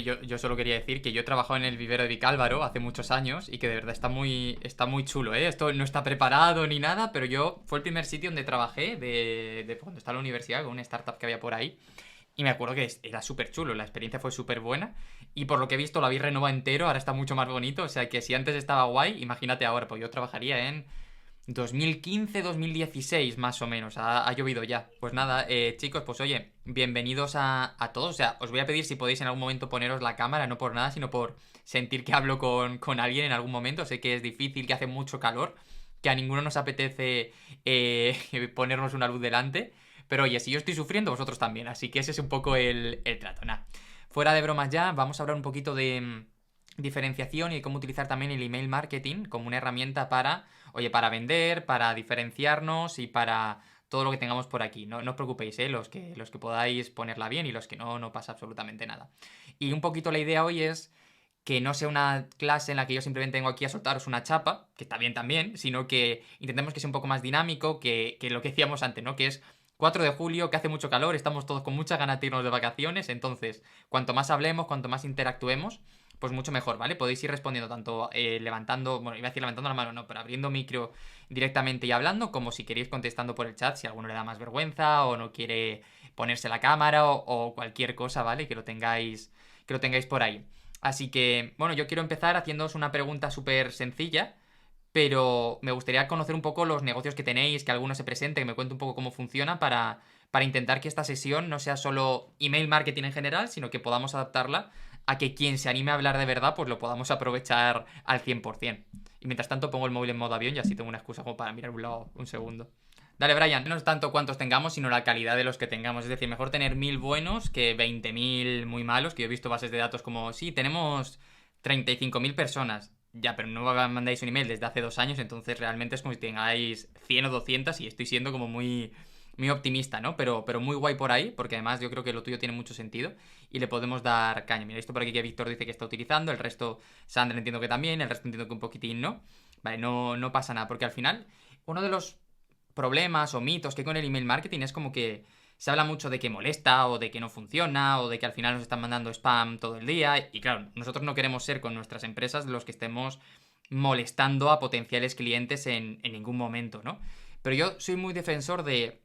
Yo solo quería decir que yo he trabajado en el vivero de Vicálvaro hace muchos años y que de verdad está muy chulo, ¿eh? Esto no está preparado ni nada, pero yo fue el primer sitio donde trabajé de cuando estaba en la universidad con una startup que había por ahí. Y me acuerdo que era súper chulo, la experiencia fue súper buena. Y por lo que he visto, lo habéis renovado entero, ahora está mucho más bonito. O sea que si antes estaba guay, imagínate ahora, pues yo trabajaría en 2015, 2016, más o menos. Ha llovido ya. Pues nada, chicos, pues oye, bienvenidos a todos. O sea, os voy a pedir si podéis en algún momento poneros la cámara, no por nada, sino por sentir que hablo con alguien en algún momento. Sé que es difícil, que hace mucho calor, que a ninguno nos apetece ponernos una luz delante. Pero oye, si yo estoy sufriendo, vosotros también. Así que ese es un poco el trato. Nada. Fuera de bromas ya, vamos a hablar un poquito de diferenciación y de cómo utilizar también el email marketing como una herramienta para, oye, para vender, para diferenciarnos y para todo lo que tengamos por aquí. No, no os preocupéis, ¿eh? Los que podáis ponerla bien y los que no, no pasa absolutamente nada. Y un poquito la idea hoy es que no sea una clase en la que yo simplemente vengo aquí a soltaros una chapa, que está bien también, sino que intentemos que sea un poco más dinámico que lo que decíamos antes, ¿no? Que es 4 de julio, que hace mucho calor, estamos todos con muchas ganas de irnos de vacaciones, entonces, cuanto más hablemos, cuanto más interactuemos, pues mucho mejor, ¿vale? Podéis ir respondiendo tanto levantando, bueno, iba a decir levantando la mano, no, pero abriendo micro directamente y hablando, como si queréis contestando por el chat, si a alguno le da más vergüenza o no quiere ponerse la cámara o cualquier cosa, ¿vale? Que lo tengáis por ahí. Así que, bueno, yo quiero empezar haciéndoos una pregunta súper sencilla, pero me gustaría conocer un poco los negocios que tenéis, que alguno se presente, que me cuente un poco cómo funciona para intentar que esta sesión no sea solo email marketing en general, sino que podamos adaptarla a que quien se anime a hablar de verdad, pues lo podamos aprovechar al 100%. Y mientras tanto pongo el móvil en modo avión y así tengo una excusa como para mirar un lado un segundo. Dale, Brian, no es tanto cuántos tengamos, sino la calidad de los que tengamos. Es decir, mejor tener 1000 buenos que 20.000 muy malos, que yo he visto bases de datos como, sí, tenemos 35.000 personas. Ya, pero no me mandáis un email desde hace 2 años, entonces realmente es como si tengáis 100 o 200 y estoy siendo como muy optimista, ¿no? Pero muy guay por ahí, porque además yo creo que lo tuyo tiene mucho sentido y le podemos dar caña. Mira, esto por aquí que Víctor dice que está utilizando, el resto, Sandra entiendo que también, el resto entiendo que un poquitín no. Vale, no, no pasa nada, porque al final uno de los problemas o mitos que hay con el email marketing es como que se habla mucho de que molesta o de que no funciona o de que al final nos están mandando spam todo el día y claro, nosotros no queremos ser con nuestras empresas los que estemos molestando a potenciales clientes en ningún momento, ¿no? Pero yo soy muy defensor de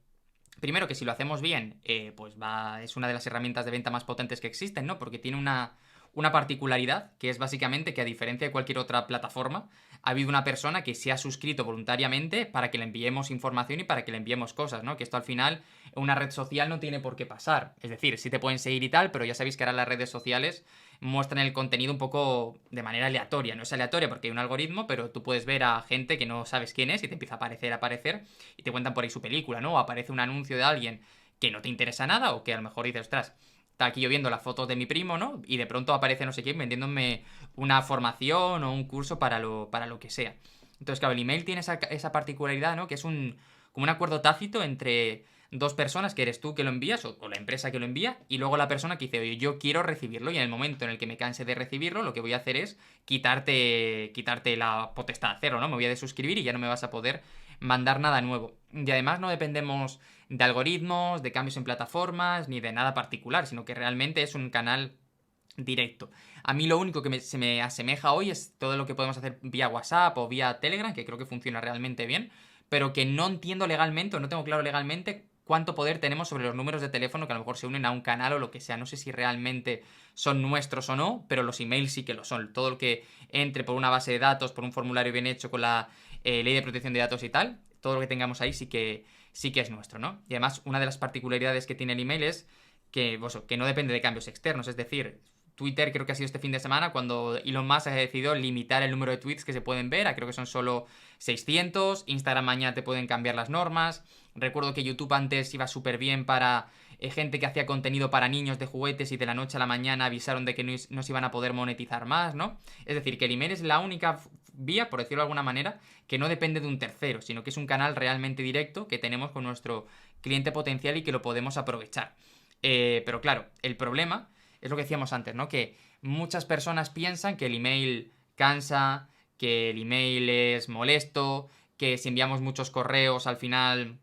primero que si lo hacemos bien, pues es una de las herramientas de venta más potentes que existen, ¿no? Porque tiene una particularidad, que es básicamente que a diferencia de cualquier otra plataforma, ha habido una persona que se ha suscrito voluntariamente para que le enviemos información y para que le enviemos cosas, ¿no? Que esto al final, en una red social no tiene por qué pasar. Es decir, sí te pueden seguir y tal, pero ya sabéis que ahora las redes sociales muestran el contenido un poco de manera aleatoria. No es aleatoria porque hay un algoritmo, pero tú puedes ver a gente que no sabes quién es y te empieza a aparecer y te cuentan por ahí su película, ¿no? O aparece un anuncio de alguien que no te interesa nada o que a lo mejor dices, ostras, está aquí yo viendo las fotos de mi primo, ¿no? Y de pronto aparece no sé quién vendiéndome una formación o un curso para lo que sea. Entonces, claro, el email tiene esa particularidad, ¿no? Que es como un acuerdo tácito entre dos personas, que eres tú que lo envías o la empresa que lo envía, y luego la persona que dice, oye, yo quiero recibirlo, y en el momento en el que me canse de recibirlo, lo que voy a hacer es quitarte la potestad de hacerlo, ¿no? Me voy a desuscribir y ya no me vas a poder mandar nada nuevo. Y además no dependemos de algoritmos, de cambios en plataformas, ni de nada particular, sino que realmente es un canal directo. A mí lo único que se me asemeja hoy es todo lo que podemos hacer vía WhatsApp o vía Telegram, que creo que funciona realmente bien, pero que no entiendo legalmente o no tengo claro legalmente cuánto poder tenemos sobre los números de teléfono que a lo mejor se unen a un canal o lo que sea. No sé si realmente son nuestros o no, pero los emails sí que lo son. Todo lo que entre por una base de datos, por un formulario bien hecho con la ley de protección de datos y tal, todo lo que tengamos ahí sí que es nuestro, ¿no? Y además, una de las particularidades que tiene el email es que no depende de cambios externos. Es decir, Twitter creo que ha sido este fin de semana cuando Elon Musk ha decidido limitar el número de tweets que se pueden ver, creo que son solo 600, Instagram mañana te pueden cambiar las normas, recuerdo que YouTube antes iba súper bien para gente que hacía contenido para niños de juguetes y de la noche a la mañana avisaron de que no se iban a poder monetizar más, ¿no? Es decir, que el email es la única vía, por decirlo de alguna manera, que no depende de un tercero, sino que es un canal realmente directo que tenemos con nuestro cliente potencial y que lo podemos aprovechar. Pero claro, el problema es lo que decíamos antes, ¿no? Que muchas personas piensan que el email cansa, que el email es molesto, que si enviamos muchos correos al final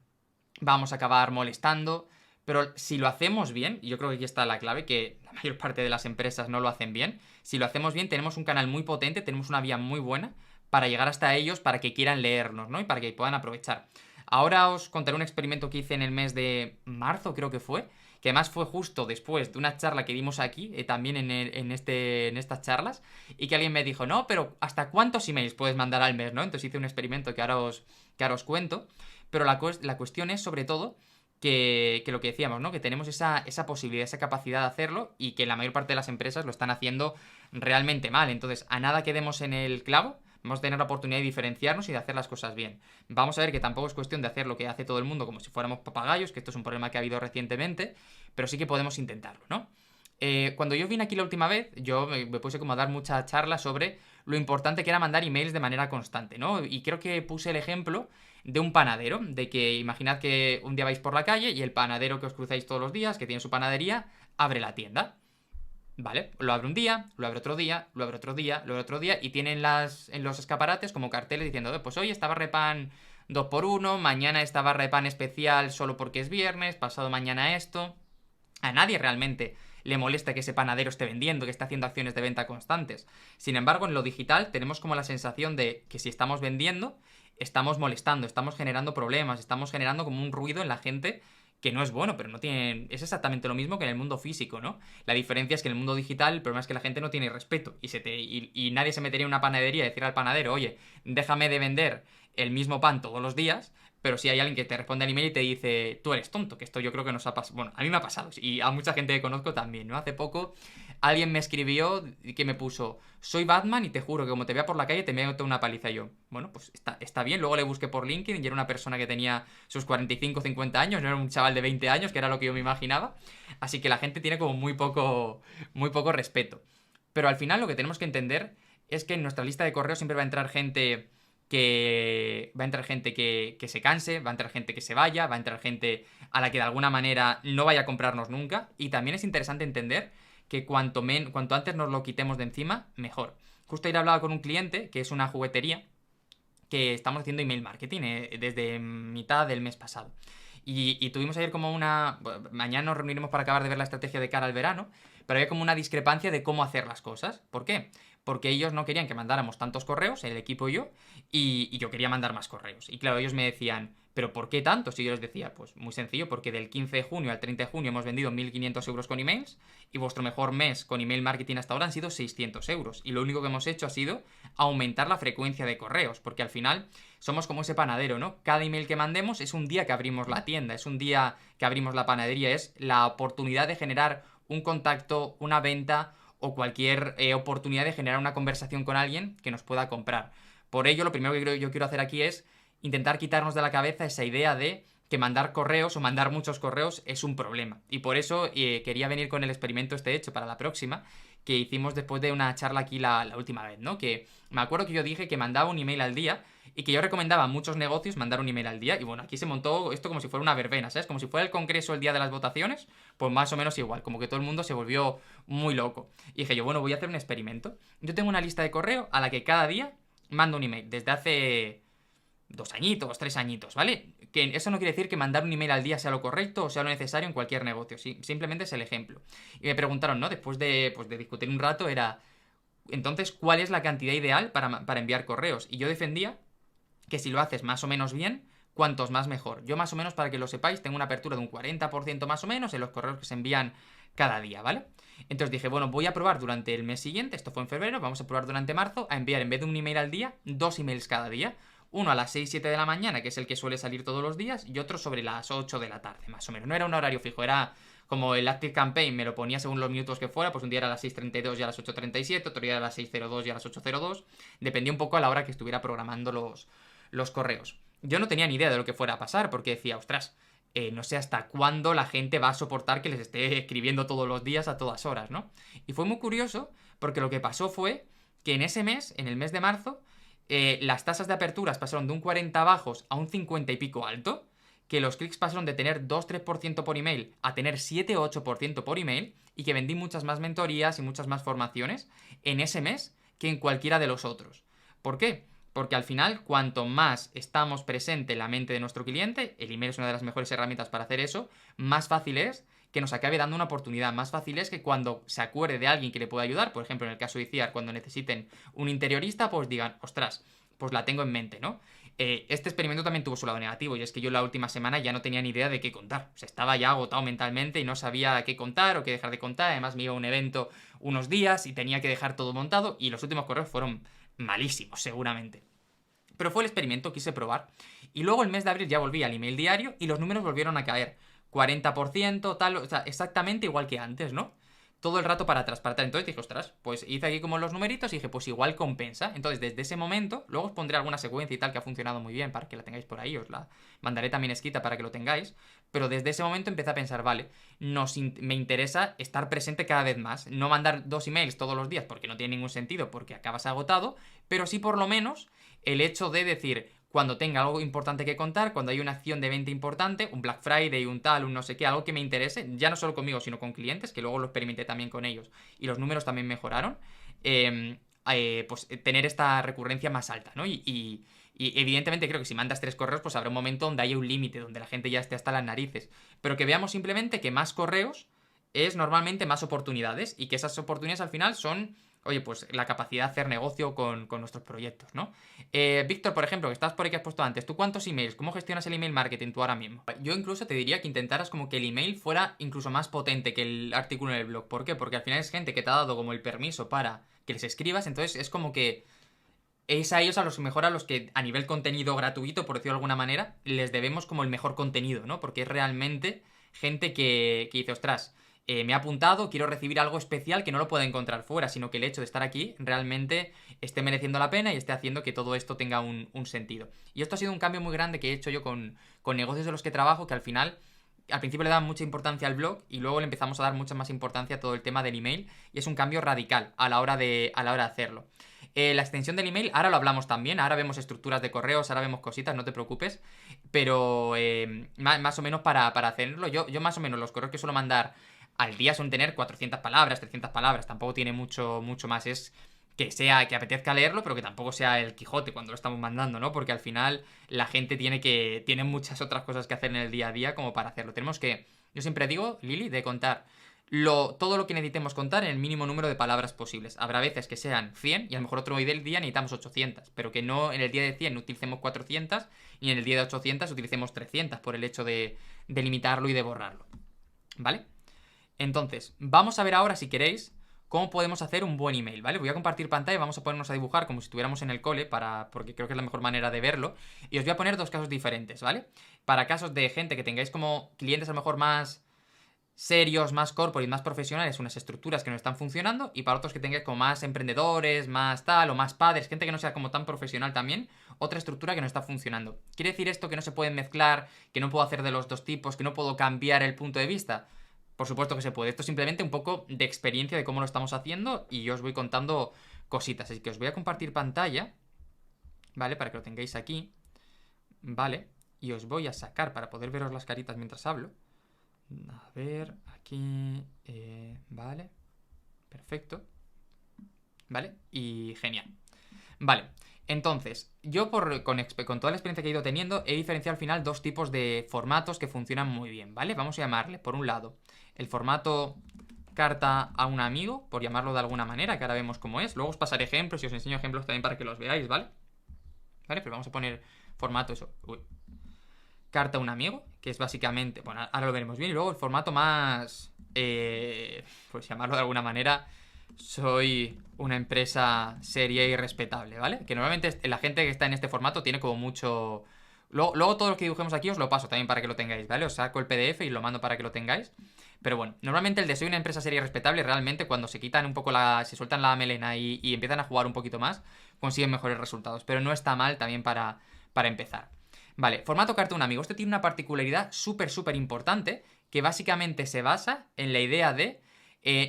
vamos a acabar molestando. Pero si lo hacemos bien, y yo creo que aquí está la clave, que la mayor parte de las empresas no lo hacen bien, si lo hacemos bien tenemos un canal muy potente, tenemos una vía muy buena para llegar hasta ellos, para que quieran leernos, ¿no? Y para que puedan aprovechar. Ahora os contaré un experimento que hice en el mes de marzo, creo que fue, que además fue justo después de una charla que dimos aquí, también en estas charlas, y que alguien me dijo, no, pero ¿hasta cuántos emails puedes mandar al mes, no? Entonces hice un experimento que ahora os cuento, pero la cuestión es sobre todo que lo que decíamos, ¿no? Que tenemos esa posibilidad, esa capacidad de hacerlo y que la mayor parte de las empresas lo están haciendo realmente mal. Entonces, a nada que demos en el clavo, vamos a tener la oportunidad de diferenciarnos y de hacer las cosas bien. Vamos a ver que tampoco es cuestión de hacer lo que hace todo el mundo como si fuéramos papagayos, que esto es un problema que ha habido recientemente, pero sí que podemos intentarlo, ¿no? Cuando yo vine aquí la última vez, yo me puse como a dar mucha charla sobre lo importante que era mandar emails de manera constante, ¿no? Y creo que puse el ejemplo de un panadero, de que imaginad que un día vais por la calle y el panadero que os cruzáis todos los días, que tiene su panadería, abre la tienda. Vale, lo abre un día, lo abre otro día, lo abre otro día, lo abre otro día y tienen en los escaparates como carteles diciendo, pues hoy esta barra de pan 2x1, mañana esta barra de pan especial solo porque es viernes, pasado mañana esto. A nadie realmente le molesta que ese panadero esté vendiendo, que esté haciendo acciones de venta constantes. Sin embargo, en lo digital tenemos como la sensación de que si estamos vendiendo, estamos molestando, estamos generando problemas, estamos generando como un ruido en la gente que no es bueno, pero no tiene... Es exactamente lo mismo que en el mundo físico, ¿no? La diferencia es que en el mundo digital el problema es que la gente no tiene respeto y nadie se metería en una panadería y decir al panadero, oye, déjame de vender el mismo pan todos los días, pero si hay alguien que te responde al email y te dice, tú eres tonto, que esto yo creo que nos ha pasado. Bueno, a mí me ha pasado y a mucha gente que conozco también, ¿no? Hace poco alguien me escribió que me puso, soy Batman y te juro que como te vea por la calle te meto una paliza. Y yo, bueno, pues está bien. Luego le busqué por LinkedIn y era una persona que tenía sus 45 50 años, no era un chaval de 20 años, que era lo que yo me imaginaba. Así que la gente tiene como muy poco respeto. Pero al final lo que tenemos que entender es que en nuestra lista de correos siempre va a entrar gente que se canse, va a entrar gente que se vaya, va a entrar gente a la que de alguna manera no vaya a comprarnos nunca. Y también es interesante entender que cuanto antes nos lo quitemos de encima, mejor. Justo ayer hablaba con un cliente que es una juguetería que estamos haciendo email marketing desde mitad del mes pasado. Y tuvimos ayer como una... Mañana nos reuniremos para acabar de ver la estrategia de cara al verano, pero había como una discrepancia de cómo hacer las cosas. ¿Por qué? Porque ellos no querían que mandáramos tantos correos, el equipo y yo, y yo quería mandar más correos. Y claro, ellos me decían, ¿pero por qué tantos? Y yo les decía, pues muy sencillo, porque del 15 de junio al 30 de junio hemos vendido 1.500 euros con emails, y vuestro mejor mes con email marketing hasta ahora han sido 600 euros. Y lo único que hemos hecho ha sido aumentar la frecuencia de correos, porque al final somos como ese panadero, ¿no? Cada email que mandemos es un día que abrimos la tienda, es un día que abrimos la panadería, es la oportunidad de generar un contacto, una venta o cualquier oportunidad de generar una conversación con alguien que nos pueda comprar. Por ello, lo primero que yo quiero hacer aquí es intentar quitarnos de la cabeza esa idea de que mandar correos o mandar muchos correos es un problema. Y por eso quería venir con el experimento hecho para la próxima, que hicimos después de una charla aquí la última vez, ¿no? Que me acuerdo que yo dije que mandaba un email al día y que yo recomendaba a muchos negocios mandar un email al día. Y bueno, aquí se montó esto como si fuera una verbena, ¿sabes? Como si fuera el congreso el día de las votaciones, pues más o menos igual, como que todo el mundo se volvió muy loco. Y dije yo, bueno, voy a hacer un experimento. Yo tengo una lista de correo a la que cada día mando un email, desde hace 2 añitos, 3 añitos, ¿vale? Que eso no quiere decir que mandar un email al día sea lo correcto o sea lo necesario en cualquier negocio, ¿sí? Simplemente es el ejemplo. Y me preguntaron, ¿no? Después de discutir un rato, era, entonces, ¿cuál es la cantidad ideal para enviar correos? Y yo defendía que si lo haces más o menos bien, cuantos más mejor. Yo más o menos, para que lo sepáis, tengo una apertura de un 40% más o menos en los correos que se envían cada día, ¿vale? Entonces dije, bueno, voy a probar durante el mes siguiente, esto fue en febrero, vamos a probar durante marzo, a enviar en vez de un email al día, 2 emails cada día. Uno a las 6, 7 de la mañana, que es el que suele salir todos los días, y otro sobre las 8 de la tarde, más o menos. No era un horario fijo, era como el Active Campaign, me lo ponía según los minutos que fuera, pues un día era a las 6:32 y a las 8:37, otro día era a las 6:02 y a las 8:02, dependía un poco a la hora que estuviera programando los correos. Yo no tenía ni idea de lo que fuera a pasar, porque decía, ostras, no sé hasta cuándo la gente va a soportar que les esté escribiendo todos los días a todas horas, ¿no? Y fue muy curioso, porque lo que pasó fue que en ese mes, en el mes de marzo, las tasas de aperturas pasaron de un 40 bajos a un 50 y pico alto, que los clics pasaron de tener 2-3% por email a tener 7-8% por email, y que vendí muchas más mentorías y muchas más formaciones en ese mes que en cualquiera de los otros. ¿Por qué? Porque al final, cuanto más estamos presentes en la mente de nuestro cliente, el email es una de las mejores herramientas para hacer eso, más fácil es que nos acabe dando una oportunidad. Más fácil es que cuando se acuerde de alguien que le pueda ayudar, por ejemplo, en el caso de ICIAR, cuando necesiten un interiorista, pues digan, ostras, pues la tengo en mente, ¿no? Este experimento también tuvo su lado negativo, y es que yo la última semana ya no tenía ni idea de qué contar. O sea, estaba ya agotado mentalmente y no sabía qué contar o qué dejar de contar. Además, me iba a un evento unos días y tenía que dejar todo montado, y los últimos correos fueron malísimos, seguramente. Pero fue el experimento, quise probar. Y luego el mes de abril ya volví al email diario y los números volvieron a caer. 40%, tal, o sea, exactamente igual que antes, ¿no? Todo el rato para atrás, para atrás. Entonces dije, ostras, pues hice aquí como los numeritos y dije, pues igual compensa. Entonces desde ese momento, luego os pondré alguna secuencia y tal que ha funcionado muy bien para que la tengáis por ahí, os la mandaré también escrita para que lo tengáis. Pero desde ese momento empecé a pensar, vale, me interesa estar presente cada vez más. No mandar 2 emails todos los días porque no tiene ningún sentido, porque acabas agotado, pero sí por lo menos el hecho de decir, cuando tenga algo importante que contar, cuando hay una acción de venta importante, un Black Friday, un tal, un no sé qué, algo que me interese, ya no solo conmigo, sino con clientes, que luego lo experimenté también con ellos y los números también mejoraron, pues tener esta recurrencia más alta, ¿no? Y evidentemente creo que si mandas 3 correos, pues habrá un momento donde haya un límite, donde la gente ya esté hasta las narices. Pero que veamos simplemente que más correos es normalmente más oportunidades, y que esas oportunidades al final son, oye, pues la capacidad de hacer negocio con nuestros proyectos, ¿no? Víctor, por ejemplo, que estás por ahí que has puesto antes, ¿tú cuántos emails? ¿Cómo gestionas el email marketing tú ahora mismo? Yo incluso te diría que intentaras como que el email fuera incluso más potente que el artículo en el blog. ¿Por qué? Porque al final es gente que te ha dado como el permiso para que les escribas, entonces es como que es a ellos a los mejor a los que a nivel contenido gratuito, por decirlo de alguna manera, les debemos como el mejor contenido, ¿no? Porque es realmente gente que dice, ostras, me ha apuntado, quiero recibir algo especial que no lo pueda encontrar fuera, sino que el hecho de estar aquí realmente esté mereciendo la pena y esté haciendo que todo esto tenga un sentido. Y esto ha sido un cambio muy grande que he hecho yo con negocios de los que trabajo, que al final, al principio le daban mucha importancia al blog y luego le empezamos a dar mucha más importancia a todo el tema del email, y es un cambio radical a la hora de hacerlo. La extensión del email, ahora lo hablamos también, ahora vemos estructuras de correos, ahora vemos cositas, no te preocupes, pero más o menos para hacerlo, yo más o menos los correos que suelo mandar al día son tener 400 palabras, 300 palabras, tampoco tiene mucho más, es que apetezca leerlo, pero que tampoco sea el Quijote cuando lo estamos mandando, ¿no? Porque al final la gente tiene muchas otras cosas que hacer en el día a día como para hacerlo. Yo siempre digo, Lili, de contar todo lo que necesitemos contar en el mínimo número de palabras posibles. Habrá veces que sean 100 y a lo mejor otro día necesitamos 800, pero que no en el día de 100 utilicemos 400 y en el día de 800 utilicemos 300 por el hecho de limitarlo y de borrarlo. ¿Vale? Entonces, vamos a ver ahora, si queréis, cómo podemos hacer un buen email, ¿vale? Voy a compartir pantalla y vamos a ponernos a dibujar como si estuviéramos en el cole, porque creo que es la mejor manera de verlo. Y os voy a poner 2 casos diferentes, ¿vale? Para casos de gente que tengáis como clientes a lo mejor más serios, más corporate, más profesionales, unas estructuras que no están funcionando, y para otros que tengáis como más emprendedores, más tal, o más padres, gente que no sea como tan profesional también, otra estructura que no está funcionando. ¿Quiere decir esto que no se pueden mezclar, que no puedo hacer de los dos tipos, que no puedo cambiar el punto de vista? Por supuesto que se puede. Esto es simplemente un poco de experiencia de cómo lo estamos haciendo y yo os voy contando cositas. Así que os voy a compartir pantalla, ¿vale? Para que lo tengáis aquí, ¿vale? Y os voy a sacar para poder veros las caritas mientras hablo. A ver, aquí, vale, perfecto, vale, y genial. Vale, entonces, yo con toda la experiencia que he ido teniendo, he diferenciado al final 2 tipos de formatos que funcionan muy bien, ¿vale? Vamos a llamarle, por un lado, el formato carta a un amigo, por llamarlo de alguna manera, que ahora vemos cómo es. Luego os pasaré ejemplos y os enseño ejemplos también para que los veáis, ¿vale? Vale, pero vamos a poner formato eso. Uy. Carta a un amigo, que es básicamente, bueno, ahora lo veremos bien. Y luego el formato más, pues llamarlo de alguna manera, soy una empresa seria y respetable, ¿vale? Que normalmente la gente que está en este formato tiene como mucho... Luego todo lo que dibujemos aquí os lo paso también para que lo tengáis, ¿vale? Os saco el PDF y lo mando para que lo tengáis. Pero bueno, normalmente el de soy una empresa seria y respetable, realmente cuando se quitan un poco se sueltan la melena y empiezan a jugar un poquito más, consiguen mejores resultados. Pero no está mal también para empezar. Vale, formato carta a un amigo. Esto tiene una particularidad súper importante, que básicamente se basa en la idea de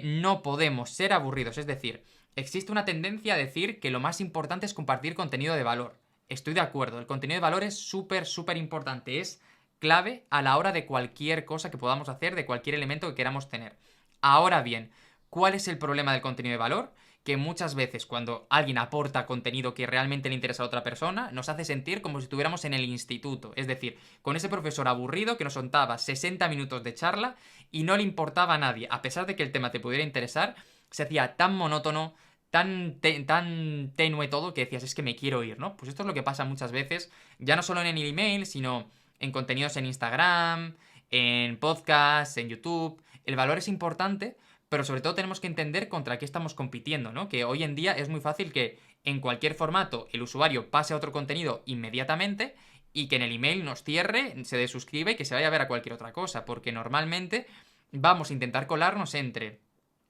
no podemos ser aburridos. Es decir, existe una tendencia a decir que lo más importante es compartir contenido de valor. Estoy de acuerdo, el contenido de valor es súper importante, es clave a la hora de cualquier cosa que podamos hacer, de cualquier elemento que queramos tener. Ahora bien, ¿Cuál es el problema del contenido de valor? Que muchas veces cuando alguien aporta contenido que realmente le interesa a otra persona, nos hace sentir como si estuviéramos en el instituto. Es decir, con ese profesor aburrido que nos contaba 60 minutos de charla y no le importaba a nadie. A pesar de que el tema te pudiera interesar, se hacía tan monótono, tan tenue todo, que decías, es que me quiero ir, ¿no? Pues esto es lo que pasa muchas veces, ya no solo en el email, sino en contenidos en Instagram, en podcasts, en YouTube. El valor es importante, pero sobre todo tenemos que entender contra qué estamos compitiendo, ¿no? Que hoy en día es muy fácil que en cualquier formato el usuario pase a otro contenido inmediatamente y que en el email nos cierre, se desuscribe y que se vaya a ver a cualquier otra cosa, porque normalmente vamos a intentar colarnos entre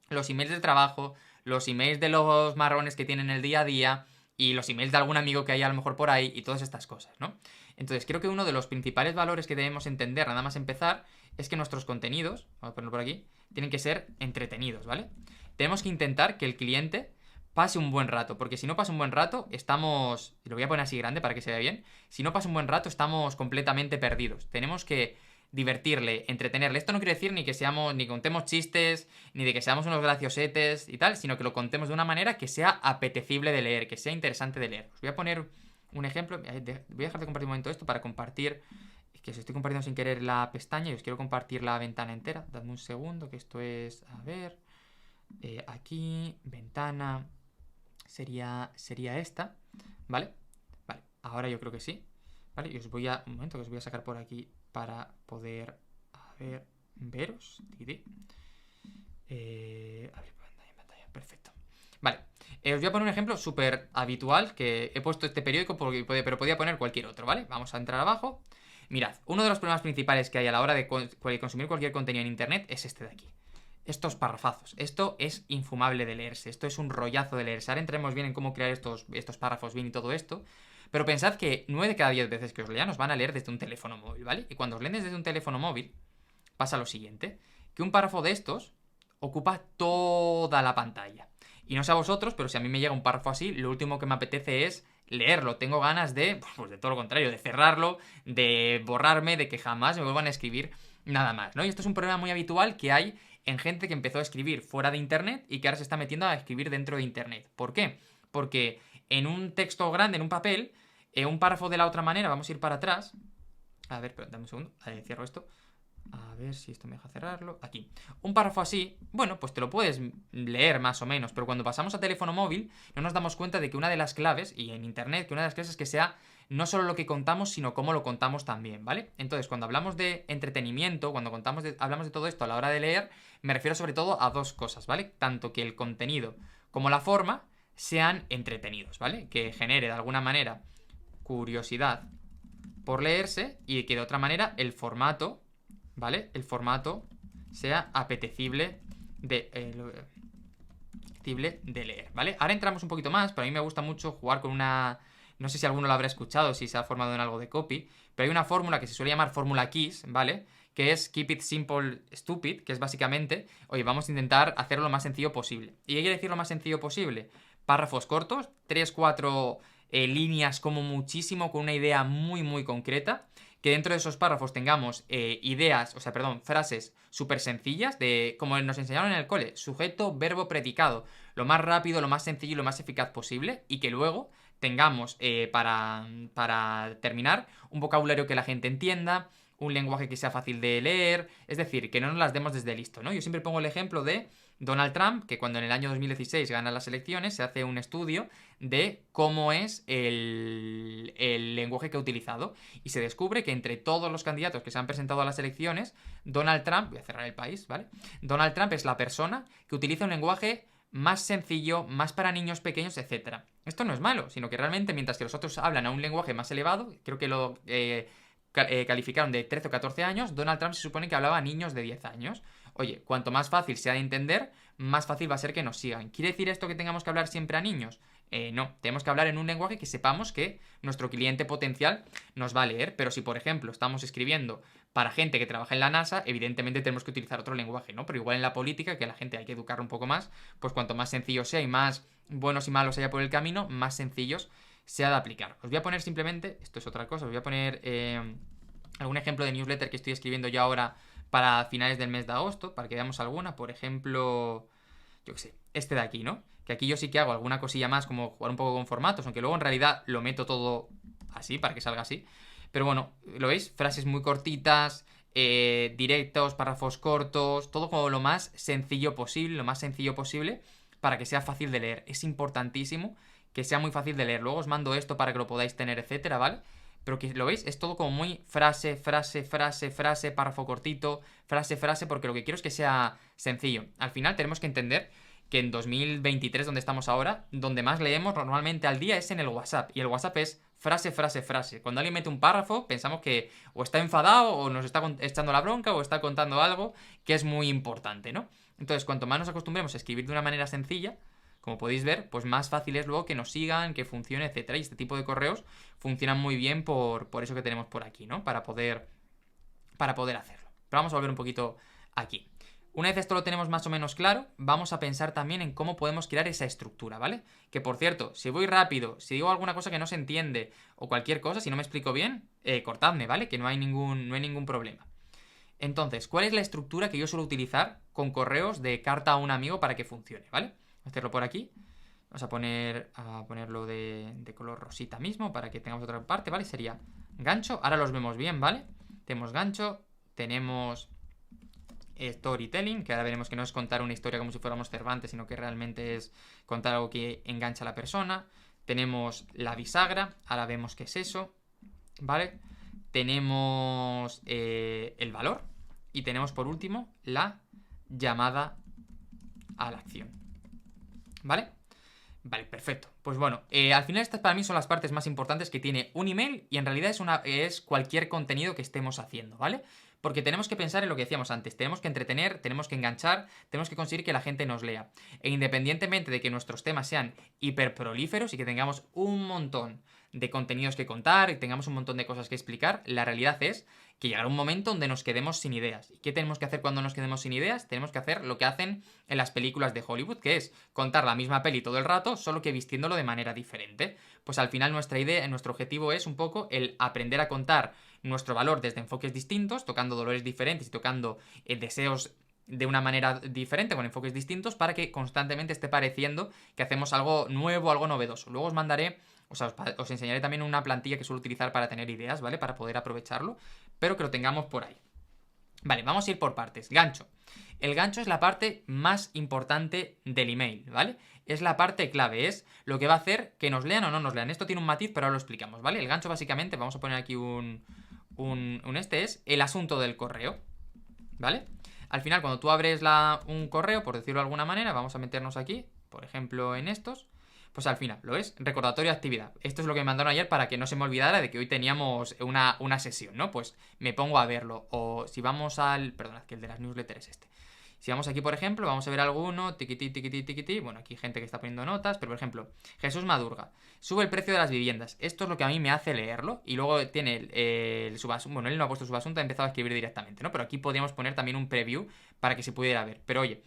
los emails del trabajo, los emails de los marrones que tienen el día a día y los emails de algún amigo que hay a lo mejor por ahí y todas estas cosas, ¿no? Entonces creo que uno de los principales valores que debemos entender nada más empezar es que nuestros contenidos, vamos a ponerlo por aquí, tienen que ser entretenidos, ¿vale? Tenemos que intentar que el cliente pase un buen rato, porque si no pasa un buen rato, estamos, y lo voy a poner así grande para que se vea bien, si no pasa un buen rato, estamos completamente perdidos. Tenemos que divertirle, entretenerle. Esto no quiere decir ni que seamos, ni contemos chistes, ni de que seamos unos graciosetes y tal, sino que lo contemos de una manera que sea apetecible de leer, que sea interesante de leer. Os voy a poner un ejemplo, voy a dejar de compartir un momento esto para compartir, que os estoy compartiendo sin querer la pestaña y os quiero compartir la ventana entera. Dadme un segundo, que esto es, a ver, aquí, ventana, sería esta, ¿vale? Vale, ahora yo creo que sí, ¿vale? Y os voy a, un momento, que os voy a sacar por aquí para poder, a ver, veros, a ver, pantalla, perfecto. Vale, os voy a poner un ejemplo súper habitual, que he puesto este periódico, pero podía poner cualquier otro, ¿vale? Vamos a entrar abajo. Mirad, uno de los problemas principales que hay a la hora de consumir cualquier contenido en internet es este de aquí. Estos párrafos. Esto es infumable de leerse. Esto es un rollazo de leerse. Ahora entremos bien en cómo crear estos párrafos bien y todo esto. Pero pensad que 9 de cada 10 veces que os lean os van a leer desde un teléfono móvil, ¿vale? Y cuando os leen desde un teléfono móvil, pasa lo siguiente. Que un párrafo de estos ocupa toda la pantalla. Y no sé a vosotros, pero si a mí me llega un párrafo así, lo último que me apetece es leerlo. Tengo ganas de, pues de todo lo contrario, de cerrarlo, de borrarme, de que jamás me vuelvan a escribir nada más, ¿no? Y esto es un problema muy habitual que hay en gente que empezó a escribir fuera de internet y que ahora se está metiendo a escribir dentro de internet. ¿Por qué? Porque en un texto grande, en un papel, un párrafo de la otra manera, vamos a ir para atrás. A ver, pero dame un segundo, cierro esto. A ver si esto me deja cerrarlo. Aquí. Un párrafo así, bueno, pues te lo puedes leer más o menos, pero cuando pasamos a teléfono móvil no nos damos cuenta de que una de las claves, y en internet, que una de las claves es que sea no solo lo que contamos, sino cómo lo contamos también, ¿vale? Entonces, cuando hablamos de entretenimiento, cuando hablamos de todo esto a la hora de leer, me refiero sobre todo a dos cosas, ¿vale? Tanto que el contenido como la forma sean entretenidos, ¿vale? Que genere de alguna manera curiosidad por leerse y que de otra manera el formato, ¿vale? El formato sea apetecible de leer, ¿vale? Ahora entramos un poquito más, pero a mí me gusta mucho jugar con una... No sé si alguno lo habrá escuchado, si se ha formado en algo de copy, pero hay una fórmula que se suele llamar fórmula KISS, ¿vale? Que es Keep It Simple Stupid, que es básicamente, oye, vamos a intentar hacerlo lo más sencillo posible. ¿Y qué quiere decir lo más sencillo posible? Párrafos cortos, 3, 4 líneas como muchísimo, con una idea muy, muy concreta. Que dentro de esos párrafos tengamos frases súper sencillas, de como nos enseñaron en el cole, sujeto, verbo, predicado, lo más rápido, lo más sencillo y lo más eficaz posible, y que luego tengamos, para terminar, un vocabulario que la gente entienda, un lenguaje que sea fácil de leer, es decir, que no nos las demos desde listo, ¿no? Yo siempre pongo el ejemplo de Donald Trump, que cuando en el año 2016 gana las elecciones, se hace un estudio de cómo es el lenguaje que ha utilizado. Y se descubre que entre todos los candidatos que se han presentado a las elecciones, Donald Trump, voy a cerrar el país, ¿vale? Donald Trump es la persona que utiliza un lenguaje más sencillo, más para niños pequeños, etc. Esto no es malo, sino que realmente mientras que los otros hablan a un lenguaje más elevado, creo que lo calificaron de 13 o 14 años, Donald Trump se supone que hablaba a niños de 10 años. Oye, cuanto más fácil sea de entender, más fácil va a ser que nos sigan. ¿Quiere decir esto que tengamos que hablar siempre a niños? No, tenemos que hablar en un lenguaje que sepamos que nuestro cliente potencial nos va a leer, pero si por ejemplo estamos escribiendo para gente que trabaja en la NASA, evidentemente tenemos que utilizar otro lenguaje, ¿no? Pero igual en la política, que a la gente hay que educar un poco más, pues cuanto más sencillo sea y más buenos y malos haya por el camino, más sencillos se ha de aplicar. Os voy a poner simplemente, esto es otra cosa, os voy a poner algún ejemplo de newsletter que estoy escribiendo yo ahora para finales del mes de agosto, para que veamos alguna. Por ejemplo, yo qué sé, este de aquí, ¿no? Que aquí yo sí que hago alguna cosilla más como jugar un poco con formatos, aunque luego en realidad lo meto todo así para que salga así. Pero bueno, ¿lo veis? Frases muy cortitas, directos, párrafos cortos, todo como lo más sencillo posible, lo más sencillo posible para que sea fácil de leer. Es importantísimo que sea muy fácil de leer. Luego os mando esto para que lo podáis tener, etcétera, ¿vale? Pero que lo veis, es todo como muy frase, frase, frase, frase, párrafo cortito, frase, frase, porque lo que quiero es que sea sencillo. Al final tenemos que entender que en 2023, donde estamos ahora, donde más leemos normalmente al día es en el WhatsApp. Y el WhatsApp es frase, frase, frase. Cuando alguien mete un párrafo, pensamos que o está enfadado, o nos está echando la bronca, o está contando algo que es muy importante, ¿no? Entonces, cuanto más nos acostumbremos a escribir de una manera sencilla, como podéis ver, pues más fácil es luego que nos sigan, que funcione, etcétera. Y este tipo de correos funcionan muy bien por eso que tenemos por aquí, ¿no? Para poder hacerlo. Pero vamos a volver un poquito aquí. Una vez esto lo tenemos más o menos claro, vamos a pensar también en cómo podemos crear esa estructura, ¿vale? Que por cierto, si voy rápido, si digo alguna cosa que no se entiende o cualquier cosa, si no me explico bien, cortadme, ¿vale? Que no hay ningún problema. Entonces, ¿cuál es la estructura que yo suelo utilizar con correos de carta a un amigo para que funcione, ¿vale? Voy a hacerlo por aquí. Vamos a ponerlo de color rosita mismo para que tengamos otra parte, ¿vale? Sería gancho. Ahora los vemos bien, ¿vale? Tenemos gancho, tenemos storytelling, que ahora veremos que no es contar una historia como si fuéramos Cervantes, sino que realmente es contar algo que engancha a la persona. Tenemos la bisagra, ahora vemos qué es eso, ¿vale? Tenemos el valor y tenemos por último la llamada a la acción, ¿vale? Vale, perfecto. Pues bueno, al final estas para mí son las partes más importantes que tiene un email y en realidad es cualquier contenido que estemos haciendo, ¿vale? Porque tenemos que pensar en lo que decíamos antes, tenemos que entretener, tenemos que enganchar, tenemos que conseguir que la gente nos lea. E independientemente de que nuestros temas sean hiperprolíferos y que tengamos un montón de contenidos que contar y tengamos un montón de cosas que explicar, la realidad es que llegará un momento donde nos quedemos sin ideas. ¿Y qué tenemos que hacer cuando nos quedemos sin ideas? Tenemos que hacer lo que hacen en las películas de Hollywood, que es contar la misma peli todo el rato, solo que vistiéndolo de manera diferente. Pues al final nuestra idea, nuestro objetivo es un poco el aprender a contar nuestro valor desde enfoques distintos, tocando dolores diferentes y tocando deseos de una manera diferente, con enfoques distintos, para que constantemente esté pareciendo que hacemos algo nuevo, algo novedoso. Luego os mandaré, o sea, os enseñaré también una plantilla que suelo utilizar para tener ideas, ¿vale? Para poder aprovecharlo, pero que lo tengamos por ahí. Vale, vamos a ir por partes. Gancho. El gancho es la parte más importante del email, ¿vale? Es la parte clave, es lo que va a hacer que nos lean o no nos lean. Esto tiene un matiz, pero ahora lo explicamos, ¿vale? El gancho básicamente, vamos a poner aquí este es el asunto del correo, ¿vale? Al final, cuando tú abres un correo, por decirlo de alguna manera, vamos a meternos aquí, por ejemplo, en estos, pues al final, ¿lo ves? Recordatorio de actividad. Esto es lo que me mandaron ayer para que no se me olvidara de que hoy teníamos una sesión, ¿no? Pues me pongo a verlo. O si vamos perdonad, que el de las newsletters es este. Si vamos aquí, por ejemplo, vamos a ver alguno, tiquití, tiquití, tiquití. Bueno, aquí hay gente que está poniendo notas, pero por ejemplo, Jesús Madurga. Sube el precio de las viviendas. Esto es lo que a mí me hace leerlo. Y luego tiene el subasunto. Bueno, él no ha puesto subasunto, ha empezado a escribir directamente, ¿no? Pero aquí podríamos poner también un preview para que se pudiera ver. Pero oye,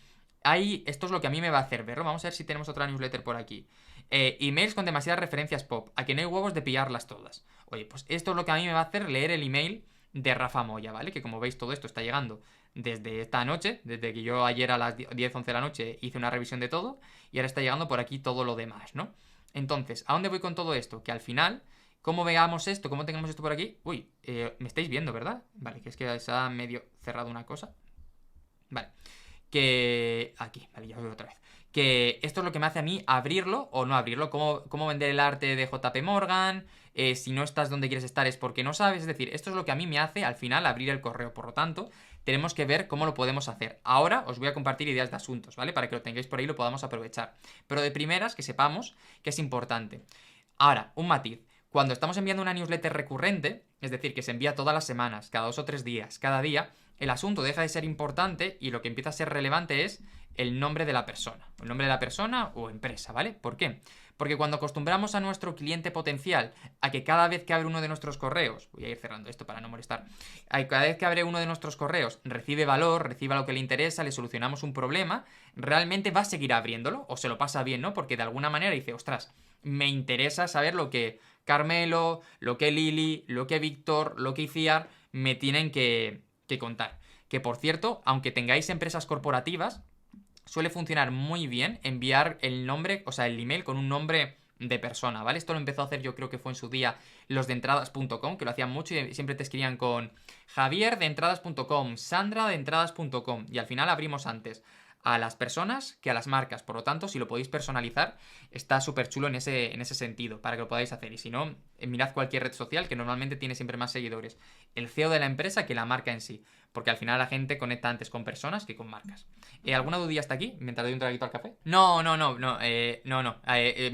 esto es lo que a mí me va a hacer verlo. Vamos a ver si tenemos otra newsletter por aquí. Emails con demasiadas referencias pop. A que no hay huevos de pillarlas todas. Oye, pues esto es lo que a mí me va a hacer leer el email de Rafa Moya, ¿vale? Que como veis todo esto está llegando desde esta noche, desde que yo ayer a las 10, 11 de la noche hice una revisión de todo y ahora está llegando por aquí todo lo demás, ¿no? Entonces, ¿a dónde voy con todo esto? Que al final, ¿cómo veamos esto? ¿Cómo tengamos esto por aquí? Uy, me estáis viendo, ¿verdad? Vale, que es que se ha medio cerrado una cosa. Vale. Que... Aquí, vale, ya os veo otra vez. Que esto es lo que me hace a mí abrirlo o no abrirlo. Cómo vender el arte de JP Morgan. Si no estás donde quieres estar es porque no sabes. Es decir, esto es lo que a mí me hace al final abrir el correo. Por lo tanto, tenemos que ver cómo lo podemos hacer. Ahora os voy a compartir ideas de asuntos, ¿vale? Para que lo tengáis por ahí y lo podamos aprovechar. Pero de primeras, que sepamos que es importante. Ahora, un matiz. Cuando estamos enviando una newsletter recurrente, es decir, que se envía todas las semanas, cada 2 o 3 días, cada día, el asunto deja de ser importante y lo que empieza a ser relevante es el nombre de la persona. El nombre de la persona o empresa, ¿vale? ¿Por qué? Porque cuando acostumbramos a nuestro cliente potencial a que cada vez que abre uno de nuestros correos, voy a ir cerrando esto para no molestar, cada vez que abre uno de nuestros correos recibe valor, recibe lo que le interesa, le solucionamos un problema, realmente va a seguir abriéndolo o se lo pasa bien, ¿no? Porque de alguna manera dice, ostras, me interesa saber lo que Carmelo, lo que Lili, lo que Víctor, lo que Iciar me tienen que contar. Que por cierto, aunque tengáis empresas corporativas, suele funcionar muy bien enviar el nombre, o sea, el email con un nombre de persona, ¿vale? Esto lo empezó a hacer, yo creo que fue en su día, los de entradas.com, que lo hacían mucho y siempre te escribían con Javier de entradas.com, Sandra de entradas.com, y al final abrimos antes a las personas que a las marcas. Por lo tanto, si lo podéis personalizar, está súper chulo en ese sentido, para que lo podáis hacer. Y si no, mirad cualquier red social, que normalmente tiene siempre más seguidores el CEO de la empresa que la marca en sí. Porque al final la gente conecta antes con personas que con marcas. ¿Alguna dudilla hasta aquí? Mientras doy un traguito al café. No. Me he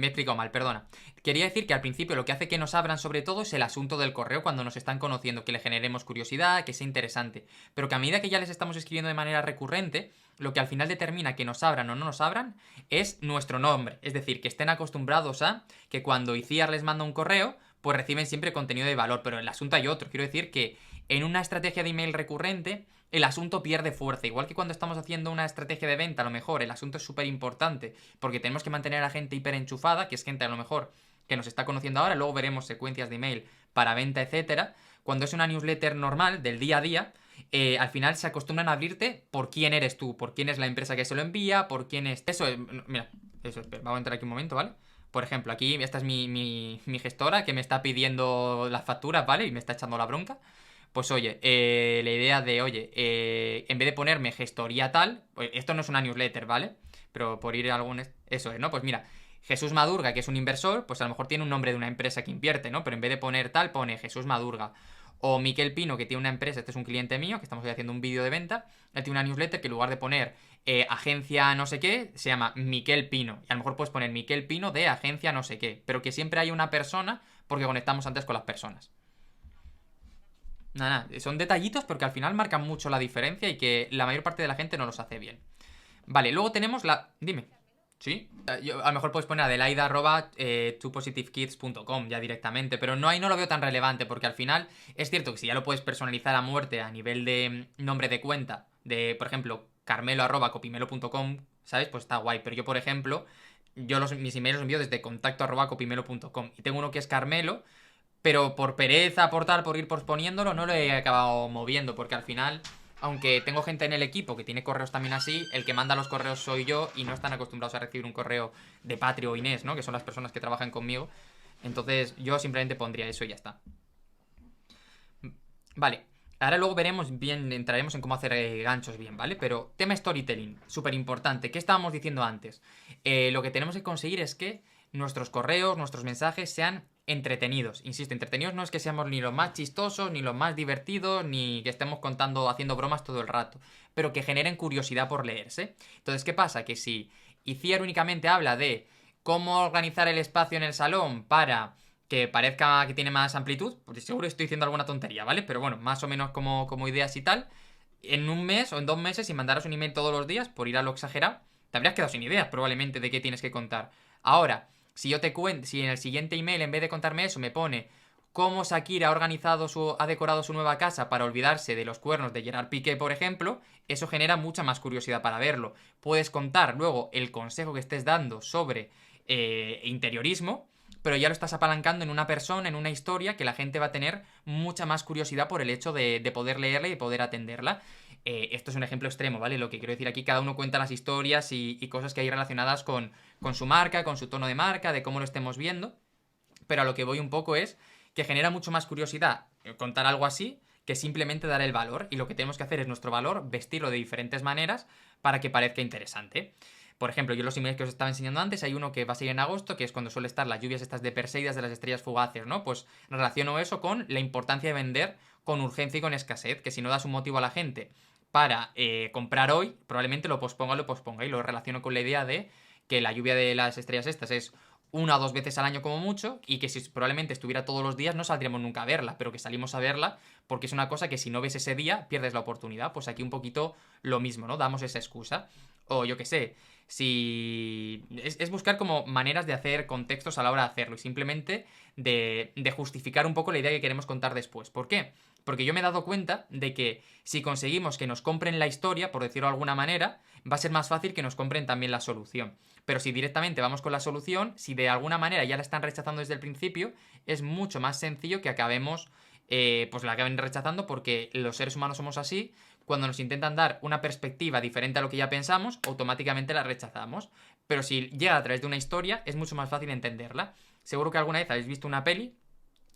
explicado mal, perdona. Quería decir que al principio lo que hace que nos abran sobre todo es el asunto del correo cuando nos están conociendo, que le generemos curiosidad, que sea interesante. Pero que a medida que ya les estamos escribiendo de manera recurrente, lo que al final determina que nos abran o no nos abran es nuestro nombre. Es decir, que estén acostumbrados a que cuando ICIAR les manda un correo, pues reciben siempre contenido de valor. Pero el asunto hay otro. Quiero decir que en una estrategia de email recurrente, el asunto pierde fuerza. Igual que cuando estamos haciendo una estrategia de venta, a lo mejor el asunto es súper importante porque tenemos que mantener a la gente hiper enchufada, que es gente a lo mejor que nos está conociendo ahora, luego veremos secuencias de email para venta, etcétera. Cuando es una newsletter normal, del día a día, al final se acostumbran a abrirte por quién eres tú, por quién es la empresa que se lo envía, por quién es... Eso es... Mira, eso es... Vamos a entrar aquí un momento, ¿vale? Por ejemplo, aquí esta es mi gestora que me está pidiendo las facturas, ¿vale? Y me está echando la bronca. Pues oye, la idea de, oye, en vez de ponerme gestoría tal, pues esto no es una newsletter, ¿vale? Pero por ir a algún... Eso es, ¿no? Pues mira, Jesús Madurga, que es un inversor, pues a lo mejor tiene un nombre de una empresa que invierte, ¿no? Pero en vez de poner tal, pone Jesús Madurga. O Miquel Pino, que tiene una empresa, este es un cliente mío, que estamos hoy haciendo un vídeo de venta, él tiene una newsletter que en lugar de poner agencia no sé qué, se llama Miquel Pino. Y a lo mejor puedes poner Miquel Pino de agencia no sé qué, pero que siempre hay una persona porque conectamos antes con las personas. Nada, son detallitos porque al final marcan mucho la diferencia y que la mayor parte de la gente no los hace bien. Vale, luego tenemos la... Dime. ¿Sí? A lo mejor puedes poner adelaida@twopositivekids.com ya directamente, pero no ahí no lo veo tan relevante porque al final es cierto que si ya lo puedes personalizar a muerte a nivel de nombre de cuenta, de por ejemplo carmelo@copimelo.com, ¿sabes? Pues está guay, pero yo por ejemplo, mis emails los envío desde contacto@copimelo.com y tengo uno que es Carmelo, pero por pereza, por tal, por ir posponiéndolo, no lo he acabado moviendo, porque al final, aunque tengo gente en el equipo que tiene correos también así, el que manda los correos soy yo y no están acostumbrados a recibir un correo de Patrio o Inés, ¿no? Que son las personas que trabajan conmigo. Entonces yo simplemente pondría eso y ya está. Vale, ahora luego veremos bien, entraremos en cómo hacer ganchos bien, ¿vale? Pero tema storytelling, súper importante. ¿Qué estábamos diciendo antes? Lo que tenemos que conseguir es que nuestros correos, nuestros mensajes sean entretenidos. Insisto, entretenidos no es que seamos ni los más chistosos, ni los más divertidos, ni que estemos contando, haciendo bromas todo el rato, pero que generen curiosidad por leerse. Entonces, ¿qué pasa? Que si Iciar únicamente habla de cómo organizar el espacio en el salón para que parezca que tiene más amplitud, porque seguro estoy diciendo alguna tontería, ¿vale? Pero bueno, más o menos como ideas y tal, en un mes o en 2 meses, si mandaras un email todos los días, por ir a lo exagerado, te habrías quedado sin ideas probablemente de qué tienes que contar. Ahora, si yo te cuento, si en el siguiente email, en vez de contarme eso, me pone cómo Shakira ha decorado su nueva casa para olvidarse de los cuernos de Gerard Piqué, por ejemplo, eso genera mucha más curiosidad para verlo. Puedes contar luego el consejo que estés dando sobre interiorismo, pero ya lo estás apalancando en una persona, en una historia que la gente va a tener mucha más curiosidad por el hecho de poder leerla y de poder atenderla. Esto es un ejemplo extremo, ¿vale? Lo que quiero decir aquí, cada uno cuenta las historias y cosas que hay relacionadas con su marca, con su tono de marca, de cómo lo estemos viendo. Pero a lo que voy un poco es que genera mucho más curiosidad contar algo así que simplemente dar el valor. Y lo que tenemos que hacer es nuestro valor, vestirlo de diferentes maneras para que parezca interesante. Por ejemplo, yo los emails que os estaba enseñando antes, hay uno que va a seguir en agosto, que es cuando suele estar las lluvias estas de Perseidas de las estrellas fugaces, ¿no? Pues relaciono eso con la importancia de vender con urgencia y con escasez, que si no das un motivo a la gente para comprar hoy, probablemente lo posponga y lo relaciono con la idea de que la lluvia de las estrellas estas es 1 o 2 veces al año como mucho y que si probablemente estuviera todos los días no saldríamos nunca a verla, pero que salimos a verla porque es una cosa que si no ves ese día pierdes la oportunidad. Pues aquí un poquito lo mismo, ¿no? Damos esa excusa. O yo qué sé, si... Es buscar como maneras de hacer contextos a la hora de hacerlo y simplemente de justificar un poco la idea que queremos contar después. ¿Por qué? Porque yo me he dado cuenta de que si conseguimos que nos compren la historia, por decirlo de alguna manera, va a ser más fácil que nos compren también la solución. Pero si directamente vamos con la solución, si de alguna manera ya la están rechazando desde el principio, es mucho más sencillo que acabemos, pues la acaben rechazando porque los seres humanos somos así. cuando nos intentan dar una perspectiva diferente a lo que ya pensamos, automáticamente la rechazamos. Pero si llega a través de una historia, es mucho más fácil entenderla. Seguro que alguna vez habéis visto una peli,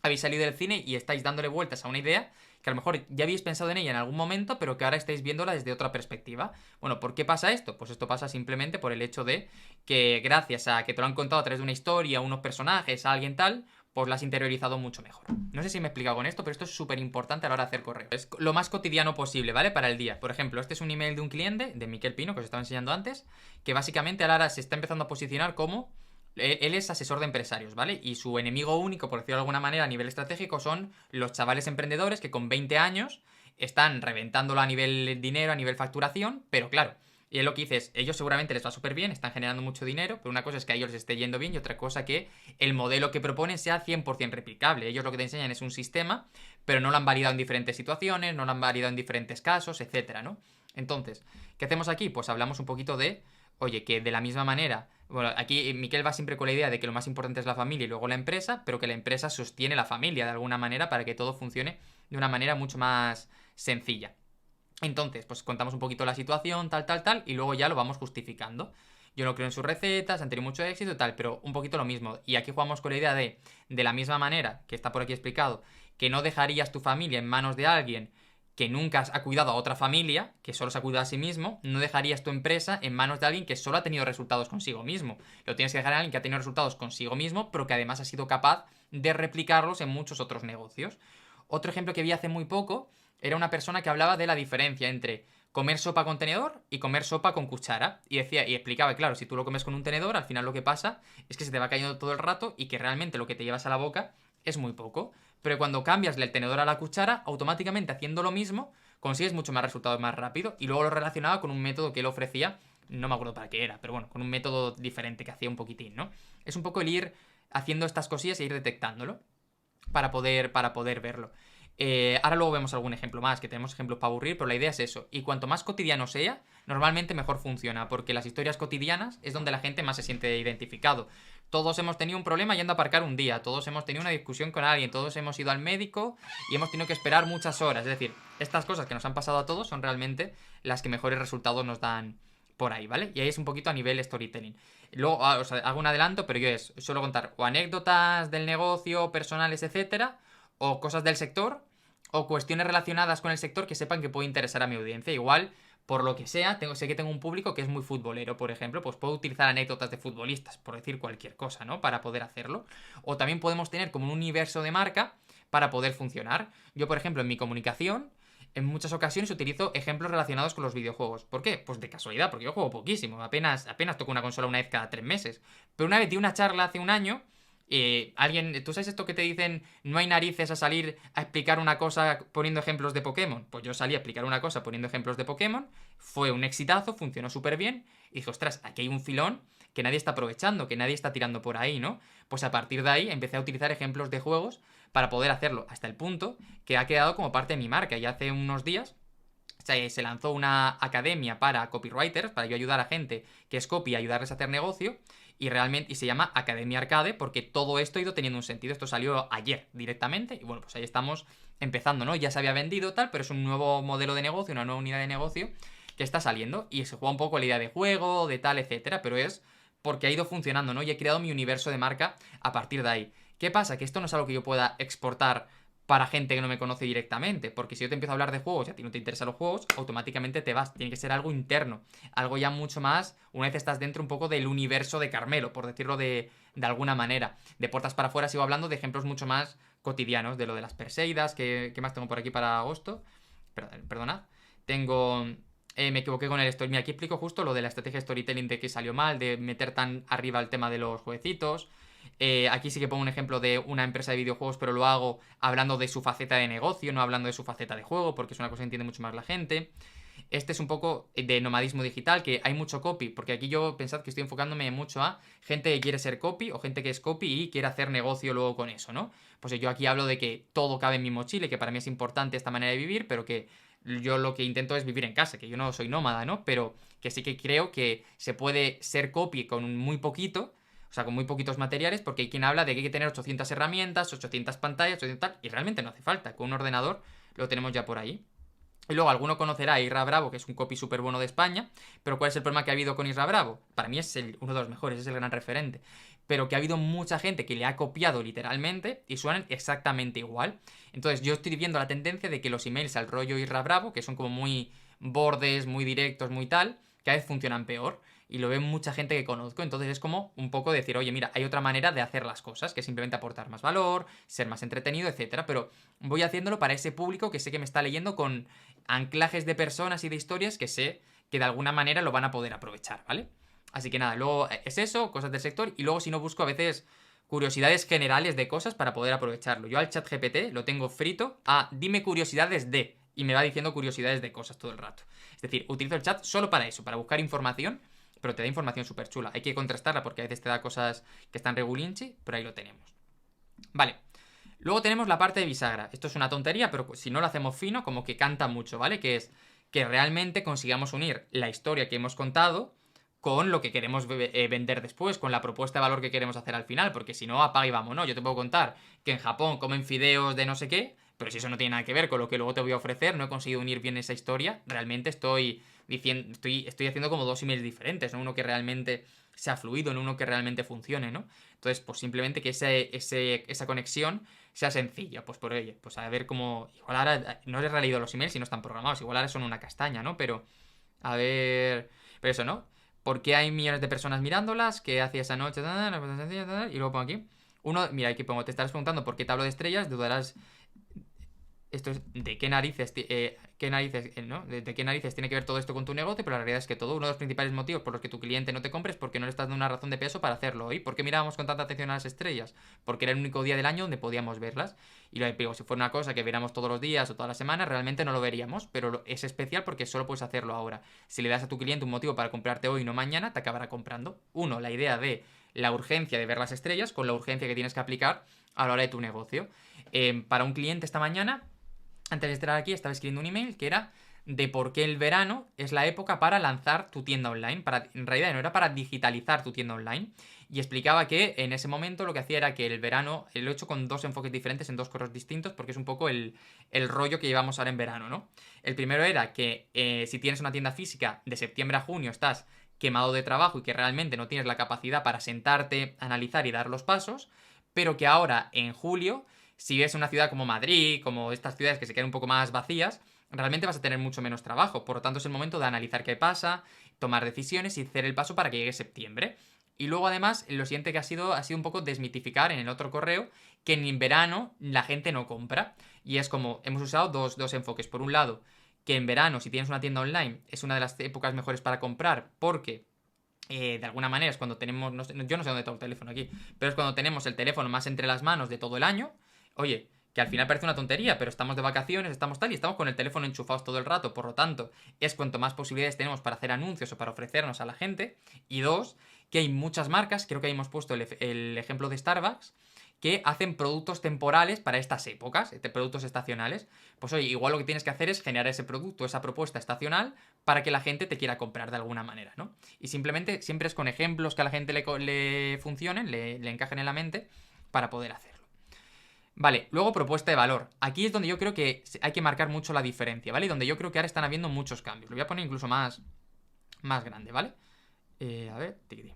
habéis salido del cine y estáis dándole vueltas a una idea que a lo mejor ya habéis pensado en ella en algún momento, pero que ahora estáis viéndola desde otra perspectiva. Bueno, ¿por qué pasa esto? Pues esto pasa simplemente por el hecho de que gracias a que te lo han contado a través de una historia, unos personajes, a alguien tal, pues la has interiorizado mucho mejor. No sé si me he explicado con esto, pero esto es súper importante a la hora de hacer correo. Es lo más cotidiano posible, ¿vale? Para el día. Por ejemplo, este es un email de un cliente, de Miquel Pino, que os estaba enseñando antes, que básicamente ahora se está empezando a posicionar como él es asesor de empresarios, ¿vale? Y su enemigo único, por decirlo de alguna manera, a nivel estratégico, son los chavales emprendedores que con 20 años están reventándolo a nivel dinero, a nivel facturación, pero claro, y él lo que dice es, ellos seguramente les va súper bien, están generando mucho dinero, pero una cosa es que a ellos les esté yendo bien y otra cosa que el modelo que proponen sea 100% replicable. Ellos lo que te enseñan es un sistema, pero no lo han validado en diferentes situaciones, no lo han validado en diferentes casos, etcétera, ¿no? Entonces, ¿qué hacemos aquí? Pues hablamos un poquito de, oye, que de la misma manera, bueno, aquí Miquel va siempre con la idea de que lo más importante es la familia y luego la empresa, pero que la empresa sostiene la familia de alguna manera para que todo funcione de una manera mucho más sencilla. Entonces, pues contamos un poquito la situación, tal, y luego ya lo vamos justificando. Yo no creo en sus recetas, han tenido mucho éxito y tal, pero un poquito lo mismo. Y aquí jugamos con la idea de la misma manera, que está por aquí explicado, que no dejarías tu familia en manos de alguien que nunca ha cuidado a otra familia, que solo se ha cuidado a sí mismo, no dejarías tu empresa en manos de alguien que solo ha tenido resultados consigo mismo. Lo tienes que dejar en alguien que ha tenido resultados consigo mismo, pero que además ha sido capaz de replicarlos en muchos otros negocios. Otro ejemplo que vi hace muy poco era una persona que hablaba de la diferencia entre comer sopa con tenedor y comer sopa con cuchara. Y decía, y explicaba, claro, si tú lo comes con un tenedor, al final lo que pasa es que se te va cayendo todo el rato y que realmente lo que te llevas a la boca es muy poco. Pero cuando cambias el tenedor a la cuchara, automáticamente haciendo lo mismo, consigues mucho más resultados más rápido. Y luego lo relacionaba con un método que él ofrecía, no me acuerdo para qué era, pero bueno, con un método diferente que hacía un poquitín, ¿no? Es un poco el ir haciendo estas cosillas e ir detectándolo para poder verlo. Ahora luego vemos algún ejemplo más, que tenemos ejemplos para aburrir, pero la idea es eso. Y cuanto más cotidiano sea, normalmente mejor funciona, porque las historias cotidianas es donde la gente más se siente identificado. Todos hemos tenido un problema yendo a aparcar un día, todos hemos tenido una discusión con alguien, todos hemos ido al médico y hemos tenido que esperar muchas horas. Es decir, estas cosas que nos han pasado a todos son realmente las que mejores resultados nos dan por ahí, ¿vale? Y ahí es un poquito a nivel storytelling. Luego, os hago un adelanto, pero yo suelo contar o anécdotas del negocio, personales, etcétera, o cosas del sector, o cuestiones relacionadas con el sector que sepan que puede interesar a mi audiencia. Igual, por lo que sea, sé que tengo un público que es muy futbolero, por ejemplo, pues puedo utilizar anécdotas de futbolistas, por decir cualquier cosa, ¿no? Para poder hacerlo. O también podemos tener como un universo de marca para poder funcionar. Yo, por ejemplo, en mi comunicación, en muchas ocasiones utilizo ejemplos relacionados con los videojuegos. ¿Por qué? Pues de casualidad, porque yo juego poquísimo. Apenas toco una consola una vez cada 3 meses. Pero una vez di una charla hace un año. ¿Tú sabes esto que te dicen? No hay narices a salir a explicar una cosa poniendo ejemplos de Pokémon. Pues yo salí a explicar una cosa poniendo ejemplos de Pokémon. Fue un exitazo, funcionó súper bien. Y dije, ostras, aquí hay un filón que nadie está aprovechando, que nadie está tirando por ahí, ¿no? Pues a partir de ahí empecé a utilizar ejemplos de juegos para poder hacerlo, hasta el punto que ha quedado como parte de mi marca. Y hace unos días se lanzó una academia para copywriters, para yo ayudar a gente que es copy, ayudarles a hacer negocio, y se llama Academia Arcade, porque todo esto ha ido teniendo un sentido. Esto salió ayer directamente, y bueno, pues ahí estamos empezando, ¿no? Ya se había vendido tal, pero es un nuevo modelo de negocio, una nueva unidad de negocio que está saliendo, y se juega un poco la idea de juego, de tal, etcétera, pero es porque ha ido funcionando, ¿no? Y he creado mi universo de marca a partir de ahí. ¿Qué pasa? Que esto no es algo que yo pueda exportar para gente que no me conoce directamente, porque si yo te empiezo a hablar de juegos y a ti no te interesan los juegos, automáticamente te vas. Tiene que ser algo interno, algo ya mucho más, una vez estás dentro un poco del universo de Carmelo, por decirlo de alguna manera. De puertas para afuera sigo hablando de ejemplos mucho más cotidianos, de lo de las Perseidas, ¿qué más tengo por aquí para agosto? Perdonad. Tengo... me equivoqué con el story. Mira, aquí explico justo lo de la estrategia de storytelling de que salió mal, de meter tan arriba el tema de los jueguecitos. Aquí sí que pongo un ejemplo de una empresa de videojuegos, pero lo hago hablando de su faceta de negocio, no hablando de su faceta de juego, porque es una cosa que entiende mucho más la gente. Este es un poco de nomadismo digital, que hay mucho copy, porque aquí yo pensad que estoy enfocándome mucho a gente que quiere ser copy o gente que es copy y quiere hacer negocio luego con eso, ¿no? Pues yo aquí hablo de que todo cabe en mi mochila, que para mí es importante esta manera de vivir, pero que yo lo que intento es vivir en casa, que yo no soy nómada, ¿no? Pero que sí que creo que se puede ser copy con muy poquito, o sea, con muy poquitos materiales, porque hay quien habla de que hay que tener 800 herramientas, 800 pantallas, 800 tal, y realmente no hace falta. Con un ordenador lo tenemos ya por ahí. Y luego alguno conocerá a Isra Bravo, que es un copy súper bueno de España, pero ¿cuál es el problema que ha habido con Isra Bravo? Para mí es uno de los mejores, es el gran referente. Pero que ha habido mucha gente que le ha copiado literalmente y suenan exactamente igual. Entonces yo estoy viendo la tendencia de que los emails al rollo Isra Bravo, que son como muy bordes, muy directos, muy tal, cada vez funcionan peor. Y lo ve mucha gente que conozco. Entonces es como un poco decir, oye, mira, hay otra manera de hacer las cosas, que es simplemente aportar más valor, ser más entretenido, etcétera. Pero voy haciéndolo para ese público que sé que me está leyendo con anclajes de personas y de historias que sé que de alguna manera lo van a poder aprovechar, ¿vale? Así que nada, luego es eso, cosas del sector, y luego si no busco a veces curiosidades generales de cosas para poder aprovecharlo. Yo al chat GPT lo tengo frito a dime curiosidades de, y me va diciendo curiosidades de cosas todo el rato. Es decir, utilizo el chat solo para eso, para buscar información, pero te da información súper chula. Hay que contrastarla porque a veces te da cosas que están regulinchi, pero ahí lo tenemos. Vale. Luego tenemos la parte de bisagra. Esto es una tontería, pero si no lo hacemos fino, como que canta mucho, ¿vale? Que es que realmente consigamos unir la historia que hemos contado con lo que queremos vender después, con la propuesta de valor que queremos hacer al final, porque si no, apaga y vamos, ¿no? Yo te puedo contar que en Japón comen fideos de no sé qué, pero si eso no tiene nada que ver con lo que luego te voy a ofrecer, no he conseguido unir bien esa historia, realmente estoy diciendo, estoy haciendo como dos emails diferentes, ¿no? Uno que realmente sea fluido, no uno que realmente funcione, ¿no? Entonces, pues simplemente que esa conexión sea sencilla, pues por ello, pues a ver cómo, igual ahora no les he leído los emails y no están programados, igual ahora son una castaña, ¿no? Pero, a ver, pero eso, ¿no? ¿Por qué hay millones de personas mirándolas? ¿Qué hacía esa noche? Y luego pongo aquí. Uno, mira, aquí pongo, te estarás preguntando por qué te hablo de estrellas, dudarás esto es de qué narices, ¿no? De qué narices tiene que ver todo esto con tu negocio, pero la realidad es que todo, uno de los principales motivos por los que tu cliente no te compre es porque no le estás dando una razón de peso para hacerlo. ¿Y por qué mirábamos con tanta atención a las estrellas? Porque era el único día del año donde podíamos verlas. Y lo digo, si fuera una cosa que viéramos todos los días o todas las semanas, realmente no lo veríamos, pero es especial porque solo puedes hacerlo ahora. Si le das a tu cliente un motivo para comprarte hoy y no mañana, te acabará comprando. Uno, la idea de la urgencia de ver las estrellas con la urgencia que tienes que aplicar a la hora de tu negocio. Para un cliente esta mañana antes de entrar aquí estaba escribiendo un email que era de por qué el verano es la época para lanzar tu tienda online. En realidad no era para digitalizar tu tienda online. Y explicaba que en ese momento lo que hacía era que el verano, lo he hecho con dos enfoques diferentes en dos correos distintos porque es un poco el rollo que llevamos ahora en verano, ¿no? El primero era que si tienes una tienda física de septiembre a junio estás quemado de trabajo y que realmente no tienes la capacidad para sentarte, analizar y dar los pasos, pero que ahora en julio si ves una ciudad como Madrid, como estas ciudades que se quedan un poco más vacías, realmente vas a tener mucho menos trabajo. Por lo tanto, es el momento de analizar qué pasa, tomar decisiones y hacer el paso para que llegue septiembre. Y luego, además, lo siguiente que ha sido un poco desmitificar en el otro correo que en verano la gente no compra. Y es como, hemos usado dos enfoques. Por un lado, que en verano, si tienes una tienda online, es una de las épocas mejores para comprar porque de alguna manera es cuando tenemos, yo no sé dónde tengo el teléfono aquí, pero es cuando tenemos el teléfono más entre las manos de todo el año. Oye, que al final parece una tontería, pero estamos de vacaciones, estamos tal y estamos con el teléfono enchufados todo el rato, por lo tanto, es cuanto más posibilidades tenemos para hacer anuncios o para ofrecernos a la gente. Y dos, que hay muchas marcas, creo que ahí hemos puesto el ejemplo de Starbucks, que hacen productos temporales para estas épocas, productos estacionales. Pues oye, igual lo que tienes que hacer es generar ese producto, esa propuesta estacional, para que la gente te quiera comprar de alguna manera, ¿no? Y simplemente siempre es con ejemplos que a la gente le funcionen, le encajen en la mente, para poder hacerlo. Vale, luego propuesta de valor. Aquí es donde yo creo que hay que marcar mucho la diferencia, ¿vale? Y donde yo creo que ahora están habiendo muchos cambios. Lo voy a poner incluso más grande, ¿vale? A ver, tiquití.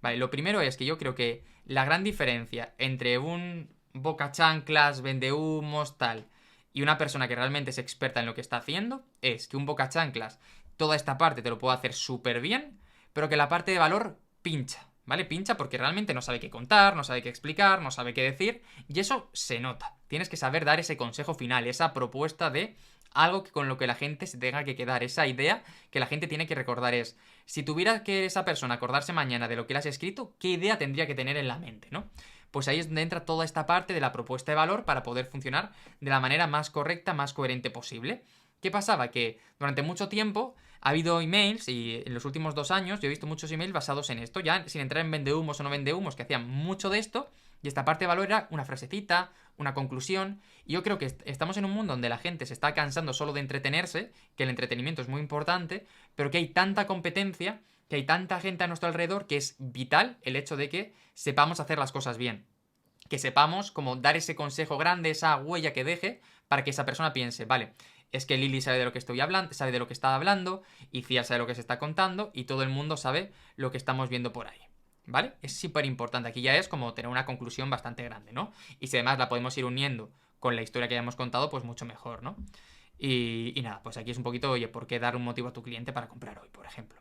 Vale, lo primero es que yo creo que la gran diferencia entre un boca chanclas, vendehumos, tal, y una persona que realmente es experta en lo que está haciendo, es que un boca chanclas, toda esta parte te lo puede hacer súper bien, pero que la parte de valor pincha, ¿vale? Pincha porque realmente no sabe qué contar, no sabe qué explicar, no sabe qué decir, y eso se nota. Tienes que saber dar ese consejo final, esa propuesta de algo con lo que la gente se tenga que quedar, esa idea que la gente tiene que recordar es, si tuviera que esa persona acordarse mañana de lo que le has escrito, ¿qué idea tendría que tener en la mente, ¿no? Pues ahí es donde entra toda esta parte de la propuesta de valor para poder funcionar de la manera más correcta, más coherente posible. ¿Qué pasaba? Que durante mucho tiempo ha habido emails y en los últimos 2 años yo he visto muchos emails basados en esto, ya sin entrar en vendehumos o no vendehumos, que hacían mucho de esto, y esta parte de valor era una frasecita, una conclusión, y yo creo que estamos en un mundo donde la gente se está cansando solo de entretenerse, que el entretenimiento es muy importante, pero que hay tanta competencia, que hay tanta gente a nuestro alrededor, que es vital el hecho de que sepamos hacer las cosas bien. Que sepamos como dar ese consejo grande, esa huella que deje, para que esa persona piense, vale, es que Lily sabe de lo que estoy hablando, sabe de lo que está hablando, y Cia sabe lo que se está contando, y todo el mundo sabe lo que estamos viendo por ahí. ¿Vale? Es súper importante. Aquí ya es como tener una conclusión bastante grande, ¿no? Y si además la podemos ir uniendo con la historia que ya hemos contado, pues mucho mejor, ¿no? Y nada, pues aquí es un poquito, oye, ¿por qué dar un motivo a tu cliente para comprar hoy, por ejemplo?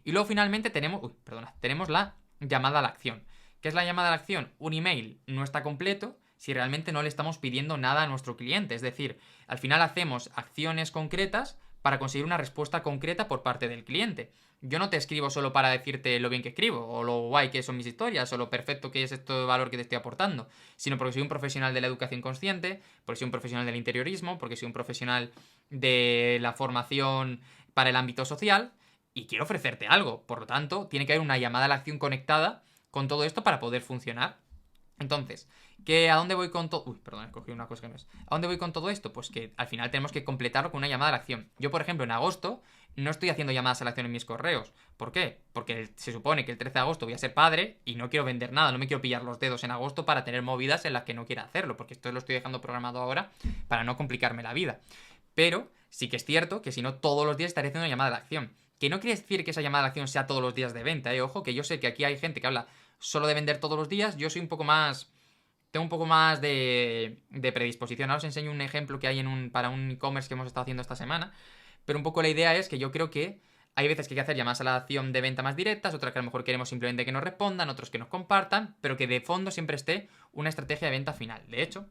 Y luego finalmente tenemos, tenemos la llamada a la acción. ¿Qué es la llamada a la acción? Un email no está completo si realmente no le estamos pidiendo nada a nuestro cliente. Es decir, al final hacemos acciones concretas para conseguir una respuesta concreta por parte del cliente. Yo no te escribo solo para decirte lo bien que escribo, o lo guay que son mis historias, o lo perfecto que es esto de valor que te estoy aportando, sino porque soy un profesional de la educación consciente, porque soy un profesional del interiorismo, porque soy un profesional de la formación para el ámbito social, y quiero ofrecerte algo. Por lo tanto, tiene que haber una llamada a la acción conectada con todo esto para poder funcionar. Entonces, ¿a dónde voy con todo? Uy, perdón, he cogido una cosa que no es. ¿A dónde voy con todo esto? Pues que al final tenemos que completarlo con una llamada a la acción. Yo, por ejemplo, en agosto no estoy haciendo llamadas a la acción en mis correos. ¿Por qué? Porque se supone que el 13 de agosto voy a ser padre y no quiero vender nada, no me quiero pillar los dedos en agosto para tener movidas en las que no quiera hacerlo, porque esto lo estoy dejando programado ahora para no complicarme la vida. Pero sí que es cierto que si no, todos los días estaré haciendo una llamada a la acción. Que no quiere decir que esa llamada a la acción sea todos los días de venta, Ojo, que yo sé que aquí hay gente que habla solo de vender todos los días. Yo soy un poco más... Tengo un poco más de predisposición. Ahora os enseño un ejemplo que hay para un e-commerce que hemos estado haciendo esta semana. Pero un poco la idea es que yo creo que hay veces que hay que hacer llamadas a la acción de venta más directas, otras que a lo mejor queremos simplemente que nos respondan, otros que nos compartan, pero que de fondo siempre esté una estrategia de venta final. De hecho,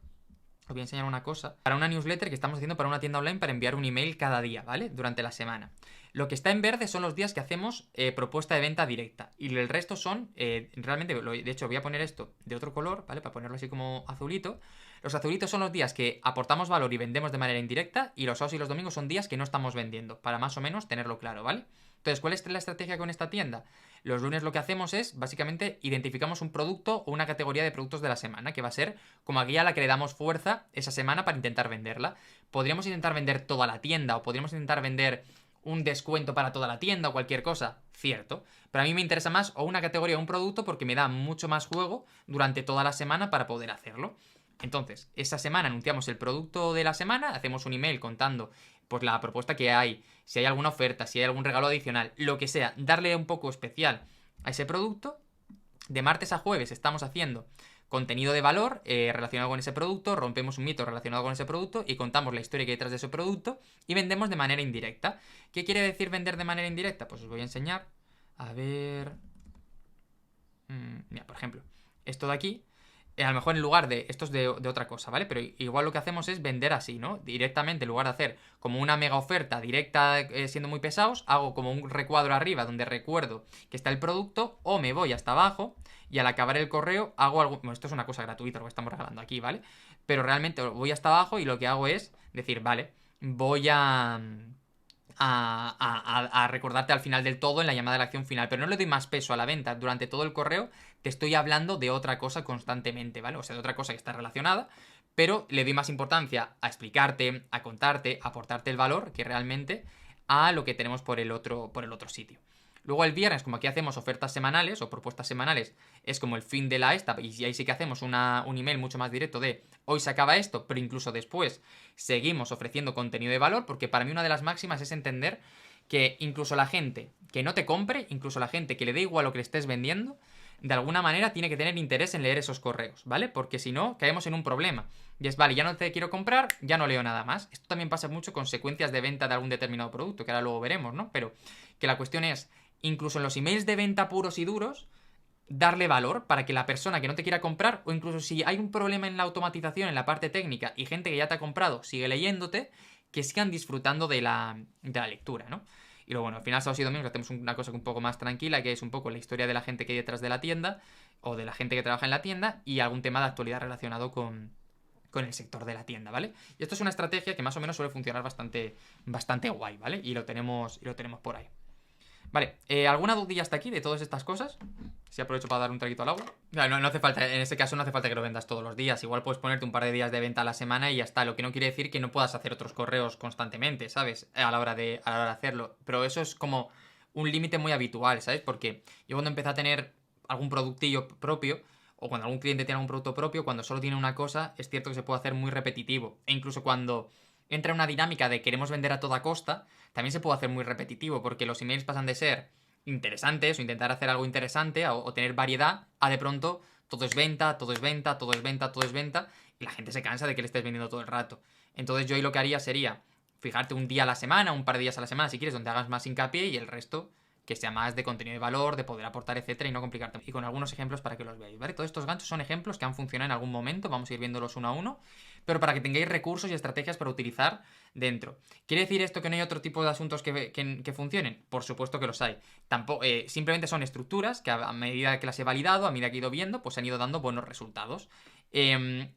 os voy a enseñar una cosa. Para una newsletter que estamos haciendo para una tienda online para enviar un email cada día, ¿vale? Durante la semana. Lo que está en verde son los días que hacemos propuesta de venta directa. Y el resto son, realmente, de hecho voy a poner esto de otro color, ¿vale? Para ponerlo así como azulito. Los azulitos son los días que aportamos valor y vendemos de manera indirecta. Y los sábados y los domingos son días que no estamos vendiendo. Para más o menos tenerlo claro, ¿vale? Entonces, ¿cuál es la estrategia con esta tienda? Los lunes lo que hacemos es, básicamente, identificamos un producto o una categoría de productos de la semana, que va a ser como guía a la que le damos fuerza esa semana para intentar venderla. Podríamos intentar vender toda la tienda o podríamos intentar vender un descuento para toda la tienda o cualquier cosa, cierto. Pero a mí me interesa más o una categoría o un producto porque me da mucho más juego durante toda la semana para poder hacerlo. Entonces, esa semana anunciamos el producto de la semana, hacemos un email contando pues la propuesta que hay, si hay alguna oferta, si hay algún regalo adicional, lo que sea, darle un poco especial a ese producto. De martes a jueves estamos haciendo contenido de valor relacionado con ese producto, rompemos un mito relacionado con ese producto y contamos la historia que hay detrás de ese producto y vendemos de manera indirecta. ¿Qué quiere decir vender de manera indirecta? Pues os voy a enseñar. A ver... mira, por ejemplo, esto de aquí, a lo mejor en lugar de... Esto es de otra cosa, ¿vale? Pero igual lo que hacemos es vender así, ¿no? Directamente, en lugar de hacer como una mega oferta directa siendo muy pesados, hago como un recuadro arriba donde recuerdo que está el producto o me voy hasta abajo y al acabar el correo hago algo... Bueno, esto es una cosa gratuita lo que estamos regalando aquí, ¿vale? Pero realmente voy hasta abajo y lo que hago es decir, vale, voy a recordarte al final del todo en la llamada de la acción final, pero no le doy más peso a la venta. Durante todo el correo te estoy hablando de otra cosa constantemente, ¿vale? O sea, de otra cosa que está relacionada, pero le doy más importancia a explicarte, a contarte, a aportarte el valor que realmente a lo que tenemos por el otro sitio. Luego el viernes, como aquí hacemos ofertas semanales o propuestas semanales, es como el fin de la esta, y ahí sí que hacemos un email mucho más directo de hoy se acaba esto, pero incluso después seguimos ofreciendo contenido de valor, porque para mí una de las máximas es entender que incluso la gente que no te compre, incluso la gente que le dé igual lo que le estés vendiendo, de alguna manera tiene que tener interés en leer esos correos, ¿vale? Porque si no, caemos en un problema. Y es, vale, ya no te quiero comprar, ya no leo nada más. Esto también pasa mucho con secuencias de venta de algún determinado producto, que ahora luego veremos, ¿no? Pero que la cuestión es, incluso en los emails de venta puros y duros, darle valor para que la persona que no te quiera comprar, o incluso si hay un problema en la automatización, en la parte técnica, y gente que ya te ha comprado sigue leyéndote, que sigan disfrutando de la lectura, ¿no? Y luego, bueno, al final, sábados y domingos hacemos una cosa un poco más tranquila, que es un poco la historia de la gente que hay detrás de la tienda, o de la gente que trabaja en la tienda, y algún tema de actualidad relacionado con el sector de la tienda, ¿vale? Y esto es una estrategia que más o menos suele funcionar bastante guay, ¿vale? Y lo tenemos por ahí. Vale, ¿alguna dudilla hasta aquí de todas estas cosas? Si aprovecho para dar un traguito al agua. No hace falta, en este caso no hace falta que lo vendas todos los días. Igual puedes ponerte un par de días de venta a la semana y ya está. Lo que no quiere decir que no puedas hacer otros correos constantemente, ¿sabes? A la hora de hacerlo. Pero eso es como un límite muy habitual, ¿sabes? Porque yo cuando empecé a tener algún productillo propio, o cuando algún cliente tiene algún producto propio, cuando solo tiene una cosa, es cierto que se puede hacer muy repetitivo. E incluso cuando entra en una dinámica de queremos vender a toda costa, también se puede hacer muy repetitivo, porque los emails pasan de ser interesantes o intentar hacer algo interesante o tener variedad a de pronto todo es venta, todo es venta, todo es venta, todo es venta, y la gente se cansa de que le estés vendiendo todo el rato. Entonces yo ahí lo que haría sería fijarte un día a la semana, un par de días a la semana si quieres, donde hagas más hincapié y el resto que sea más de contenido de valor, de poder aportar, etcétera, y no complicarte. Y con algunos ejemplos para que los veáis, ¿vale? Todos estos ganchos son ejemplos que han funcionado en algún momento, vamos a ir viéndolos uno a uno, pero para que tengáis recursos y estrategias para utilizar dentro. ¿Quiere decir esto que no hay otro tipo de asuntos que funcionen? Por supuesto que los hay. Tampoco, simplemente son estructuras que a medida que las he validado, a medida que he ido viendo, pues han ido dando buenos resultados.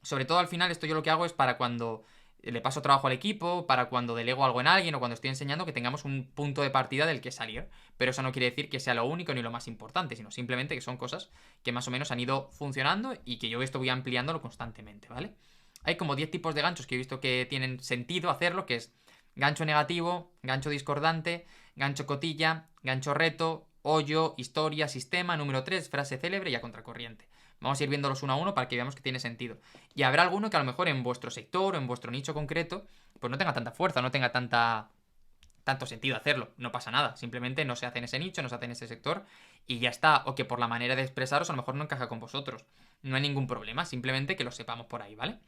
Sobre todo al final, esto yo lo que hago es para cuando le paso trabajo al equipo, para cuando delego algo en alguien o cuando estoy enseñando, que tengamos un punto de partida del que salir. Pero eso no quiere decir que sea lo único ni lo más importante, sino simplemente que son cosas que más o menos han ido funcionando y que yo esto voy ampliándolo constantemente, ¿vale? Hay como 10 tipos de ganchos que he visto que tienen sentido hacerlo, que es gancho negativo, gancho discordante, gancho cotilla, gancho reto, hoyo, historia, sistema, número 3, frase célebre y a contracorriente. Vamos a ir viéndolos uno a uno para que veamos que tiene sentido. Y habrá alguno que a lo mejor en vuestro sector o en vuestro nicho concreto, pues no tenga tanta fuerza, no tenga tanto sentido hacerlo. No pasa nada. Simplemente no se hace en ese nicho, no se hace en ese sector y ya está. O que por la manera de expresaros a lo mejor no encaja con vosotros. No hay ningún problema, simplemente que lo sepamos por ahí, ¿vale?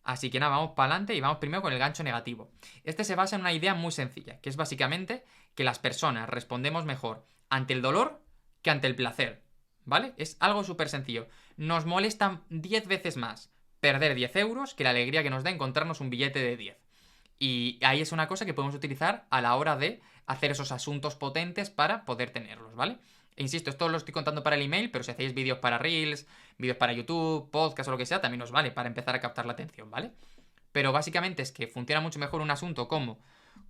Así que nada, vamos para adelante y vamos primero con el gancho negativo. Este se basa en una idea muy sencilla, que es básicamente que las personas respondemos mejor ante el dolor que ante el placer, ¿vale? Es algo súper sencillo. Nos molesta 10 veces más perder 10 euros que la alegría que nos da encontrarnos un billete de 10. Y ahí es una cosa que podemos utilizar a la hora de hacer esos asuntos potentes para poder tenerlos, ¿vale? E insisto, esto lo estoy contando para el email, pero si hacéis vídeos para Reels, vídeos para YouTube, podcast o lo que sea, también os vale para empezar a captar la atención, ¿vale? Pero básicamente es que funciona mucho mejor un asunto como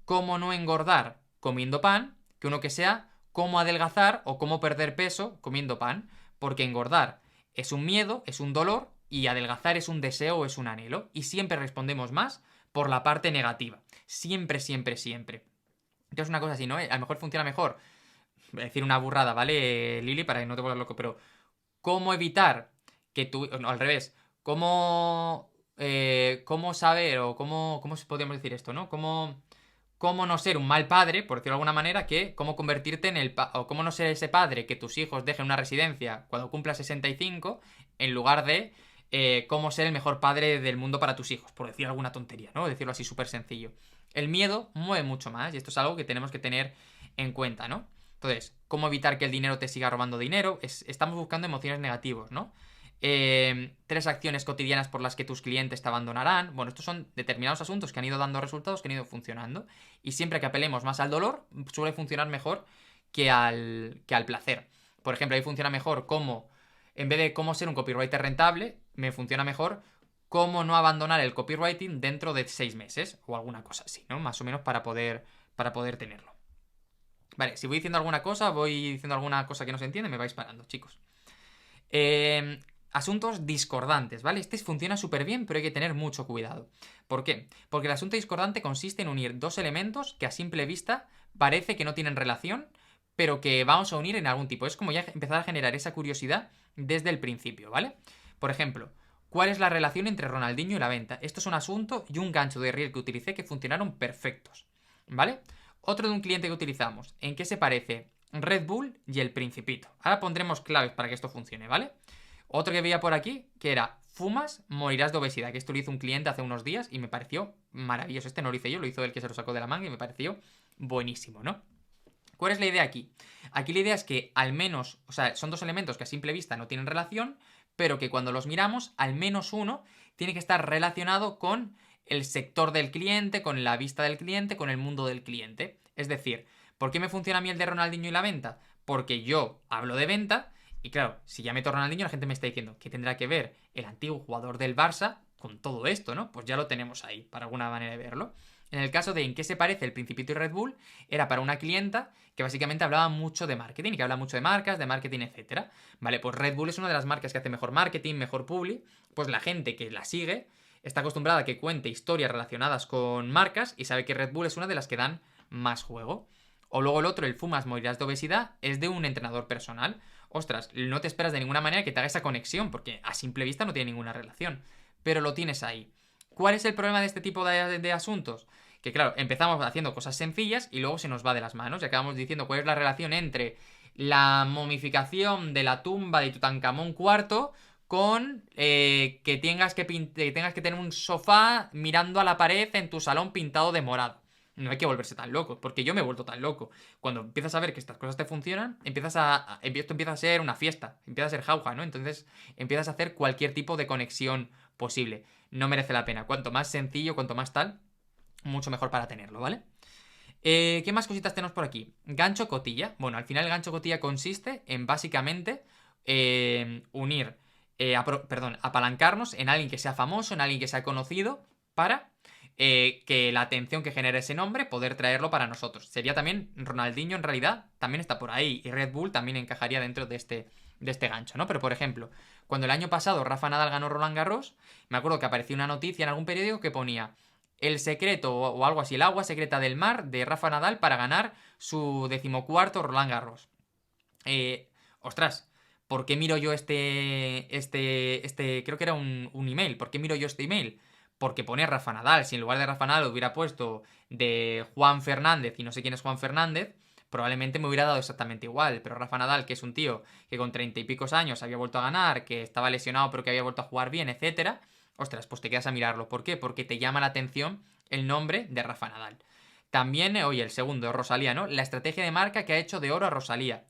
cómo no engordar comiendo pan que uno que sea cómo adelgazar o cómo perder peso comiendo pan. Porque engordar es un miedo, es un dolor y adelgazar es un deseo o es un anhelo. Y siempre respondemos más por la parte negativa. Siempre, siempre, siempre. Entonces una cosa así, ¿no? A lo mejor funciona mejor. Voy a decir una burrada, ¿vale, Lili? Para que no te vuelvas loco, pero ¿cómo evitar que tú... No, al revés. ¿Cómo saber o cómo podríamos decir esto, ¿no? ¿Cómo no ser un mal padre, por decirlo de alguna manera, que cómo convertirte en o cómo no ser ese padre que tus hijos dejen una residencia cuando cumpla 65, en lugar de cómo ser el mejor padre del mundo para tus hijos, por decir alguna tontería, ¿no? Decirlo así súper sencillo. El miedo mueve mucho más y esto es algo que tenemos que tener en cuenta, ¿no? Entonces, ¿cómo evitar que el dinero te siga robando dinero? Estamos buscando emociones negativas, ¿no? 3 acciones cotidianas por las que tus clientes te abandonarán. Bueno, estos son determinados asuntos que han ido dando resultados, que han ido funcionando. Y siempre que apelemos más al dolor, suele funcionar mejor que al placer. Por ejemplo, ahí funciona mejor cómo, en vez de cómo ser un copywriter rentable, me funciona mejor cómo no abandonar el copywriting dentro de 6 meses o alguna cosa así, ¿no? Más o menos para poder tenerlo. Vale, si voy diciendo alguna cosa, que no se entiende, me vais parando, chicos. Asuntos discordantes, ¿vale? Este funciona súper bien, pero hay que tener mucho cuidado. ¿Por qué? Porque el asunto discordante consiste en unir dos elementos que a simple vista parece que no tienen relación, pero que vamos a unir en algún tipo. Es como ya empezar a generar esa curiosidad desde el principio, ¿vale? Por ejemplo, ¿cuál es la relación entre Ronaldinho y la venta? Esto es un asunto y un gancho de reel que utilicé que funcionaron perfectos, ¿vale? Otro de un cliente que utilizamos. ¿En qué se parece Red Bull y el Principito? Ahora pondremos claves para que esto funcione, ¿vale? Otro que veía por aquí, que era fumas, morirás de obesidad, que esto lo hizo un cliente hace unos días y me pareció maravilloso. Este no lo hice yo, lo hizo él que se lo sacó de la manga y me pareció buenísimo, ¿no? ¿Cuál es la idea aquí? Aquí la idea es que al menos, o sea, son dos elementos que a simple vista no tienen relación, pero que cuando los miramos, al menos uno tiene que estar relacionado con el sector del cliente, con la vista del cliente, con el mundo del cliente. Es decir, ¿por qué me funciona a mí el de Ronaldinho y la venta? Porque yo hablo de venta y claro, si ya meto Ronaldinho, la gente me está diciendo que tendrá que ver el antiguo jugador del Barça con todo esto, ¿no? Pues ya lo tenemos ahí, para alguna manera de verlo. En el caso de en qué se parece el Principito y Red Bull, era para una clienta que básicamente hablaba mucho de marketing y que habla mucho de marcas, de marketing, etcétera. Vale, pues Red Bull es una de las marcas que hace mejor marketing, mejor publi. Pues la gente que la sigue está acostumbrada a que cuente historias relacionadas con marcas y sabe que Red Bull es una de las que dan más juego. O luego el otro, el fumas, morirás de obesidad, es de un entrenador personal. Ostras, no te esperas de ninguna manera que te haga esa conexión, porque a simple vista no tiene ninguna relación. Pero lo tienes ahí. ¿Cuál es el problema de este tipo de asuntos? Que claro, empezamos haciendo cosas sencillas y luego se nos va de las manos y acabamos diciendo cuál es la relación entre la momificación de la tumba de Tutankamón IV con que tengas que tener un sofá mirando a la pared en tu salón pintado de morado. No hay que volverse tan loco, porque yo me he vuelto tan loco. Cuando empiezas a ver que estas cosas te funcionan, esto empieza a ser una fiesta, empieza a ser jauja, ¿no? Entonces empiezas a hacer cualquier tipo de conexión posible. No merece la pena. Cuanto más sencillo, cuanto más tal, mucho mejor para tenerlo, ¿vale? ¿Qué más cositas tenemos por aquí? Gancho cotilla. Bueno, al final el gancho cotilla consiste en básicamente unir, apalancarnos en alguien que sea famoso, en alguien que sea conocido, para que la atención que genere ese nombre, poder traerlo para nosotros. Sería también Ronaldinho, en realidad, también está por ahí, y Red Bull también encajaría dentro de este gancho, ¿no? Pero por ejemplo, cuando el año pasado Rafa Nadal ganó Roland Garros, me acuerdo que apareció una noticia en algún periódico que ponía el secreto o algo así, el agua secreta del mar de Rafa Nadal para ganar su 14º Roland Garros. Ostras, ¿por qué miro yo creo que era un email? ¿Por qué miro yo este email? Porque pone Rafa Nadal. Si en lugar de Rafa Nadal hubiera puesto de Juan Fernández y no sé quién es Juan Fernández, probablemente me hubiera dado exactamente igual. Pero Rafa Nadal, que es un tío que con 30 y picos años había vuelto a ganar, que estaba lesionado pero que había vuelto a jugar bien, etcétera. Ostras, pues te quedas a mirarlo. ¿Por qué? Porque te llama la atención el nombre de Rafa Nadal. También, oye, el segundo, Rosalía, ¿no? La estrategia de marca que ha hecho de oro a Rosalía.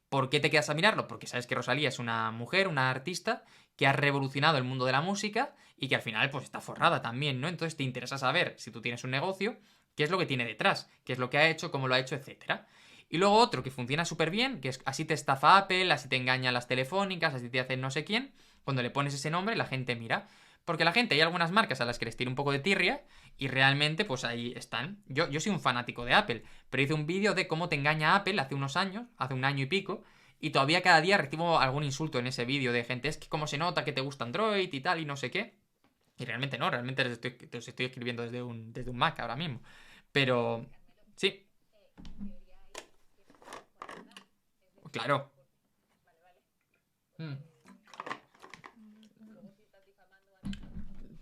¿Por qué te quedas a mirarlo? Porque sabes que Rosalía es una mujer, una artista que ha revolucionado el mundo de la música y que al final pues está forrada también, ¿no? Entonces te interesa saber, si tú tienes un negocio, qué es lo que tiene detrás, qué es lo que ha hecho, cómo lo ha hecho, etcétera. Y luego otro que funciona súper bien, que es así te estafa Apple, así te engañan las telefónicas, así te hacen no sé quién. Cuando le pones ese nombre, la gente mira. Porque la gente, hay algunas marcas a las que les tiene un poco de tirria y realmente pues ahí están. Yo soy un fanático de Apple, pero hice un vídeo de cómo te engaña Apple hace unos años, hace un año y pico, y todavía cada día recibo algún insulto en ese vídeo de gente, es que cómo se nota que te gusta Android y tal y no sé qué. Y realmente no, realmente los estoy escribiendo desde un Mac ahora mismo. Pero sí, claro. Mm.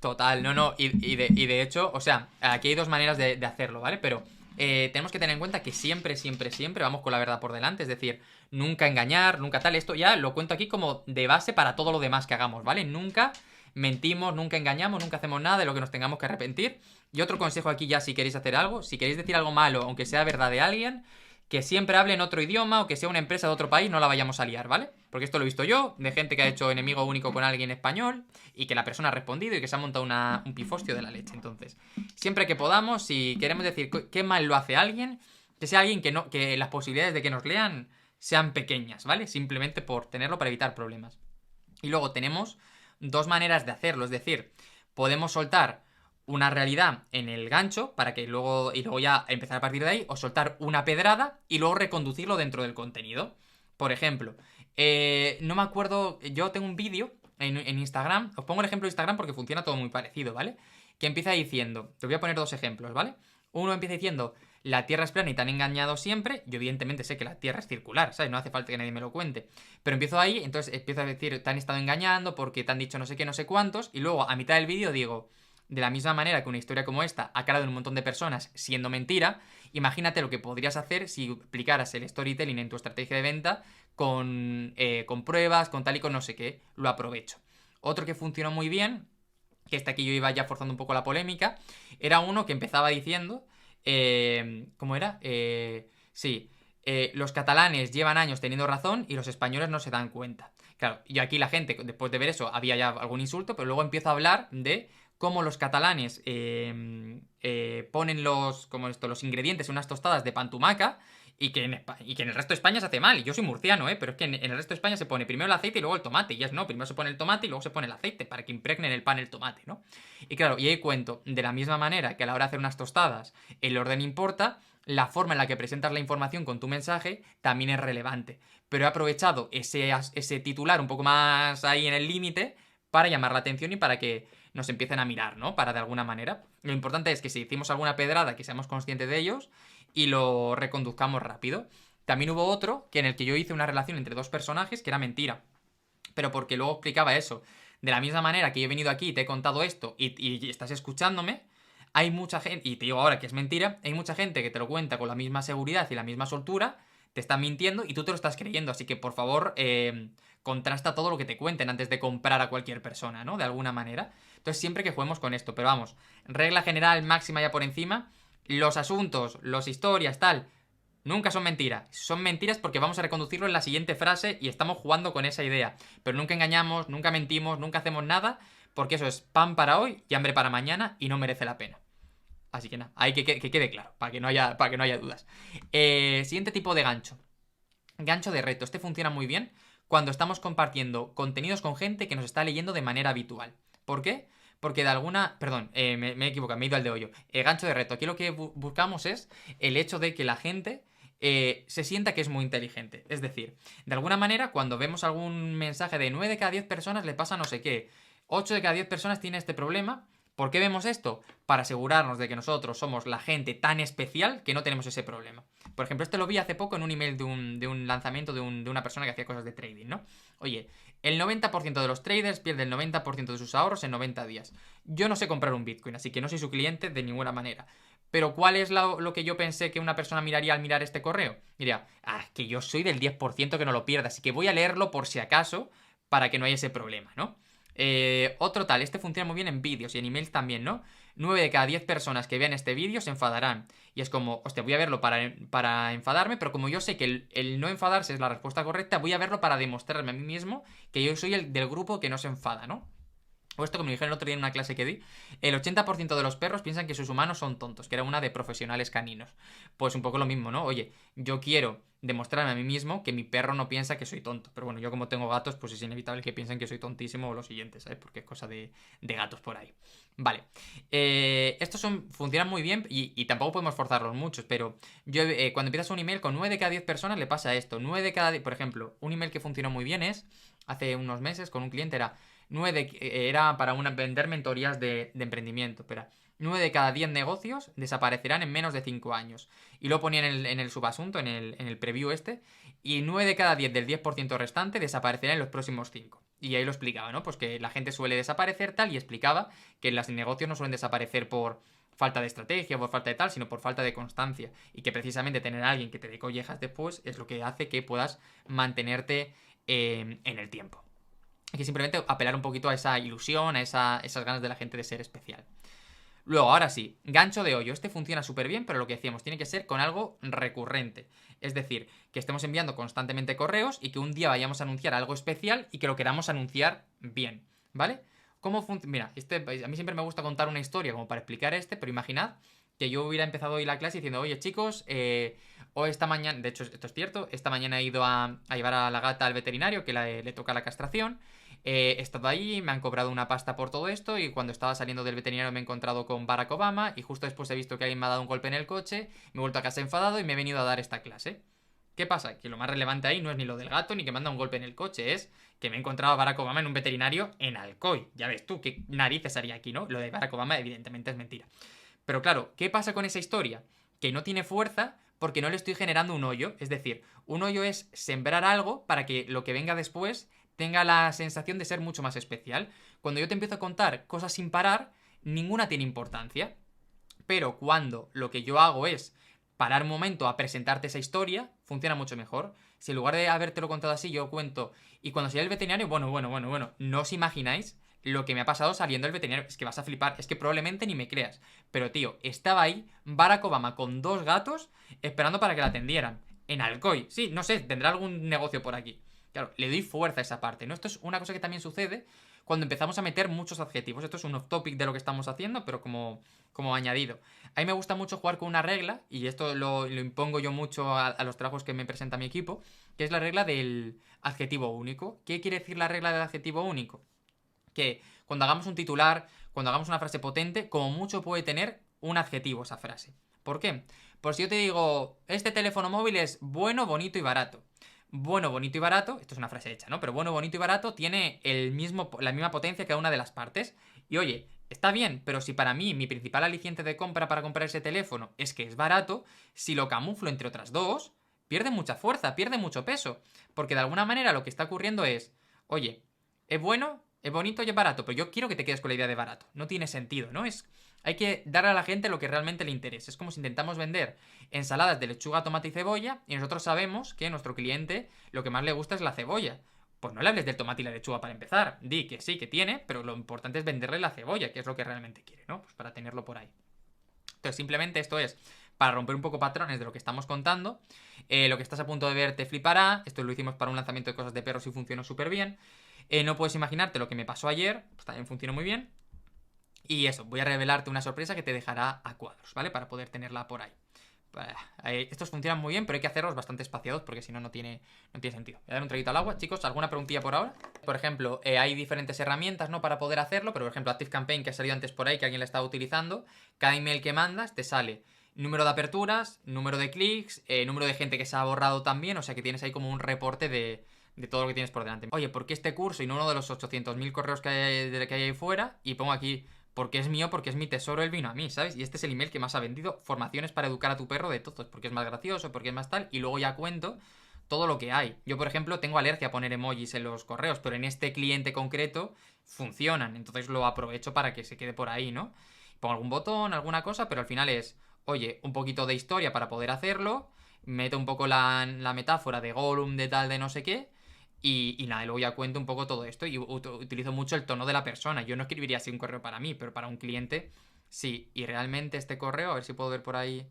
Total, no, no, y de hecho, o sea, aquí hay dos maneras de hacerlo, ¿vale? Pero tenemos que tener en cuenta que siempre, siempre, siempre vamos con la verdad por delante, es decir, nunca engañar, nunca tal, esto ya lo cuento aquí como de base para todo lo demás que hagamos, ¿vale? Nunca mentimos, nunca engañamos, nunca hacemos nada de lo que nos tengamos que arrepentir. Y otro consejo aquí ya si queréis hacer algo, si queréis decir algo malo, aunque sea verdad de alguien, que siempre hable en otro idioma o que sea una empresa de otro país, no la vayamos a liar, ¿vale? Porque esto lo he visto yo, de gente que ha hecho enemigo único con alguien español y que la persona ha respondido y que se ha montado un pifostio de la leche. Entonces, siempre que podamos, si queremos decir qué mal lo hace alguien, que sea alguien que las posibilidades de que nos lean sean pequeñas, ¿vale? Simplemente por tenerlo para evitar problemas. Y luego tenemos dos maneras de hacerlo, es decir, podemos soltar una realidad en el gancho para que luego ya empezar a partir de ahí, o soltar una pedrada y luego reconducirlo dentro del contenido. Por ejemplo, no me acuerdo, yo tengo un vídeo en Instagram, os pongo el ejemplo de Instagram porque funciona todo muy parecido, ¿vale? Que empieza diciendo, te voy a poner dos ejemplos, ¿vale? Uno empieza diciendo, la Tierra es plana y te han engañado siempre. Yo evidentemente sé que la Tierra es circular, ¿sabes? No hace falta que nadie me lo cuente. Pero empiezo ahí, entonces empiezo a decir, te han estado engañando porque te han dicho no sé qué, no sé cuántos. Y luego a mitad del vídeo digo, de la misma manera que una historia como esta ha calado en un montón de personas siendo mentira, imagínate lo que podrías hacer si aplicaras el storytelling en tu estrategia de venta con pruebas, con tal y con no sé qué. Lo aprovecho. Otro que funcionó muy bien, que este aquí yo iba ya forzando un poco la polémica, era uno que empezaba diciendo, ¿cómo era? Sí, los catalanes llevan años teniendo razón y los españoles no se dan cuenta. Claro, y aquí la gente, después de ver eso, había ya algún insulto, pero luego empiezo a hablar de cómo los catalanes ponen los ingredientes en unas tostadas de pan tumaca y que en el resto de España se hace mal. Y yo soy murciano, pero es que en el resto de España se pone primero el aceite y luego el tomate. Y es no, primero se pone el tomate y luego se pone el aceite para que impregnen el pan el tomate, ¿no? Y claro, y ahí cuento, de la misma manera que a la hora de hacer unas tostadas el orden importa, la forma en la que presentas la información con tu mensaje también es relevante. Pero he aprovechado ese titular un poco más ahí en el límite para llamar la atención y para que nos empiecen a mirar, ¿no? Para de alguna manera. Lo importante es que si hicimos alguna pedrada, que seamos conscientes de ellos y lo reconduzcamos rápido. También hubo otro en el que yo hice una relación entre dos personajes que era mentira. Pero porque luego explicaba eso, De la misma manera que yo he venido aquí y te he contado esto y estás escuchándome, hay mucha gente, y te digo ahora que es mentira, hay mucha gente que te lo cuenta con la misma seguridad y la misma soltura, te están mintiendo y tú te lo estás creyendo. Así que, por favor, contrasta todo lo que te cuenten antes de comprar a cualquier persona, ¿no? De alguna manera. Entonces, siempre que juguemos con esto. Pero vamos, regla general máxima ya por encima, los asuntos, las historias, tal, nunca son mentiras. Son mentiras porque vamos a reconducirlo en la siguiente frase y estamos jugando con esa idea. Pero nunca engañamos, nunca mentimos, nunca hacemos nada, porque eso es pan para hoy y hambre para mañana y no merece la pena. Así que nada, hay que quede claro, para que no haya dudas. Siguiente tipo de gancho. Gancho de reto. Este funciona muy bien cuando estamos compartiendo contenidos con gente que nos está leyendo de manera habitual. ¿Por qué? Porque de alguna... Perdón, me he equivocado, me he ido al de hoyo. Gancho de reto. Aquí lo que buscamos es el hecho de que la gente se sienta que es muy inteligente. Es decir, de alguna manera, cuando vemos algún mensaje de 9 de cada 10 personas le pasa no sé qué, 8 de cada 10 personas tiene este problema. ¿Por qué vemos esto? Para asegurarnos de que nosotros somos la gente tan especial que no tenemos ese problema. Por ejemplo, este lo vi hace poco en un email de un lanzamiento de una persona que hacía cosas de trading, ¿no? Oye, el 90% de los traders pierde el 90% de sus ahorros en 90 días. Yo no sé comprar un Bitcoin, así que no soy su cliente de ninguna manera. Pero ¿cuál es lo que yo pensé que una persona miraría al mirar este correo? Diría, que yo soy del 10% que no lo pierde, así que voy a leerlo por si acaso para que no haya ese problema, ¿no? Otro tal, este funciona muy bien en vídeos y en emails también, ¿no? 9 de cada 10 personas que vean este vídeo se enfadarán. Y es como, hostia, voy a verlo para enfadarme, pero como yo sé que el no enfadarse es la respuesta correcta, voy a verlo para demostrarme a mí mismo que yo soy el del grupo que no se enfada, ¿no? O esto que me dijeron el otro día en una clase que di, el 80% de los perros piensan que sus humanos son tontos, que era una de profesionales caninos. Pues un poco lo mismo, ¿no? Oye, yo quiero demostrarme a mí mismo que mi perro no piensa que soy tonto. Pero bueno, yo como tengo gatos, pues es inevitable que piensen que soy tontísimo o lo siguiente, ¿sabes? Porque es cosa de gatos por ahí. Vale. Estos funcionan muy bien y tampoco podemos forzarlos muchos, pero yo cuando empiezas un email con 9 de cada 10 personas le pasa esto. 9 de cada 10, por ejemplo, un email que funcionó muy bien es, hace unos meses con un cliente era para vender mentorías de emprendimiento. Pero 9 de cada 10 negocios desaparecerán en menos de 5 años. Y lo ponía en el subasunto, en el preview este. Y 9 de cada 10 del 10% restante desaparecerán en los próximos 5. Y ahí lo explicaba, ¿no? Pues que la gente suele desaparecer tal y explicaba que los negocios no suelen desaparecer por falta de estrategia o por falta de tal, sino por falta de constancia. Y que precisamente tener a alguien que te dé collejas después es lo que hace que puedas mantenerte en el tiempo. Hay que simplemente apelar un poquito a esa ilusión, a esas ganas de la gente de ser especial. Luego, ahora sí, gancho de hoyo. Este funciona súper bien, pero lo que decíamos, tiene que ser con algo recurrente. Es decir, que estemos enviando constantemente correos y que un día vayamos a anunciar algo especial y que lo queramos anunciar bien, ¿vale? ¿Cómo funciona? Mira, a mí siempre me gusta contar una historia como para explicar pero imaginad que yo hubiera empezado hoy la clase diciendo, oye chicos, hoy esta mañana, de hecho esto es cierto, esta mañana he ido a llevar a la gata al veterinario que le toca la castración. He estado ahí, me han cobrado una pasta por todo esto y cuando estaba saliendo del veterinario me he encontrado con Barack Obama y justo después he visto que alguien me ha dado un golpe en el coche, me he vuelto a casa enfadado y me he venido a dar esta clase. ¿Qué pasa? Que lo más relevante ahí no es ni lo del gato ni que me han dado un golpe en el coche, es que me he encontrado a Barack Obama en un veterinario en Alcoy. Ya ves tú, qué narices haría aquí, ¿no? Lo de Barack Obama evidentemente es mentira. Pero claro, ¿qué pasa con esa historia? Que no tiene fuerza porque no le estoy generando un hoyo. Es decir, un hoyo es sembrar algo para que lo que venga después tenga la sensación de ser mucho más especial. Cuando yo te empiezo a contar cosas sin parar, ninguna tiene importancia. Pero cuando lo que yo hago es parar un momento a presentarte esa historia, funciona mucho mejor. Si en lugar de habértelo contado así, yo cuento, y cuando salí el veterinario, bueno, no os imagináis lo que me ha pasado saliendo del veterinario. Es que vas a flipar, es que probablemente ni me creas. Pero tío, estaba ahí Barack Obama con 2 gatos esperando para que la atendieran. En Alcoy. Sí, no sé, tendrá algún negocio por aquí. Claro, le doy fuerza a esa parte, ¿no? Esto es una cosa que también sucede cuando empezamos a meter muchos adjetivos. Esto es un off topic de lo que estamos haciendo, pero como añadido. A mí me gusta mucho jugar con una regla, y esto lo impongo yo mucho a los trabajos que me presenta mi equipo, que es la regla del adjetivo único. ¿Qué quiere decir la regla del adjetivo único? Que cuando hagamos un titular, cuando hagamos una frase potente, como mucho puede tener un adjetivo esa frase. ¿Por qué? Pues si yo te digo, este teléfono móvil es bueno, bonito y barato. Bueno, bonito y barato, esto es una frase hecha, ¿no? Pero bueno, bonito y barato tiene la misma potencia que cada una de las partes. Y oye, está bien, pero si para mí mi principal aliciente de compra para comprar ese teléfono es que es barato, si lo camuflo entre otras dos, pierde mucha fuerza, pierde mucho peso. Porque de alguna manera lo que está ocurriendo es, oye, es bueno, Es bonito y es barato, pero yo quiero que te quedes con la idea de barato. No tiene sentido, ¿no? Hay que darle a la gente lo que realmente le interesa. Es como si intentamos vender ensaladas de lechuga, tomate y cebolla y nosotros sabemos que a nuestro cliente lo que más le gusta es la cebolla. Pues no le hables del tomate y la lechuga para empezar. Di que sí, que tiene, pero lo importante es venderle la cebolla, que es lo que realmente quiere, ¿no? Pues para tenerlo por ahí. Entonces, simplemente esto es para romper un poco patrones de lo que estamos contando. Lo que estás a punto de ver te flipará. Esto lo hicimos para un lanzamiento de cosas de perros y funcionó súper bien. No puedes imaginarte lo que me pasó ayer, pues también funcionó muy bien. Y eso, voy a revelarte una sorpresa que te dejará a cuadros, ¿vale? Para poder tenerla por ahí. Estos funcionan muy bien, pero hay que hacerlos bastante espaciados porque si no, no tiene sentido. Voy a dar un traguito al agua. Chicos, ¿alguna preguntilla por ahora? Por ejemplo, hay diferentes herramientas, ¿no? Para poder hacerlo, pero por ejemplo, ActiveCampaign, que ha salido antes por ahí, que alguien la estaba utilizando, cada email que mandas te sale número de aperturas, número de clics, número de gente que se ha borrado también, o sea que tienes ahí como un reporte de todo lo que tienes por delante. Oye, ¿por qué este curso y no uno de los 800.000 correos que hay ahí fuera? Y pongo aquí porque es mío, porque es mi tesoro, él vino a mí, ¿sabes? Y este es el email que más ha vendido, formaciones para educar a tu perro de todos, porque es más gracioso, porque es más tal, y luego ya cuento todo lo que hay. Yo, por ejemplo, tengo alergia a poner emojis en los correos, pero en este cliente concreto funcionan, entonces lo aprovecho para que se quede por ahí, ¿no? Pongo algún botón, alguna cosa, pero al final es, oye, un poquito de historia para poder hacerlo, meto un poco la metáfora de Gollum, de tal, de no sé qué, y nada, luego ya cuento un poco todo esto y utilizo mucho el tono de la persona. Yo no escribiría así un correo para mí, pero para un cliente sí. Y realmente este correo, a ver si puedo ver por ahí.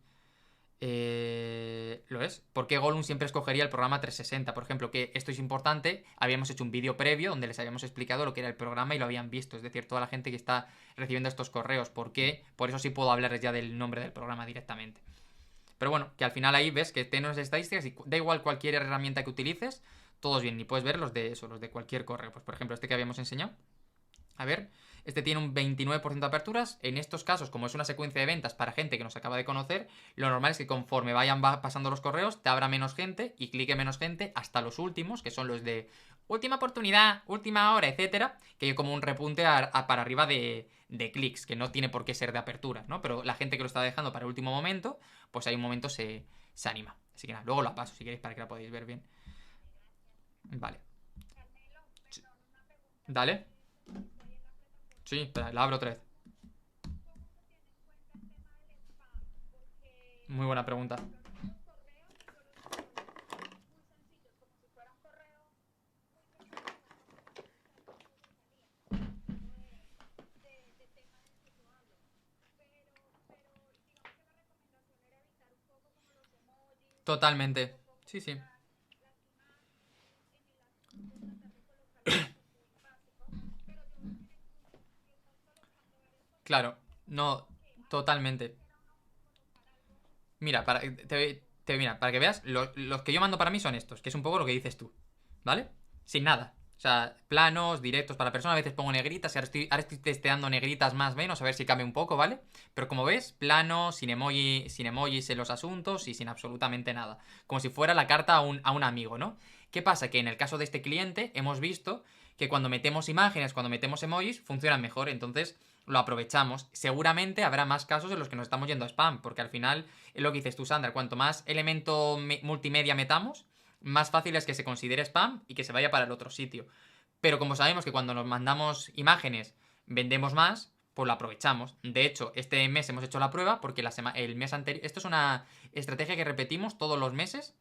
Lo es. ¿Por qué Gollum siempre escogería el programa 360? Por ejemplo, que esto es importante. Habíamos hecho un vídeo previo donde les habíamos explicado lo que era el programa y lo habían visto. Es decir, toda la gente que está recibiendo estos correos. ¿Por qué? Por eso sí puedo hablarles ya del nombre del programa directamente. Pero bueno, que al final ahí ves que tienes estadísticas y da igual cualquier herramienta que utilices, todos bien. Y puedes ver los de eso, los de cualquier correo. Pues por ejemplo, este que habíamos enseñado. A ver, este tiene un 29% de aperturas. En estos casos, como es una secuencia de ventas para gente que nos acaba de conocer, lo normal es que conforme vayan pasando los correos, te abra menos gente y clique menos gente hasta los últimos, que son los de última oportunidad, última hora, etcétera, que hay como un repunte para arriba de clics, que no tiene por qué ser de aperturas, ¿no? Pero la gente que lo está dejando para el último momento, pues ahí un momento se anima. Así que nada, luego la paso si queréis para que la podáis ver bien. Vale. Dale. Sí, espera, la abro otra vez. Muy buena pregunta. Totalmente. Sí, sí. Claro. No, totalmente. Mira, mira, para que veas, los que yo mando para mí son estos, que es un poco lo que dices tú, ¿vale? Sin nada. O sea, planos, directos para personas, a veces pongo negritas, y ahora estoy testeando negritas más o menos, a ver si cambia un poco, ¿vale? Pero como ves, planos, sin emojis en los asuntos y sin absolutamente nada. Como si fuera la carta a un amigo, ¿no? ¿Qué pasa? Que en el caso de este cliente hemos visto que cuando metemos imágenes, cuando metemos emojis, funcionan mejor, entonces lo aprovechamos. Seguramente habrá más casos en los que nos estamos yendo a spam, porque al final es lo que dices tú, Sandra, cuanto más elemento multimedia metamos, más fácil es que se considere spam y que se vaya para el otro sitio. Pero como sabemos que cuando nos mandamos imágenes vendemos más, pues lo aprovechamos. De hecho, este mes hemos hecho la prueba porque el mes anterior... Esto es una estrategia que repetimos todos los meses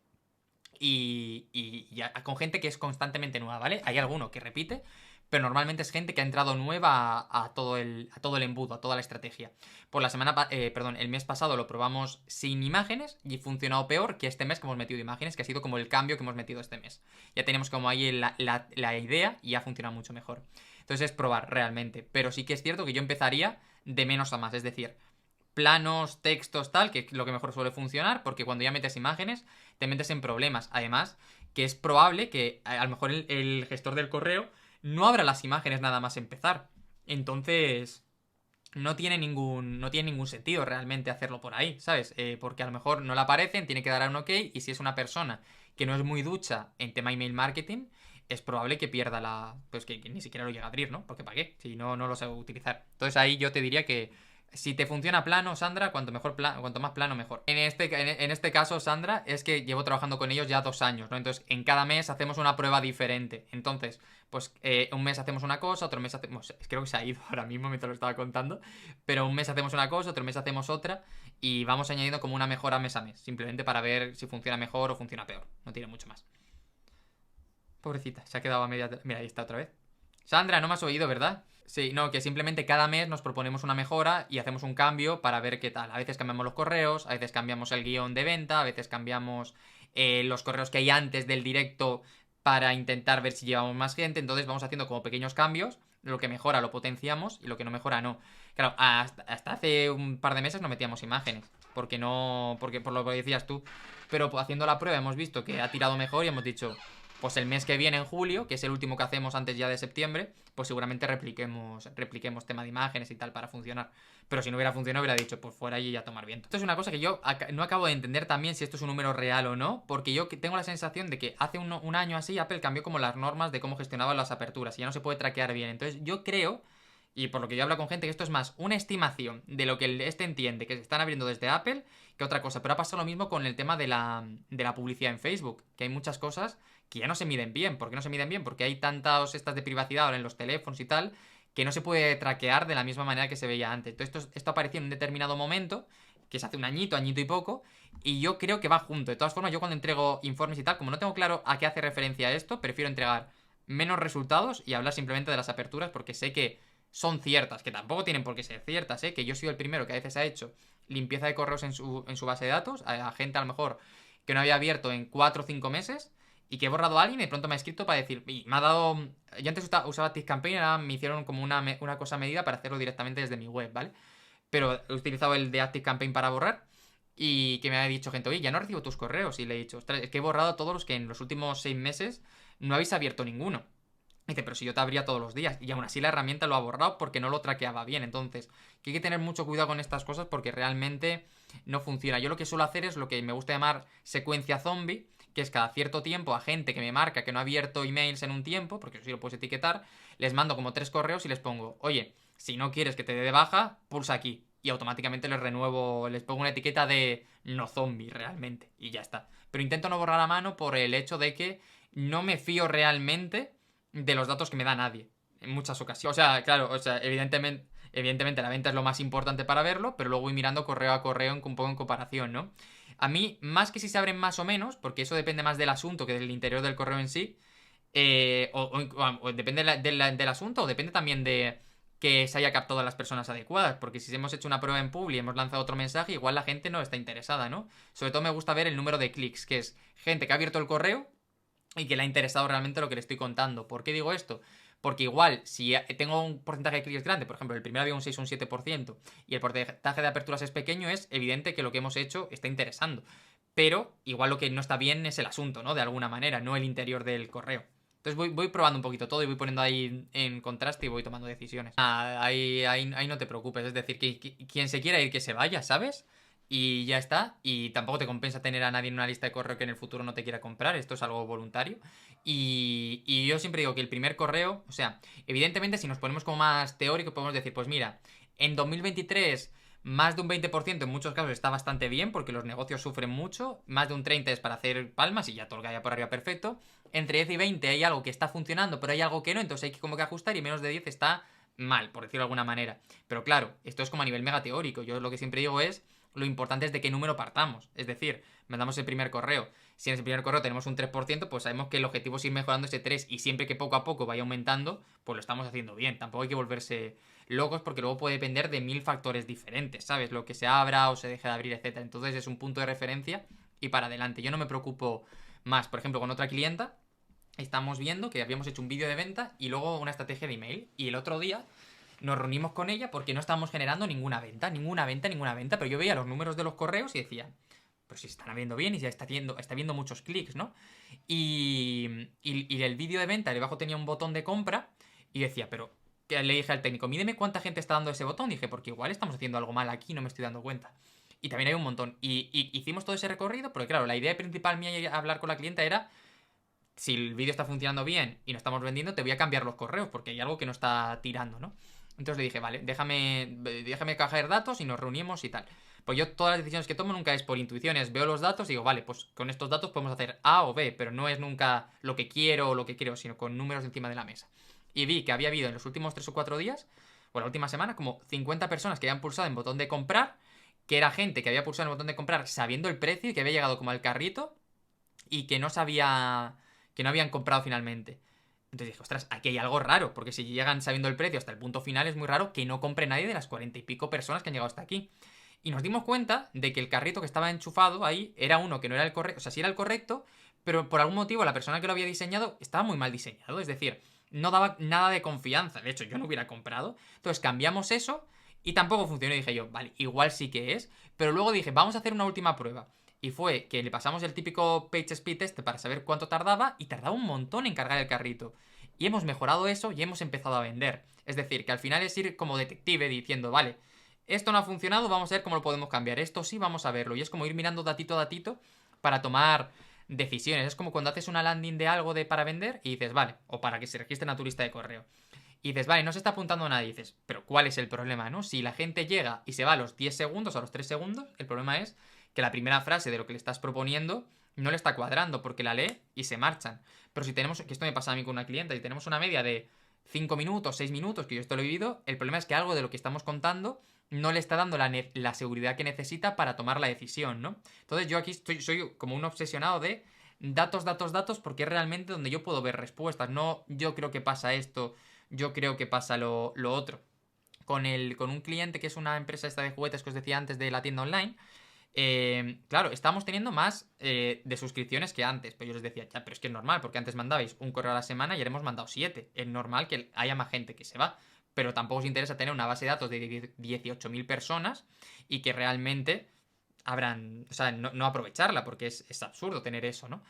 y ya, con gente que es constantemente nueva, ¿vale? Hay alguno que repite, pero normalmente es gente que ha entrado nueva a todo el embudo, a toda la estrategia. Por el mes pasado lo probamos sin imágenes y funcionado peor que este mes que hemos metido imágenes, que ha sido como el cambio que hemos metido este mes. Ya tenemos como ahí la idea y ha funcionado mucho mejor. Entonces es probar realmente, pero sí que es cierto que yo empezaría de menos a más, es decir, planos, textos, tal, que es lo que mejor suele funcionar, porque cuando ya metes imágenes, te metes en problemas. Además, que es probable que a lo mejor el gestor del correo no abra las imágenes nada más empezar. Entonces, no tiene ningún sentido realmente hacerlo por ahí, ¿sabes? Porque a lo mejor no le aparecen, tiene que dar a un ok, y si es una persona que no es muy ducha en tema email marketing, es probable que pierda pues que ni siquiera lo llegue a abrir, ¿no? Porque ¿para qué? Si no lo sabe utilizar. Entonces ahí yo te diría Si te funciona plano, Sandra, cuanto más plano, mejor. En este caso, Sandra, es que llevo trabajando con ellos ya 2 años, ¿no? Entonces, en cada mes hacemos una prueba diferente. Entonces, pues un mes hacemos una cosa, otro mes hacemos... Creo que se ha ido ahora mismo mientras lo estaba contando. Pero un mes hacemos una cosa, otro mes hacemos otra. Y vamos añadiendo como una mejora mes a mes. Simplemente para ver si funciona mejor o funciona peor. No tiene mucho más. Pobrecita, se ha quedado a media... Mira, ahí está otra vez. Sandra, no me has oído, ¿verdad? Sí, no, que simplemente cada mes nos proponemos una mejora y hacemos un cambio para ver qué tal. A veces cambiamos los correos, a veces cambiamos el guión de venta, a veces cambiamos los correos que hay antes del directo para intentar ver si llevamos más gente. Entonces vamos haciendo como pequeños cambios. Lo que mejora lo potenciamos y lo que no mejora no. Claro, hasta hace un par de meses no metíamos imágenes. Porque no. Porque por lo que decías tú. Pero haciendo la prueba hemos visto que ha tirado mejor y hemos dicho, pues el mes que viene, en julio, que es el último que hacemos antes ya de septiembre, pues seguramente repliquemos tema de imágenes y tal para funcionar. Pero si no hubiera funcionado, hubiera dicho, pues fuera y a tomar viento. Esto es una cosa que yo no acabo de entender también si esto es un número real o no, porque yo tengo la sensación de que hace un año así Apple cambió como las normas de cómo gestionaban las aperturas y ya no se puede traquear bien. Entonces yo creo, y por lo que yo hablo con gente, que esto es más una estimación de lo que este entiende que se están abriendo desde Apple que otra cosa. Pero ha pasado lo mismo con el tema de la publicidad en Facebook, que hay muchas cosas que ya no se miden bien. ¿Por qué no se miden bien? Porque hay tantas estas de privacidad ahora en los teléfonos y tal, que no se puede traquear de la misma manera que se veía antes. Entonces esto apareció en un determinado momento, que es hace un añito, añito y poco, y yo creo que va junto. De todas formas, yo cuando entrego informes y tal, como no tengo claro a qué hace referencia esto, prefiero entregar menos resultados y hablar simplemente de las aperturas, porque sé que son ciertas, que tampoco tienen por qué ser ciertas, ¿eh? Que yo soy el primero que a veces ha hecho limpieza de correos en su base de datos, a gente a lo mejor que no había abierto en 4 o 5 meses, y que he borrado a alguien y de pronto me ha escrito para decir, y me ha dado... Yo antes usaba ActiveCampaign, ahora me hicieron como una cosa medida para hacerlo directamente desde mi web, ¿vale? Pero he utilizado el de ActiveCampaign para borrar y que me ha dicho gente, oye, ya no recibo tus correos. Y le he dicho, ostras, es que he borrado todos los que en los últimos 6 meses no habéis abierto ninguno. Dice, pero si yo te abría todos los días. Y aún así la herramienta lo ha borrado porque no lo traqueaba bien. Entonces, que hay que tener mucho cuidado con estas cosas porque realmente no funciona. Yo lo que suelo hacer es lo que me gusta llamar secuencia zombie, que es cada cierto tiempo a gente que me marca que no ha abierto emails en un tiempo, porque eso sí lo puedes etiquetar, les mando como 3 correos y les pongo, oye, si no quieres que te dé de baja, pulsa aquí. Y automáticamente les renuevo, les pongo una etiqueta de no zombie realmente. Y ya está. Pero intento no borrar a mano por el hecho de que no me fío realmente de los datos que me da nadie. En muchas ocasiones. O sea, claro, evidentemente la venta es lo más importante para verlo, pero luego voy mirando correo a correo un poco en comparación, ¿no? A mí, más que si se abren más o menos, porque eso depende más del asunto que del interior del correo en sí, o depende del asunto, o depende también de que se haya captado a las personas adecuadas, porque si hemos hecho una prueba en Publi y hemos lanzado otro mensaje, igual la gente no está interesada, ¿no? Sobre todo me gusta ver el número de clics, que es gente que ha abierto el correo y que le ha interesado realmente lo que le estoy contando. ¿Por qué digo esto? Porque igual, si tengo un porcentaje de clics grande, por ejemplo, el primero había un 6 o un 7%, y el porcentaje de aperturas es pequeño, es evidente que lo que hemos hecho está interesando. Pero igual lo que no está bien es el asunto, ¿no? De alguna manera, no el interior del correo. Entonces voy probando un poquito todo y voy poniendo ahí en contraste y voy tomando decisiones. Ahí no te preocupes, es decir, que quien se quiera ir que se vaya, ¿sabes? Y ya está. Y tampoco te compensa tener a nadie en una lista de correo que en el futuro no te quiera comprar. Esto es algo voluntario. Y yo siempre digo que el primer correo, o sea, evidentemente si nos ponemos como más teórico, podemos decir, pues mira, en 2023 más de un 20% en muchos casos está bastante bien porque los negocios sufren mucho. Más de un 30% es para hacer palmas y ya todo lo que haya por arriba perfecto. Entre 10 y 20 hay algo que está funcionando, pero hay algo que no, entonces hay que como que ajustar y menos de 10 está mal, por decirlo de alguna manera. Pero claro, esto es como a nivel mega teórico. Yo lo que siempre digo es lo importante es de qué número partamos. Es decir, mandamos el primer correo. Si en ese primer correo tenemos un 3%, pues sabemos que el objetivo es ir mejorando ese 3 y siempre que poco a poco vaya aumentando, pues lo estamos haciendo bien. Tampoco hay que volverse locos porque luego puede depender de 1000 factores diferentes, ¿sabes? Lo que se abra o se deje de abrir, etcétera. Entonces es un punto de referencia y para adelante. Yo no me preocupo más. Por ejemplo, con otra clienta estamos viendo que habíamos hecho un vídeo de venta y luego una estrategia de email. Y el otro día nos reunimos con ella porque no estábamos generando ninguna venta, pero yo veía los números de los correos y decía, pero si están abriendo bien y ya está viendo muchos clics, ¿no? Y el vídeo de venta debajo tenía un botón de compra y decía, pero que le dije al técnico, mídeme cuánta gente está dando ese botón. Dije, porque igual estamos haciendo algo mal aquí, no me estoy dando cuenta. Y también hay un montón. Y hicimos todo ese recorrido, porque claro, la idea principal mía hablar con la clienta era, si el vídeo está funcionando bien y no estamos vendiendo, te voy a cambiar los correos, porque hay algo que no está tirando, ¿no? Entonces le dije, vale, déjame coger datos y nos reunimos y tal. Pues yo todas las decisiones que tomo nunca es por intuiciones, veo los datos y digo, vale, pues con estos datos podemos hacer A o B, pero no es nunca lo que quiero o lo que quiero, sino con números encima de la mesa. Y vi que había habido en los últimos 3 o 4 días, o la última semana, como 50 personas que habían pulsado en botón de comprar, que era gente que había pulsado en el botón de comprar sabiendo el precio y que había llegado como al carrito y que no sabía, que no habían comprado finalmente. Entonces dije, ostras, aquí hay algo raro, porque si llegan sabiendo el precio hasta el punto final es muy raro que no compre nadie de las 40 y pico personas que han llegado hasta aquí. Y nos dimos cuenta de que el carrito que estaba enchufado ahí era uno que no era el correcto, o sea, sí era el correcto, pero por algún motivo la persona que lo había diseñado estaba muy mal diseñado, es decir, no daba nada de confianza, de hecho yo no hubiera comprado. Entonces cambiamos eso y tampoco funcionó y dije yo, vale, igual sí que es, pero luego dije, vamos a hacer una última prueba. Y fue que le pasamos el típico Page Speed Test para saber cuánto tardaba y tardaba un montón en cargar el carrito. Y hemos mejorado eso y hemos empezado a vender. Es decir, que al final es ir como detective diciendo, vale, esto no ha funcionado, vamos a ver cómo lo podemos cambiar. Esto sí, vamos a verlo. Y es como ir mirando datito a datito para tomar decisiones. Es como cuando haces una landing de algo para vender y dices, vale, o para que se registren a tu lista de correo. Y dices, vale, no se está apuntando nadie. Y dices, pero ¿cuál es el problema, no? Si la gente llega y se va a los 10 segundos, a los 3 segundos, el problema es que la primera frase de lo que le estás proponiendo no le está cuadrando porque la lee y se marchan. Pero si tenemos, que esto me pasa a mí con una clienta, y tenemos una media de 5 minutos, 6 minutos, que yo esto lo he vivido, el problema es que algo de lo que estamos contando no le está dando la seguridad que necesita para tomar la decisión, ¿no? Entonces yo aquí soy como un obsesionado de datos, datos, datos, porque es realmente donde yo puedo ver respuestas. No, yo creo que pasa esto, yo creo que pasa lo otro. Con un cliente que es una empresa esta de juguetes que os decía antes de la tienda online, claro, estamos teniendo más de suscripciones que antes. Pero yo les decía, ya, pero es que es normal, porque antes mandabais un correo a la semana y ahora hemos mandado 7. Es normal que haya más gente que se va. Pero tampoco os interesa tener una base de datos de 18.000 personas y que realmente habrán, o sea, no aprovecharla, porque es absurdo tener eso, ¿no?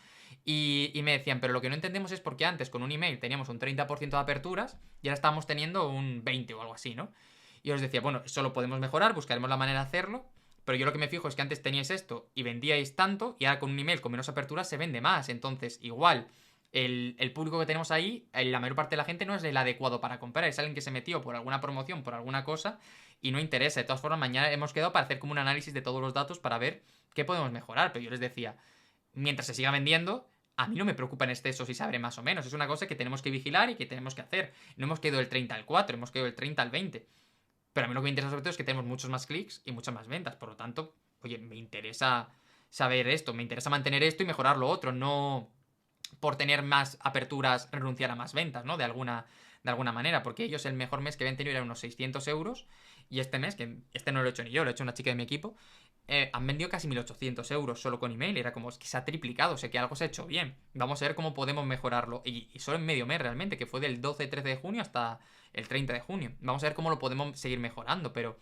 Y me decían, pero lo que no entendemos es por qué antes con un email teníamos un 30% de aperturas y ahora estamos teniendo un 20 o algo así, ¿no? Y os decía, bueno, eso lo podemos mejorar, buscaremos la manera de hacerlo, pero yo lo que me fijo es que antes teníais esto y vendíais tanto y ahora con un email con menos aperturas se vende más, entonces igual el público que tenemos ahí, la mayor parte de la gente no es el adecuado para comprar, es alguien que se metió por alguna promoción, por alguna cosa y no interesa. De todas formas, mañana hemos quedado para hacer como un análisis de todos los datos para ver qué podemos mejorar, pero yo les decía, mientras se siga vendiendo, a mí no me preocupa en exceso si se abre más o menos. Es una cosa que tenemos que vigilar y que tenemos que hacer. No hemos quedado del 30 al 4, hemos quedado del 30 al 20. Pero a mí lo que me interesa sobre todo es que tenemos muchos más clics y muchas más ventas. Por lo tanto, oye, me interesa saber esto, me interesa mantener esto y mejorar lo otro. No por tener más aperturas renunciar a más ventas, ¿no? De alguna manera, porque ellos el mejor mes que habían tenido era unos 600 euros y este mes, que este no lo he hecho ni yo, lo he hecho una chica de mi equipo, han vendido casi 1.800 euros solo con email. Era como, es que se ha triplicado, o sea que algo se ha hecho bien. Vamos a ver cómo podemos mejorarlo. Y solo en medio mes realmente, que fue del 12-13 de junio hasta el 30 de junio. Vamos a ver cómo lo podemos seguir mejorando, pero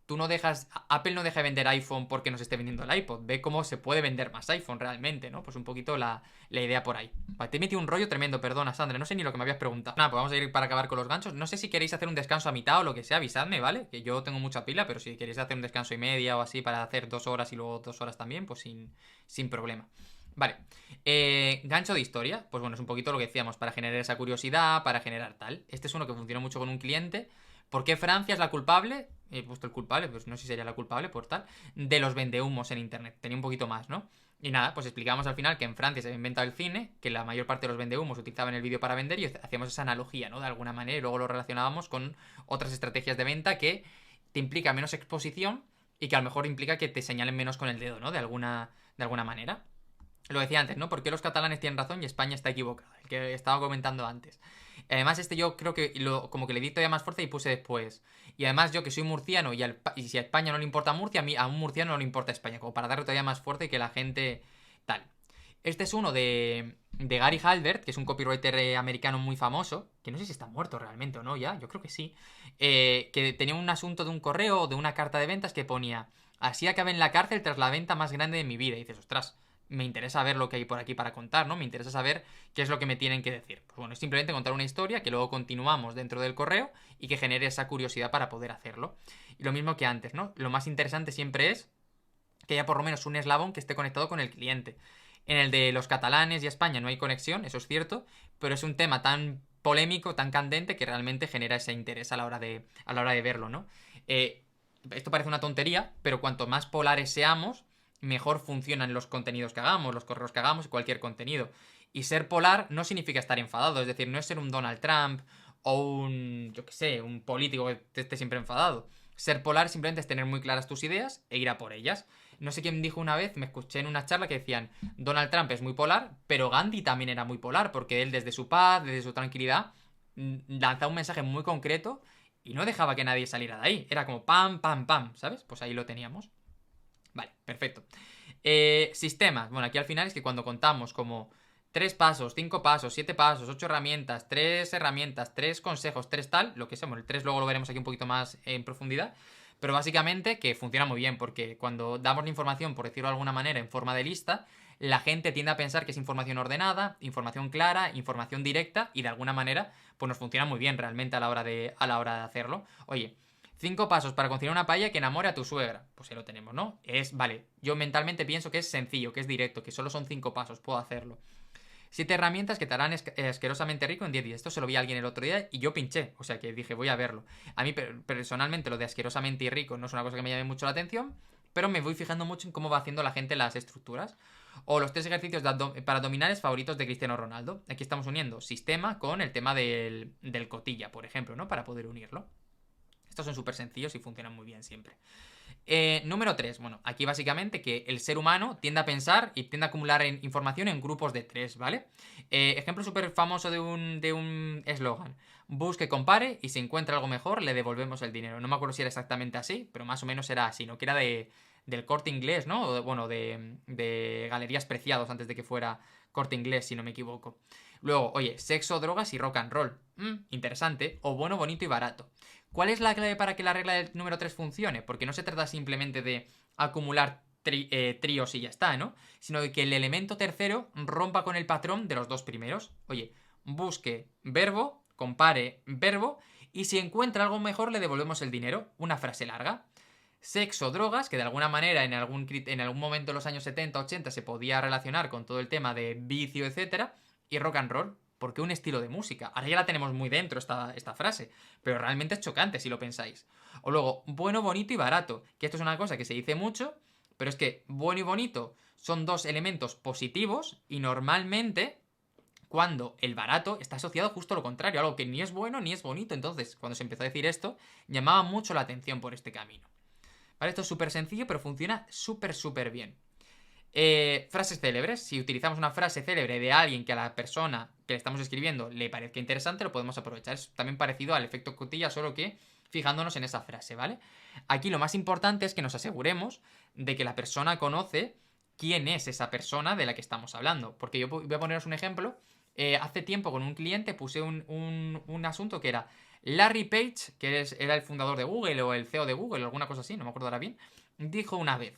tú no dejas, Apple no deja de vender iPhone porque nos esté vendiendo el iPod. Ve cómo se puede vender más iPhone realmente, ¿no? Pues un poquito la idea por ahí. Vale, te he metido un rollo tremendo, perdona, Sandra. No sé ni lo que me habías preguntado. Nada, pues vamos a ir para acabar con los ganchos. No sé si queréis hacer un descanso a mitad o lo que sea, avisadme, ¿vale? Que yo tengo mucha pila, pero si queréis hacer un descanso y media o así para hacer 2 horas y luego 2 horas también, pues sin problema. Vale, gancho de historia, pues bueno, es un poquito lo que decíamos, para generar esa curiosidad, para generar tal. Este es uno que funcionó mucho con un cliente. ¿Por qué Francia es la culpable? He puesto el culpable, pues no sé si sería la culpable por tal, de los vendehumos en internet. Tenía un poquito más, ¿no? Y nada, pues explicamos al final que en Francia se había inventado el cine, que la mayor parte de los vendehumos utilizaban el vídeo para vender y hacíamos esa analogía, ¿no? De alguna manera y luego lo relacionábamos con otras estrategias de venta que te implica menos exposición y que a lo mejor implica que te señalen menos con el dedo, ¿no? De alguna manera. Lo decía antes, ¿no? ¿Por qué los catalanes tienen razón y España está equivocada? El que estaba comentando antes. Además, yo creo que como que le di todavía más fuerza y puse después. Y además, yo que soy murciano y si a España no le importa Murcia, a un murciano no le importa España. Como para darle todavía más fuerza y que la gente. Tal. Este es uno de Gary Halbert, que es un copywriter americano muy famoso. Que no sé si está muerto realmente o no ya. Yo creo que sí. Que tenía un asunto de un correo o de una carta de ventas que ponía: así acabé en la cárcel tras la venta más grande de mi vida. Y dices, ostras, me interesa ver lo que hay por aquí para contar, ¿no? Me interesa saber qué es lo que me tienen que decir. Pues bueno, es simplemente contar una historia que luego continuamos dentro del correo y que genere esa curiosidad para poder hacerlo. Y lo mismo que antes, ¿no? Lo más interesante siempre es que haya por lo menos un eslabón que esté conectado con el cliente. En el de los catalanes y España no hay conexión, eso es cierto, pero es un tema tan polémico, tan candente, que realmente genera ese interés a la hora de verlo, ¿no? Esto parece una tontería, pero cuanto más polares seamos, mejor funcionan los contenidos que hagamos, los correos que hagamos y cualquier contenido. Y ser polar no significa estar enfadado, es decir, no es ser un Donald Trump o un, yo qué sé, un político que esté siempre enfadado. Ser polar simplemente es tener muy claras tus ideas e ir a por ellas. No sé quién dijo una vez, me escuché en una charla que decían, Donald Trump es muy polar, pero Gandhi también era muy polar, porque él desde su paz, desde su tranquilidad, lanzaba un mensaje muy concreto y no dejaba que nadie saliera de ahí. Era como pam, pam, pam, ¿sabes? Pues ahí lo teníamos. Vale, perfecto. Sistemas. Bueno, aquí al final es que cuando contamos como 3 pasos, 5 pasos, 7 pasos, 8 herramientas, 3 consejos, 3 tal, lo que sea, bueno, el 3 luego lo veremos aquí un poquito más en profundidad, pero básicamente que funciona muy bien, porque cuando damos la información, por decirlo de alguna manera, en forma de lista, la gente tiende a pensar que es información ordenada, información clara, información directa, y de alguna manera, pues nos funciona muy bien realmente a la hora de hacerlo. Oye, 5 pasos para cocinar una paella que enamore a tu suegra. Pues ahí lo tenemos, ¿no? Vale, yo mentalmente pienso que es sencillo, que es directo, que solo son 5 pasos, puedo hacerlo. 7 herramientas que te harán asquerosamente rico en 10 días. Esto se lo vi a alguien el otro día y yo pinché. O sea que dije, voy a verlo. A mí personalmente lo de asquerosamente y rico no es una cosa que me llame mucho la atención, pero me voy fijando mucho en cómo va haciendo la gente las estructuras. O los 3 ejercicios para abdominales favoritos de Cristiano Ronaldo. Aquí estamos uniendo sistema con el tema del cotilla, por ejemplo, ¿no? Para poder unirlo. Estos son súper sencillos y funcionan muy bien siempre. Número 3. Bueno, aquí básicamente que el ser humano tiende a pensar y tiende a acumular información en grupos de 3, ¿vale? Ejemplo súper famoso de un eslogan. Busque, compare y si encuentra algo mejor le devolvemos el dinero. No me acuerdo si era exactamente así, pero más o menos era así, ¿no? Que era del Corte Inglés, ¿no? Bueno, de Galerías Preciados antes de que fuera Corte Inglés, si no me equivoco. Luego, oye, sexo, drogas y rock and roll. Interesante. O bueno, bonito y barato. ¿Cuál es la clave para que la regla del número 3 funcione? Porque no se trata simplemente de acumular tríos y ya está, ¿no? Sino de que el elemento tercero rompa con el patrón de los dos primeros. Oye, busque verbo, compare verbo, y si encuentra algo mejor le devolvemos el dinero. Una frase larga. Sexo, drogas, que de alguna manera en algún momento de los años 70, 80 se podía relacionar con todo el tema de vicio, etcétera. Y rock and roll, porque un estilo de música. Ahora ya la tenemos muy dentro esta frase, pero realmente es chocante si lo pensáis. O luego, bueno, bonito y barato, que esto es una cosa que se dice mucho, pero es que bueno y bonito son dos elementos positivos y normalmente cuando el barato está asociado justo a lo contrario, algo que ni es bueno ni es bonito. Entonces, cuando se empezó a decir esto, llamaba mucho la atención por este camino. ¿Vale? Esto es súper sencillo, pero funciona súper, súper bien. Frases célebres. Si utilizamos una frase célebre de alguien que a la persona que le estamos escribiendo le parezca interesante, lo podemos aprovechar. Es también parecido al efecto cotilla, solo que fijándonos en esa frase, ¿vale? Aquí lo más importante es que nos aseguremos de que la persona conoce quién es esa persona de la que estamos hablando. Porque yo voy a poneros un ejemplo. Hace tiempo con un cliente puse un asunto que era Larry Page, que era el fundador de Google o el CEO de Google o alguna cosa así, no me acuerdo ahora bien, dijo una vez.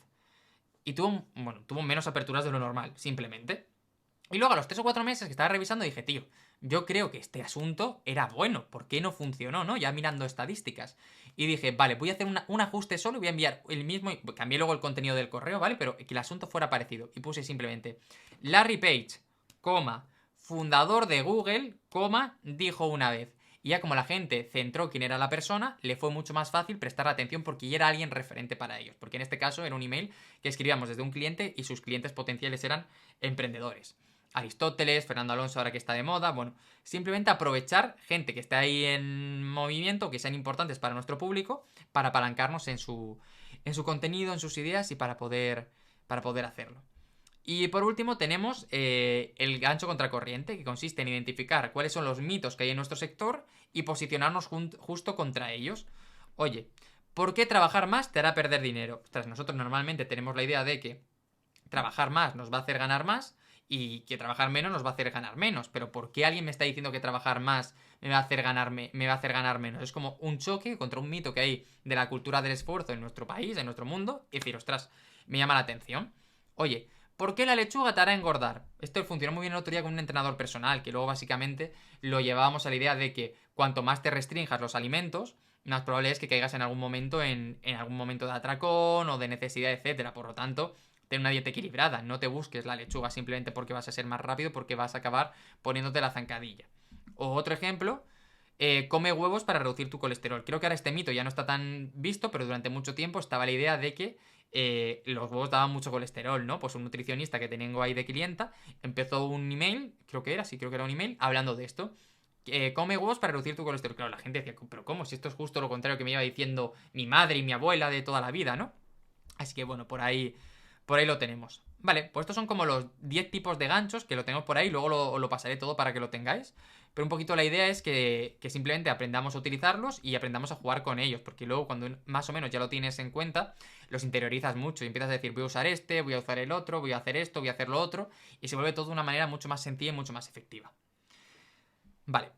Y tuvo menos aperturas de lo normal, simplemente. Y luego a los 3 o 4 meses que estaba revisando dije, tío, yo creo que este asunto era bueno, ¿por qué no funcionó, no? Ya mirando estadísticas. Y dije, vale, voy a hacer un ajuste solo y voy a enviar el mismo, cambié luego el contenido del correo, ¿vale? Pero que el asunto fuera parecido. Y puse simplemente, Larry Page, fundador de Google, dijo una vez. Y ya como la gente centró quién era la persona, le fue mucho más fácil prestar atención porque ya era alguien referente para ellos. Porque en este caso era un email que escribíamos desde un cliente y sus clientes potenciales eran emprendedores. Aristóteles, Fernando Alonso ahora que está de moda, bueno, simplemente aprovechar gente que está ahí en movimiento, que sean importantes para nuestro público, para apalancarnos en su contenido, en sus ideas y para poder hacerlo. Y por último tenemos el gancho contracorriente, que consiste en identificar cuáles son los mitos que hay en nuestro sector y posicionarnos justo contra ellos. Oye, ¿por qué trabajar más te hará perder dinero? Ostras, nosotros normalmente tenemos la idea de que trabajar más nos va a hacer ganar más y que trabajar menos nos va a hacer ganar menos. Pero ¿por qué alguien me está diciendo que trabajar más me va a hacer ganar menos? Es como un choque contra un mito que hay de la cultura del esfuerzo en nuestro país, en nuestro mundo, y decir, ostras, me llama la atención. Oye, ¿por qué la lechuga te hará engordar? Esto funcionó muy bien el otro día con un entrenador personal, que luego básicamente lo llevábamos a la idea de que cuanto más te restrinjas los alimentos, más probable es que caigas en algún momento en algún momento de atracón o de necesidad, etcétera. Por lo tanto, ten una dieta equilibrada. No te busques la lechuga simplemente porque vas a ser más rápido, porque vas a acabar poniéndote la zancadilla. O otro ejemplo, come huevos para reducir tu colesterol. Creo que ahora este mito ya no está tan visto, pero durante mucho tiempo estaba la idea de que los huevos daban mucho colesterol, ¿no? Pues un nutricionista que tengo ahí de clienta empezó un email, creo que era, sí, creo que era un email, hablando de esto. Come huevos para reducir tu colesterol. Claro, la gente decía, pero ¿cómo? Si esto es justo lo contrario que me iba diciendo mi madre y mi abuela de toda la vida, ¿no? Así que bueno, por ahí lo tenemos. Vale, pues estos son como los 10 tipos de ganchos que lo tenemos por ahí, luego lo pasaré todo para que lo tengáis. Pero un poquito la idea es que simplemente aprendamos a utilizarlos y aprendamos a jugar con ellos, porque luego cuando más o menos ya lo tienes en cuenta, los interiorizas mucho y empiezas a decir, voy a usar este, voy a usar el otro, voy a hacer esto, voy a hacer lo otro, y se vuelve todo de una manera mucho más sencilla y mucho más efectiva. Vale,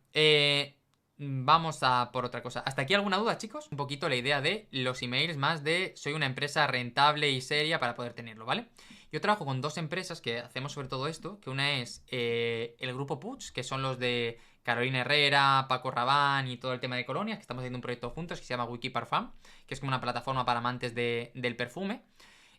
vamos a por otra cosa. ¿Hasta aquí alguna duda, chicos? Un poquito la idea de los emails más de soy una empresa rentable y seria para poder tenerlo, ¿vale? Yo trabajo con dos empresas que hacemos sobre todo esto, que una es el grupo Puig, que son los de Carolina Herrera, Paco Rabanne y todo el tema de colonias, que estamos haciendo un proyecto juntos que se llama Wiki Parfum, que es como una plataforma para amantes del perfume.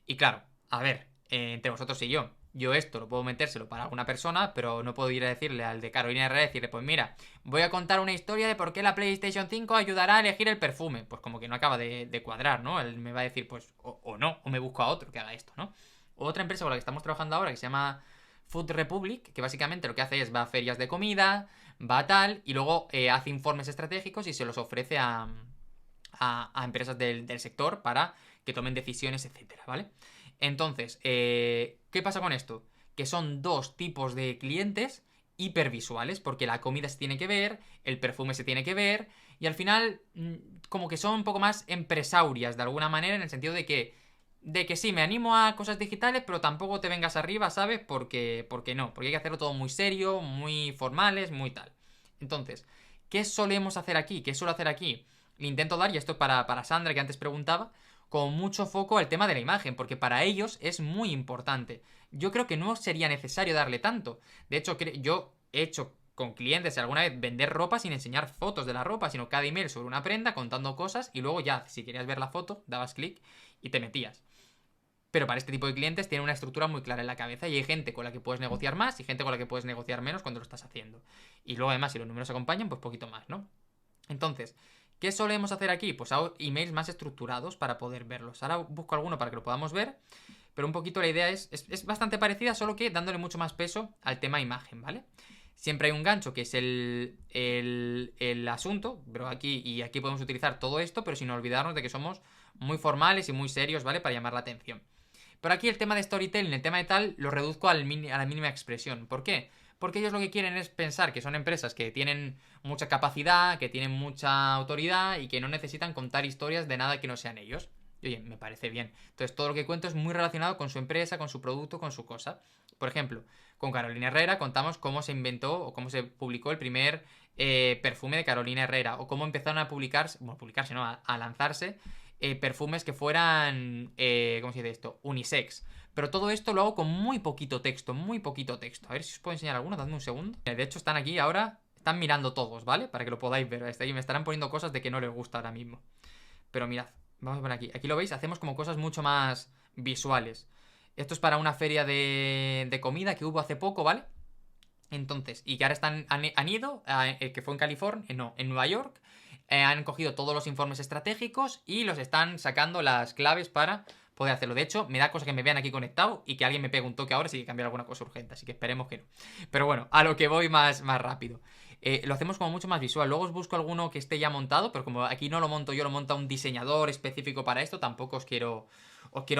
Y claro, a ver, entre vosotros y yo esto lo puedo metérselo para alguna persona, pero no puedo ir a decirle al de Carolina Herrera y decirle, pues mira, voy a contar una historia de por qué la PlayStation 5 ayudará a elegir el perfume. Pues como que no acaba de cuadrar, ¿no? Él me va a decir, pues, o no, o me busco a otro que haga esto, ¿no? Otra empresa con la que estamos trabajando ahora que se llama Food Republic, que básicamente lo que hace es va a ferias de comida, va a tal, y luego hace informes estratégicos y se los ofrece a empresas del sector para que tomen decisiones, etcétera, ¿vale? Entonces, ¿qué pasa con esto? Que son dos tipos de clientes hipervisuales, porque la comida se tiene que ver, el perfume se tiene que ver, y al final, como que son un poco más empresarias de alguna manera, en el sentido de que sí, me animo a cosas digitales, pero tampoco te vengas arriba, ¿sabes? Porque no, porque hay que hacerlo todo muy serio, muy formales, muy tal. Entonces, ¿qué solemos hacer aquí? ¿Qué suelo hacer aquí? Le intento dar, y esto para Sandra, que antes preguntaba, con mucho foco al tema de la imagen, porque para ellos es muy importante. Yo creo que no sería necesario darle tanto. De hecho, yo he hecho con clientes alguna vez vender ropa sin enseñar fotos de la ropa, sino cada email sobre una prenda contando cosas y luego ya, si querías ver la foto, dabas clic y te metías. Pero para este tipo de clientes tiene una estructura muy clara en la cabeza y hay gente con la que puedes negociar más y gente con la que puedes negociar menos cuando lo estás haciendo. Y luego además si los números acompañan, pues poquito más, ¿no? Entonces, ¿qué solemos hacer aquí? Pues hago emails más estructurados para poder verlos. Ahora busco alguno para que lo podamos ver, pero un poquito la idea es bastante parecida, solo que dándole mucho más peso al tema imagen, ¿vale? Siempre hay un gancho que es el asunto, pero aquí podemos utilizar todo esto, pero sin olvidarnos de que somos muy formales y muy serios, ¿vale? Para llamar la atención. Pero aquí el tema de storytelling, el tema de tal, lo reduzco a la mínima expresión. ¿Por qué? Porque ellos lo que quieren es pensar que son empresas que tienen mucha capacidad, que tienen mucha autoridad y que no necesitan contar historias de nada que no sean ellos. Y oye, me parece bien. Entonces todo lo que cuento es muy relacionado con su empresa, con su producto, con su cosa. Por ejemplo, con Carolina Herrera contamos cómo se inventó o cómo se publicó el primer perfume de Carolina Herrera. O cómo empezaron a publicarse, bueno, publicarse, no, a lanzarse perfumes que fueran, ¿cómo se dice esto? Unisex. Pero todo esto lo hago con muy poquito texto, muy poquito texto. A ver si os puedo enseñar alguno, dadme un segundo. De hecho están aquí ahora, están mirando todos, ¿vale? Para que lo podáis ver. Y me estarán poniendo cosas de que no les gusta ahora mismo. Pero mirad, vamos a poner aquí. Aquí lo veis, hacemos como cosas mucho más visuales. Esto es para una feria de comida que hubo hace poco, ¿vale? Entonces, y que ahora han ido, que fue en California, no, en Nueva York, han cogido todos los informes estratégicos y los están sacando las claves para poder hacerlo. De hecho, me da cosa que me vean aquí conectado y que alguien me pegue un toque ahora si hay que cambiar alguna cosa urgente, así que esperemos que no. Pero bueno, a lo que voy más rápido. Lo hacemos como mucho más visual. Luego os busco alguno que esté ya montado, pero como aquí no lo monto yo, lo monta un diseñador específico para esto, tampoco os quiero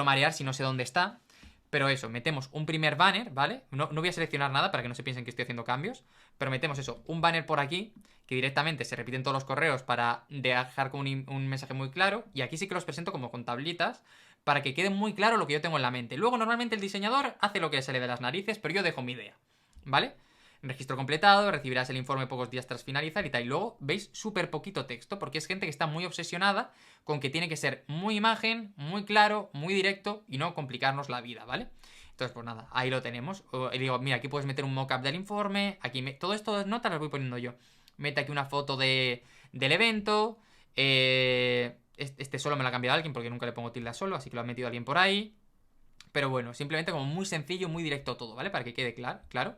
marear si no sé dónde está. Pero eso, metemos un primer banner, ¿vale? No voy a seleccionar nada para que no se piensen que estoy haciendo cambios. Pero metemos eso, un banner por aquí, que directamente se repiten todos los correos para dejar como un mensaje muy claro. Y aquí sí que los presento como con tablitas, para que quede muy claro lo que yo tengo en la mente. Luego normalmente el diseñador hace lo que le sale de las narices, pero yo dejo mi idea, ¿vale? Registro completado, recibirás el informe pocos días tras finalizar y tal. Y luego veis súper poquito texto, porque es gente que está muy obsesionada con que tiene que ser muy imagen, muy claro, muy directo y no complicarnos la vida, ¿vale? Entonces, pues nada, ahí lo tenemos. Y digo, mira, aquí puedes meter un mockup del informe, aquí todo esto de notas las voy poniendo yo. Mete aquí una foto del evento. Este solo me lo ha cambiado alguien porque nunca le pongo tilde a solo, así que lo ha metido alguien por ahí. Pero bueno, simplemente como muy sencillo, muy directo todo, ¿vale? Para que quede claro.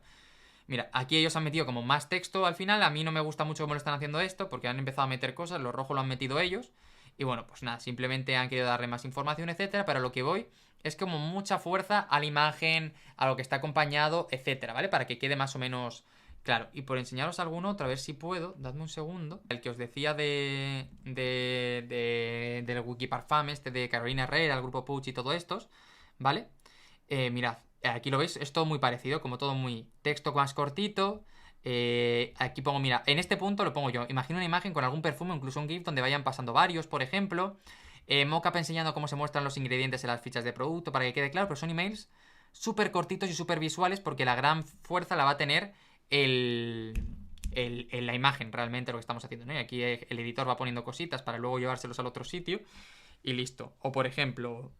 Mira, aquí ellos han metido como más texto al final. A mí no me gusta mucho cómo lo están haciendo esto, porque han empezado a meter cosas, lo rojo lo han metido ellos. Y bueno, pues nada, simplemente han querido darle más información, etcétera. Pero lo que voy es como mucha fuerza a la imagen, a lo que está acompañado, etcétera, ¿vale? Para que quede más o menos claro. Y por enseñaros alguno otro, a ver si puedo, dadme un segundo. El que os decía del Wikiparfam, este de Carolina Herrera, el grupo Puch y todo estos, ¿vale? Mirad, aquí lo veis, es todo muy parecido, como todo muy texto más cortito. Aquí pongo, mira, en este punto lo pongo yo. Imagino una imagen con algún perfume, incluso un GIF donde vayan pasando varios, por ejemplo. Mockup enseñando cómo se muestran los ingredientes en las fichas de producto para que quede claro, pero son emails súper cortitos y súper visuales porque la gran fuerza la va a tener la imagen realmente lo que estamos haciendo, ¿no? Y aquí el editor va poniendo cositas para luego llevárselos al otro sitio y listo. O por ejemplo,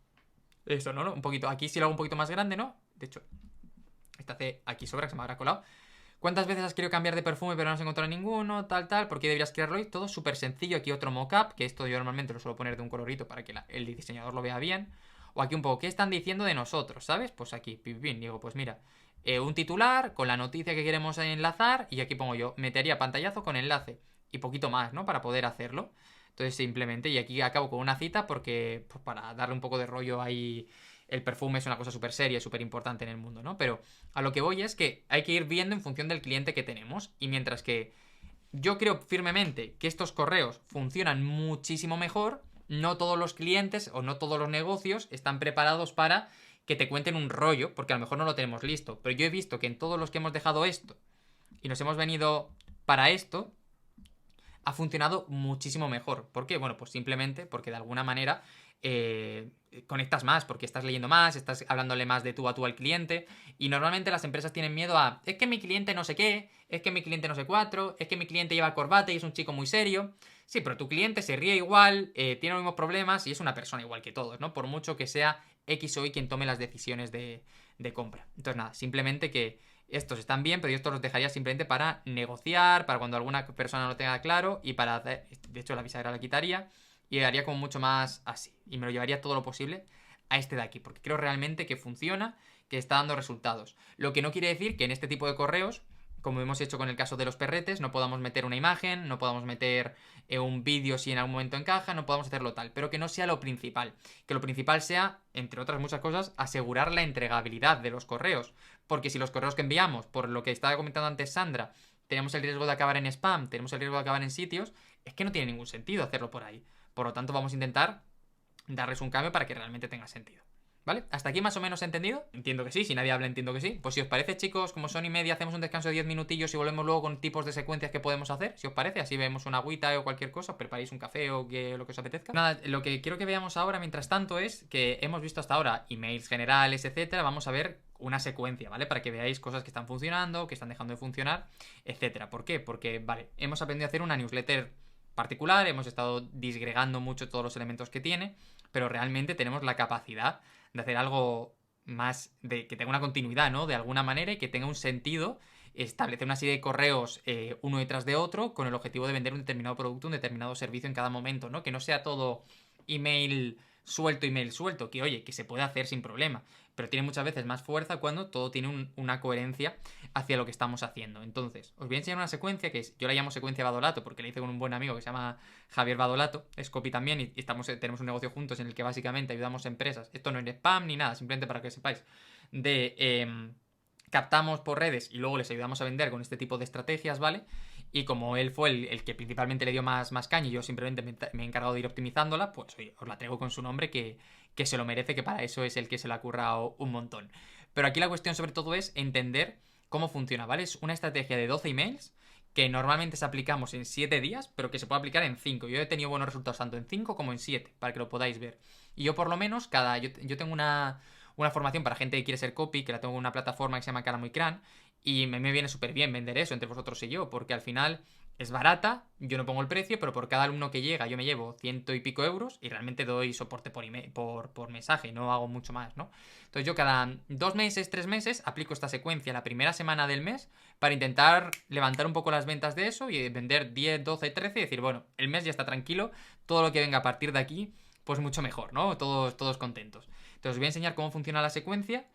eso, ¿no? Un poquito, aquí sí lo hago un poquito más grande, ¿no? De hecho, esta hace aquí sobra, que se me habrá colado. ¿Cuántas veces has querido cambiar de perfume pero no has encontrado ninguno? Tal, tal. ¿Por qué deberías crearlo hoy? Todo súper sencillo. Aquí otro mockup, que esto yo normalmente lo suelo poner de un colorito para que el diseñador lo vea bien. O aquí un poco, ¿qué están diciendo de nosotros? ¿Sabes? Pues aquí, pim, digo, pues mira, un titular con la noticia que queremos enlazar y aquí pongo yo, metería pantallazo con enlace y poquito más, ¿no? Para poder hacerlo. Entonces simplemente, y aquí acabo con una cita porque, pues para darle un poco de rollo ahí, el perfume es una cosa súper seria, súper importante en el mundo, ¿no? Pero a lo que voy es que hay que ir viendo en función del cliente que tenemos y mientras que yo creo firmemente que estos correos funcionan muchísimo mejor, no todos los clientes o no todos los negocios están preparados para que te cuenten un rollo, porque a lo mejor no lo tenemos listo. Pero yo he visto que en todos los que hemos dejado esto y nos hemos venido para esto, ha funcionado muchísimo mejor. ¿Por qué? Bueno, pues simplemente porque de alguna manera conectas más, porque estás leyendo más, estás hablándole más de tú a tú al cliente. Y normalmente las empresas tienen miedo a, es que mi cliente no sé qué, es que mi cliente no sé cuatro, es que mi cliente lleva corbata y es un chico muy serio. Sí, pero tu cliente se ríe igual, tiene los mismos problemas y es una persona igual que todos, ¿no? Por mucho que sea X o Y quien tome las decisiones de compra. Entonces nada, simplemente que estos están bien, pero yo estos los dejaría simplemente para negociar, para cuando alguna persona no lo tenga claro y para hacer, de hecho la bisagra la quitaría y haría como mucho más así y me lo llevaría todo lo posible a este de aquí, porque creo realmente que funciona, que está dando resultados. Lo que no quiere decir que en este tipo de correos, como hemos hecho con el caso de los perretes, no podamos meter una imagen, no podamos meter un vídeo si en algún momento encaja, no podamos hacerlo tal, pero que no sea lo principal. Que lo principal sea, entre otras muchas cosas, asegurar la entregabilidad de los correos. Porque si los correos que enviamos, por lo que estaba comentando antes Sandra, tenemos el riesgo de acabar en spam, tenemos el riesgo de acabar en sitios, es que no tiene ningún sentido hacerlo por ahí. Por lo tanto, vamos a intentar darles un cambio para que realmente tenga sentido. ¿Vale? ¿Hasta aquí más o menos entendido? Entiendo que sí, si nadie habla entiendo que sí. Pues si os parece, chicos, como son y media, hacemos un descanso de 10 minutillos y volvemos luego con tipos de secuencias que podemos hacer. Si os parece, así vemos una agüita o cualquier cosa, os preparáis un café o lo que os apetezca. Nada, lo que quiero que veamos ahora, mientras tanto, es que hemos visto hasta ahora emails generales, etcétera. Vamos a ver una secuencia, ¿vale? Para que veáis cosas que están funcionando, que están dejando de funcionar, etcétera. ¿Por qué? Porque, vale, hemos aprendido a hacer una newsletter particular, hemos estado disgregando mucho todos los elementos que tiene, pero realmente tenemos la capacidad de hacer algo más, de que tenga una continuidad, ¿no? De alguna manera y que tenga un sentido, establecer una serie de correos uno detrás de otro con el objetivo de vender un determinado producto, un determinado servicio en cada momento, ¿no? Que no sea todo email suelto, que oye, que se puede hacer sin problema, pero tiene muchas veces más fuerza cuando todo tiene una coherencia hacia lo que estamos haciendo. Entonces, os voy a enseñar una secuencia que yo la llamo secuencia Badolato porque la hice con un buen amigo que se llama Javier Badolato, es copy también y tenemos un negocio juntos en el que básicamente ayudamos a empresas, esto no es spam ni nada, simplemente para que sepáis, captamos por redes y luego les ayudamos a vender con este tipo de estrategias, ¿vale? Y como él fue el que principalmente le dio más caña y yo simplemente me he encargado de ir optimizándola, pues oye, os la traigo con su nombre que se lo merece, que para eso es el que se lo ha currado un montón. Pero aquí la cuestión sobre todo es entender cómo funciona, ¿vale? Es una estrategia de 12 emails que normalmente se aplicamos en 7 días, pero que se puede aplicar en 5. Yo he tenido buenos resultados tanto en 5 como en 7, para que lo podáis ver. Y yo por lo menos, yo tengo una formación para gente que quiere ser copy, que la tengo en una plataforma que se llama Caramuycran, y me viene súper bien vender eso entre vosotros y yo, porque al final es barata, yo no pongo el precio, pero por cada alumno que llega yo me llevo ciento y pico euros y realmente doy soporte por email, por mensaje, no hago mucho más, ¿no? Entonces yo cada 2 meses, 3 meses aplico esta secuencia la primera semana del mes para intentar levantar un poco las ventas de eso y vender 10, 12, 13 y decir, bueno, el mes ya está tranquilo, todo lo que venga a partir de aquí, pues mucho mejor, ¿no? Todos contentos. Entonces os voy a enseñar cómo funciona la secuencia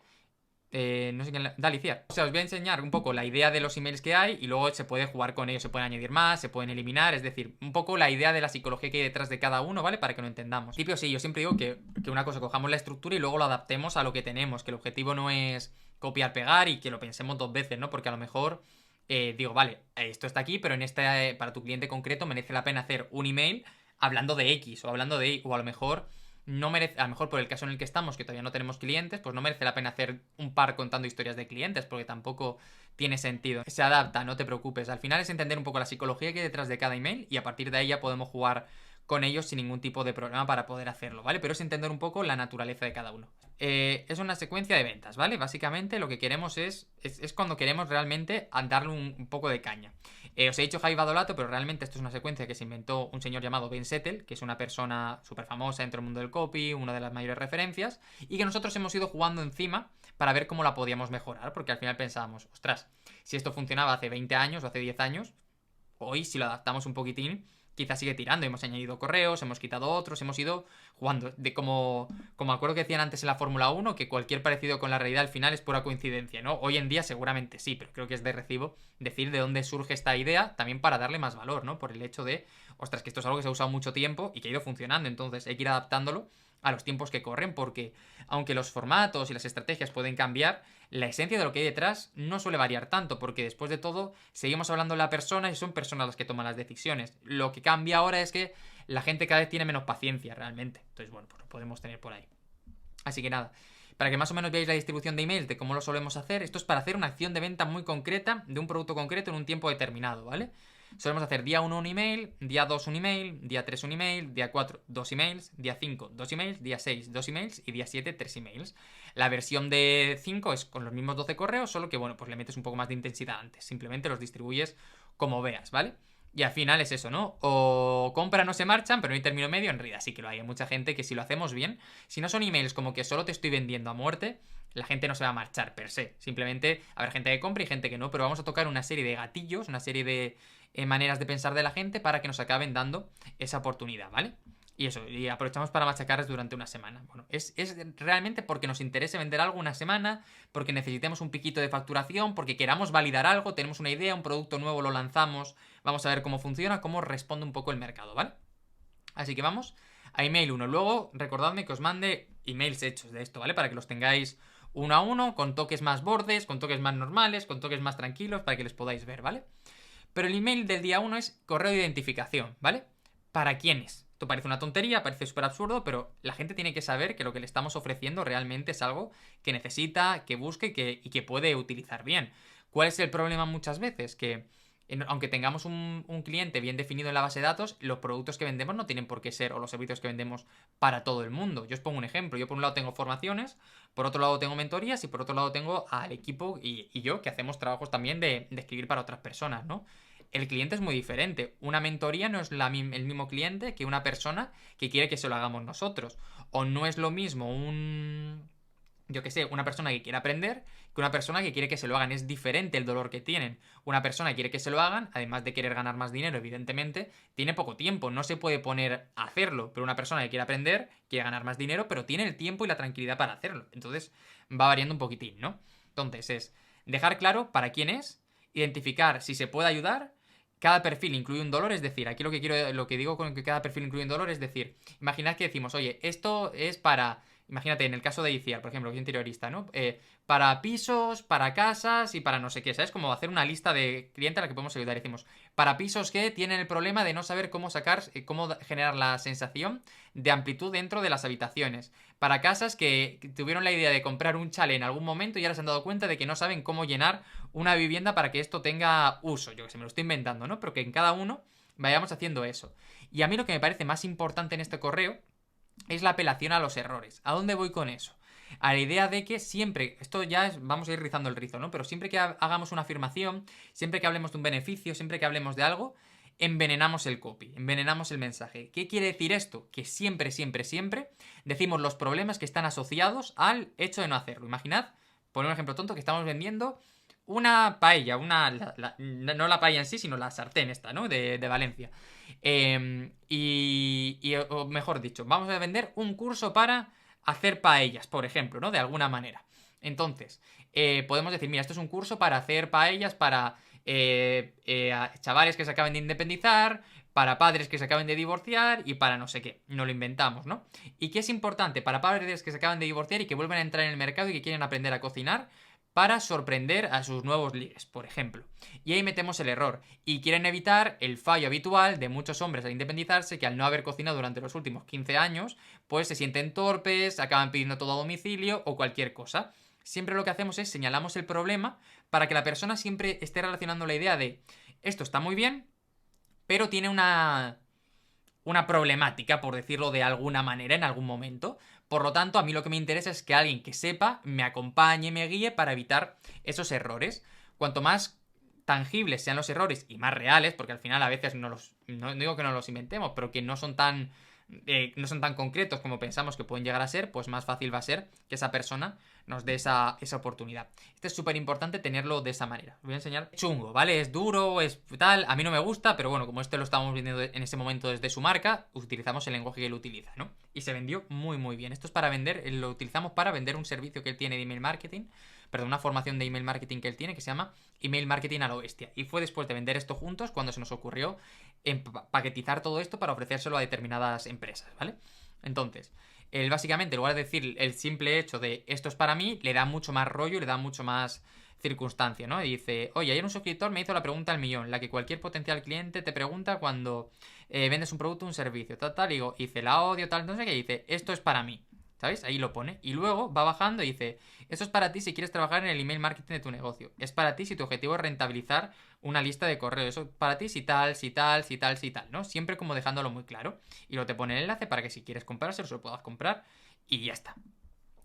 No sé quién. Dale, Ciar. O sea, os voy a enseñar un poco la idea de los emails que hay y luego se puede jugar con ellos, se pueden añadir más, se pueden eliminar, es decir, un poco la idea de la psicología que hay detrás de cada uno, ¿vale? Para que lo entendamos. En principio, sí, yo siempre digo que una cosa, cojamos la estructura y luego lo adaptemos a lo que tenemos, que el objetivo no es copiar, pegar y que lo pensemos dos veces, ¿no? Porque a lo mejor digo, vale, esto está aquí, pero en este, para tu cliente concreto merece la pena hacer un email hablando de X o hablando de Y, o a lo mejor no merece, a lo mejor por el caso en el que estamos, que todavía no tenemos clientes, pues no merece la pena hacer un par contando historias de clientes, porque tampoco tiene sentido. Se adapta, no te preocupes. Al final es entender un poco la psicología que hay detrás de cada email y a partir de ahí ya podemos jugar con ellos sin ningún tipo de problema para poder hacerlo, ¿vale? Pero es entender un poco la naturaleza de cada uno. Es una secuencia de ventas, ¿vale? Básicamente lo que queremos es cuando queremos realmente darle un poco de caña. Os he dicho Javi Badolato, pero realmente esto es una secuencia que se inventó un señor llamado Ben Settle, que es una persona súper famosa dentro del mundo del copy, una de las mayores referencias, y que nosotros hemos ido jugando encima para ver cómo la podíamos mejorar, porque al final pensábamos, ostras, si esto funcionaba hace 20 años o hace 10 años, hoy si lo adaptamos un poquitín, quizás sigue tirando. Hemos añadido correos, hemos quitado otros, hemos ido jugando. De como acuerdo que decían antes en la Fórmula 1, que cualquier parecido con la realidad al final es pura coincidencia, ¿no? Hoy en día seguramente sí, pero creo que es de recibo decir de dónde surge esta idea, también para darle más valor, ¿no? Por el hecho de, ostras, que esto es algo que se ha usado mucho tiempo y que ha ido funcionando, entonces hay que ir adaptándolo a los tiempos que corren, porque aunque los formatos y las estrategias pueden cambiar, la esencia de lo que hay detrás no suele variar tanto, porque después de todo seguimos hablando de la persona y son personas las que toman las decisiones. Lo que cambia ahora es que la gente cada vez tiene menos paciencia realmente. Entonces, bueno, pues lo podemos tener por ahí. Así que nada, para que más o menos veáis la distribución de emails de cómo lo solemos hacer, esto es para hacer una acción de venta muy concreta de un producto concreto en un tiempo determinado, ¿vale? Solemos hacer día 1 un email, día 2 un email, día 3 un email, día 4 2 emails, día 5 2 emails, día 6 2 emails y día 7 3 emails. La versión de 5 es con los mismos 12 correos, solo que bueno, pues le metes un poco más de intensidad antes. Simplemente los distribuyes como veas, ¿vale? Y al final es eso, ¿no? O compra no se marchan, pero no hay término medio, en realidad sí que lo hay. Hay mucha gente que si lo hacemos bien, si no son emails como que solo te estoy vendiendo a muerte, la gente no se va a marchar per se. Simplemente habrá gente que compra y gente que no, pero vamos a tocar una serie de gatillos, una serie de maneras de pensar de la gente para que nos acaben dando esa oportunidad, ¿vale? Y eso, y aprovechamos para machacarles durante una semana. Bueno, es realmente porque nos interese vender algo una semana, porque necesitemos un piquito de facturación, porque queramos validar algo, tenemos una idea, un producto nuevo lo lanzamos, vamos a ver cómo funciona, cómo responde un poco el mercado, ¿vale? Así que vamos a email 1. Luego, recordadme que os mande emails hechos de esto, ¿vale? Para que los tengáis uno a uno, con toques más bordes, con toques más normales, con toques más tranquilos, para que les podáis ver, ¿vale? Pero el email del día 1 es correo de identificación, ¿vale? ¿Para quiénes? Esto parece una tontería, parece súper absurdo, pero la gente tiene que saber que lo que le estamos ofreciendo realmente es algo que necesita, que busque y que puede utilizar bien. ¿Cuál es el problema muchas veces? Que aunque tengamos un cliente bien definido en la base de datos, los productos que vendemos no tienen por qué ser, o los servicios que vendemos, para todo el mundo. Yo os pongo un ejemplo. Yo por un lado tengo formaciones, por otro lado tengo mentorías y por otro lado tengo al equipo y yo que hacemos trabajos también de escribir para otras personas, ¿no? El cliente es muy diferente. Una mentoría no es el mismo cliente que una persona que quiere que se lo hagamos nosotros. O no es lo mismo yo que sé, una persona que quiere aprender que una persona que quiere que se lo hagan. Es diferente el dolor que tienen. Una persona que quiere que se lo hagan, además de querer ganar más dinero, evidentemente, tiene poco tiempo, no se puede poner a hacerlo. Pero una persona que quiere aprender, quiere ganar más dinero, pero tiene el tiempo y la tranquilidad para hacerlo. Entonces va variando un poquitín, ¿no? Entonces es dejar claro para quién es, identificar si se puede ayudar. Cada perfil incluye un dolor, es decir, aquí lo que digo con que cada perfil incluye un dolor, es decir, imaginad que decimos, oye, esto es para, imagínate, en el caso de ICIAR, por ejemplo, que es interiorista, ¿no? Para pisos, para casas y para no sé qué, ¿sabes? Como hacer una lista de clientes a la que podemos ayudar. Decimos, para pisos que tienen el problema de no saber cómo sacar, cómo generar la sensación de amplitud dentro de las habitaciones. Para casas que tuvieron la idea de comprar un chalet en algún momento y ahora se han dado cuenta de que no saben cómo llenar una vivienda para que esto tenga uso. Yo que sé, me lo estoy inventando, ¿no? Pero que en cada uno vayamos haciendo eso. Y a mí lo que me parece más importante en este correo es la apelación a los errores. ¿A dónde voy con eso? A la idea de que siempre, esto ya es, vamos a ir rizando el rizo, ¿no? Pero siempre que hagamos una afirmación, siempre que hablemos de un beneficio, siempre que hablemos de algo, envenenamos el copy, envenenamos el mensaje. ¿Qué quiere decir esto? Que siempre, siempre, siempre decimos los problemas que están asociados al hecho de no hacerlo. Imaginad, por un ejemplo tonto, que estamos vendiendo una paella, no la paella en sí, sino la sartén esta, ¿no? De Valencia. O mejor dicho, vamos a vender un curso para hacer paellas, por ejemplo, ¿no? De alguna manera. Entonces, podemos decir, mira, esto es un curso para hacer paellas para chavales que se acaben de independizar, para padres que se acaben de divorciar y para no sé qué. No lo inventamos, ¿no? ¿Y qué es importante para padres que se acaban de divorciar y que vuelven a entrar en el mercado y que quieren aprender a cocinar para sorprender a sus nuevos ligues, por ejemplo? Y ahí metemos el error. Y quieren evitar el fallo habitual de muchos hombres al independizarse que al no haber cocinado durante los últimos 15 años, pues se sienten torpes, acaban pidiendo todo a domicilio o cualquier cosa. Siempre lo que hacemos es señalamos el problema para que la persona siempre esté relacionando la idea de esto está muy bien, pero tiene una problemática, por decirlo de alguna manera, en algún momento. Por lo tanto, a mí lo que me interesa es que alguien que sepa me acompañe, me guíe para evitar esos errores. Cuanto más tangibles sean los errores y más reales, porque al final a veces no digo que no los inventemos, pero que no son tan concretos como pensamos que pueden llegar a ser, pues más fácil va a ser que esa persona nos dé esa oportunidad. Esto es súper importante tenerlo de esa manera. Os voy a enseñar chungo, ¿vale? Es duro, es tal, a mí no me gusta, pero bueno, como este lo estábamos vendiendo en ese momento desde su marca, utilizamos el lenguaje que él utiliza, ¿no? Y se vendió muy muy bien. Esto es para vender, lo utilizamos para vender un servicio que él tiene de email marketing, perdón, una formación de email marketing que él tiene que se llama Email Marketing a lo Bestia. Y fue después de vender esto juntos cuando se nos ocurrió paquetizar todo esto para ofrecérselo a determinadas empresas, ¿vale? Entonces, él básicamente, en lugar de decir el simple hecho de esto es para mí, le da mucho más rollo y le da mucho más circunstancia, ¿no? Y dice, oye, ayer un suscriptor me hizo la pregunta al millón, la que cualquier potencial cliente te pregunta cuando vendes un producto o un servicio, tal, y digo, hice la odio, tal, no sé qué, dice, esto es para mí. ¿Sabes? Ahí lo pone. Y luego va bajando y dice, esto es para ti si quieres trabajar en el email marketing de tu negocio. Es para ti si tu objetivo es rentabilizar una lista de correos. Eso es para ti si tal, si tal, si tal, si tal, ¿no? Siempre como dejándolo muy claro. Y luego te pone el enlace para que si quieres comprárselo, se lo puedas comprar. Y ya está.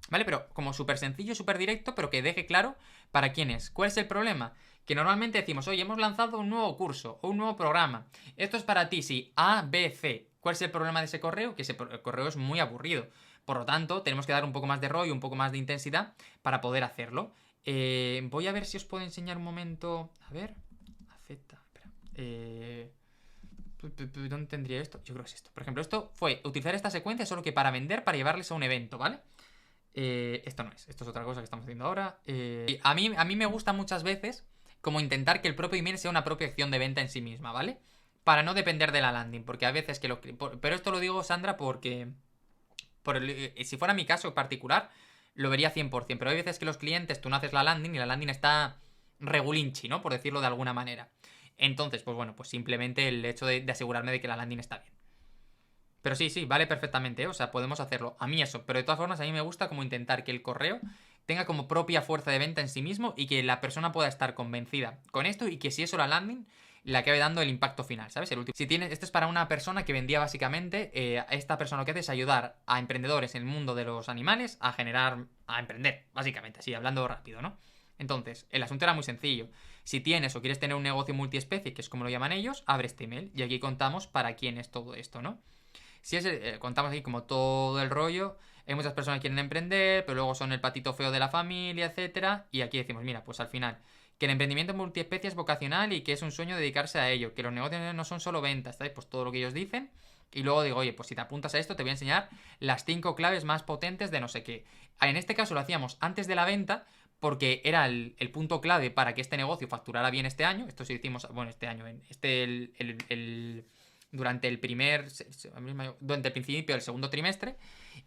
¿Vale? Pero como súper sencillo, súper directo, pero que deje claro para quién es. ¿Cuál es el problema? Que normalmente decimos, oye, hemos lanzado un nuevo curso o un nuevo programa. Esto es para ti, si A, B, C. ¿Cuál es el problema de ese correo? Que ese correo es muy aburrido. Por lo tanto, tenemos que dar un poco más de rollo, un poco más de intensidad para poder hacerlo. Voy a ver si os puedo enseñar un momento. A ver. Acepta. Espera. ¿Dónde tendría esto? Yo creo que es esto. Por ejemplo, esto fue utilizar esta secuencia solo que para vender, para llevarles a un evento, ¿vale? Esto no es. Esto es otra cosa que estamos haciendo ahora. A mí me gusta muchas veces como intentar que el propio email sea una propia acción de venta en sí misma, ¿vale? Para no depender de la landing. Porque a veces que pero esto lo digo, Sandra, porque si fuera mi caso particular, lo vería 100%. Pero hay veces que los clientes, tú no haces la landing y la landing está regulinchi, ¿no? Por decirlo de alguna manera. Entonces, pues bueno, pues simplemente el hecho de asegurarme de que la landing está bien. Pero sí, sí, vale perfectamente, ¿eh? O sea, podemos hacerlo. A mí eso, pero de todas formas a mí me gusta como intentar que el correo tenga como propia fuerza de venta en sí mismo y que la persona pueda estar convencida con esto y que si eso la landing le acabe dando el impacto final, ¿sabes? El último. Si tiene, esto es para una persona que vendía básicamente, esta persona lo que hace es ayudar a emprendedores en el mundo de los animales a emprender, básicamente, así, hablando rápido, ¿no? Entonces, el asunto era muy sencillo. Si tienes o quieres tener un negocio multiespecie, que es como lo llaman ellos, abre este email y aquí contamos para quién es todo esto, ¿no? Si es, contamos aquí como todo el rollo. Hay muchas personas que quieren emprender, pero luego son el patito feo de la familia, etcétera. Y aquí decimos, mira, pues al final, que el emprendimiento multiespecie es vocacional y que es un sueño dedicarse a ello. Que los negocios no son solo ventas, ¿sabes? Pues todo lo que ellos dicen. Y luego digo, oye, pues si te apuntas a esto, te voy a enseñar las 5 claves más potentes de no sé qué. En este caso lo hacíamos antes de la venta, porque era el punto clave para que este negocio facturara bien este año. Esto sí hicimos, bueno, este año, durante el durante el principio del segundo trimestre,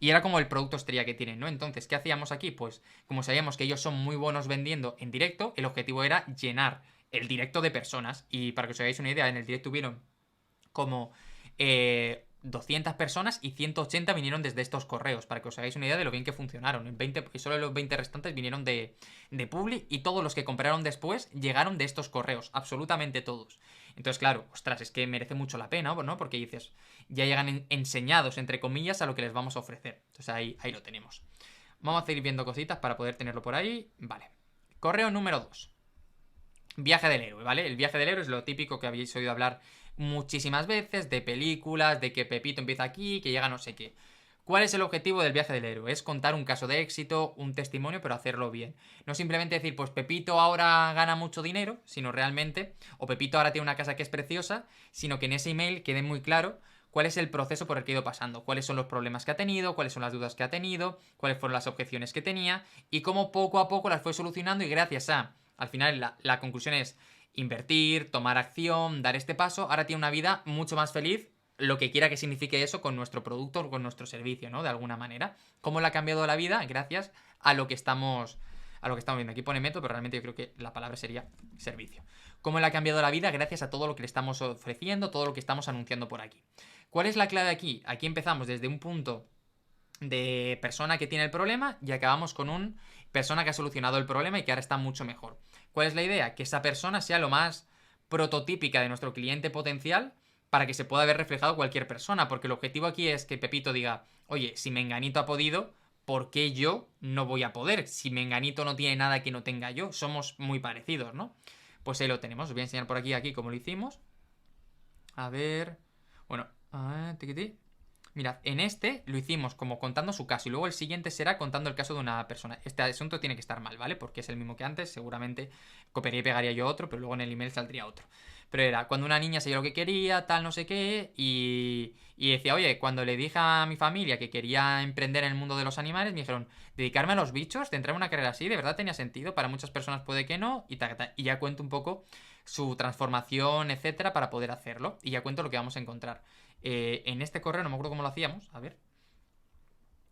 y era como el producto estrella que tienen, ¿no? Entonces, ¿qué hacíamos aquí? Pues, como sabíamos que ellos son muy buenos vendiendo en directo, el objetivo era llenar el directo de personas, y para que os hagáis una idea, en el directo hubieron como 200 personas y 180 vinieron desde estos correos, para que os hagáis una idea de lo bien que funcionaron. Y solo los 20 restantes vinieron de Publi, y todos los que compraron después llegaron de estos correos, absolutamente todos. Entonces, claro, ostras, es que merece mucho la pena, ¿no? Porque dices, ya llegan enseñados, entre comillas, a lo que les vamos a ofrecer. Entonces ahí lo tenemos. Vamos a seguir viendo cositas para poder tenerlo por ahí. Vale. Correo número 2. Viaje del héroe, ¿vale? El viaje del héroe es lo típico que habéis oído hablar muchísimas veces, de películas, de que Pepito empieza aquí, que llega no sé qué. ¿Cuál es el objetivo del viaje del héroe? Es contar un caso de éxito, un testimonio, pero hacerlo bien. No simplemente decir, pues Pepito ahora gana mucho dinero, sino realmente, o Pepito ahora tiene una casa que es preciosa, sino que en ese email quede muy claro cuál es el proceso por el que ha ido pasando, cuáles son los problemas que ha tenido, cuáles son las dudas que ha tenido, cuáles fueron las objeciones que tenía y cómo poco a poco las fue solucionando y gracias a, al final la conclusión es invertir, tomar acción, dar este paso, ahora tiene una vida mucho más feliz, lo que quiera que signifique eso con nuestro producto o con nuestro servicio, ¿no? De alguna manera. ¿Cómo le ha cambiado la vida? Gracias a lo que estamos viendo. Aquí pone método, pero realmente yo creo que la palabra sería servicio. ¿Cómo le ha cambiado la vida? Gracias a todo lo que le estamos ofreciendo, todo lo que estamos anunciando por aquí. ¿Cuál es la clave aquí? Aquí empezamos desde un punto de persona que tiene el problema y acabamos con un persona que ha solucionado el problema y que ahora está mucho mejor. ¿Cuál es la idea? Que esa persona sea lo más prototípica de nuestro cliente potencial para que se pueda ver reflejado cualquier persona, porque el objetivo aquí es que Pepito diga, oye, si Menganito ha podido, ¿por qué yo no voy a poder? Si Menganito no tiene nada que no tenga yo, somos muy parecidos, ¿no? Pues ahí lo tenemos, os voy a enseñar por aquí cómo lo hicimos. A ver... Bueno, tiquití. Mirad, en este lo hicimos como contando su caso y luego el siguiente será contando el caso de una persona. Este asunto tiene que estar mal, ¿vale? Porque es el mismo que antes, seguramente copiaría y pegaría yo otro, pero luego en el email saldría otro. Pero era cuando una niña sabía lo que quería, tal, no sé qué, y decía, oye, cuando le dije a mi familia que quería emprender en el mundo de los animales, me dijeron, dedicarme a los bichos, centrarme en una carrera así, ¿de verdad tenía sentido? Para muchas personas puede que no, y ya cuento un poco su transformación, etcétera, para poder hacerlo, y ya cuento lo que vamos a encontrar. En este correo, no me acuerdo cómo lo hacíamos, a ver.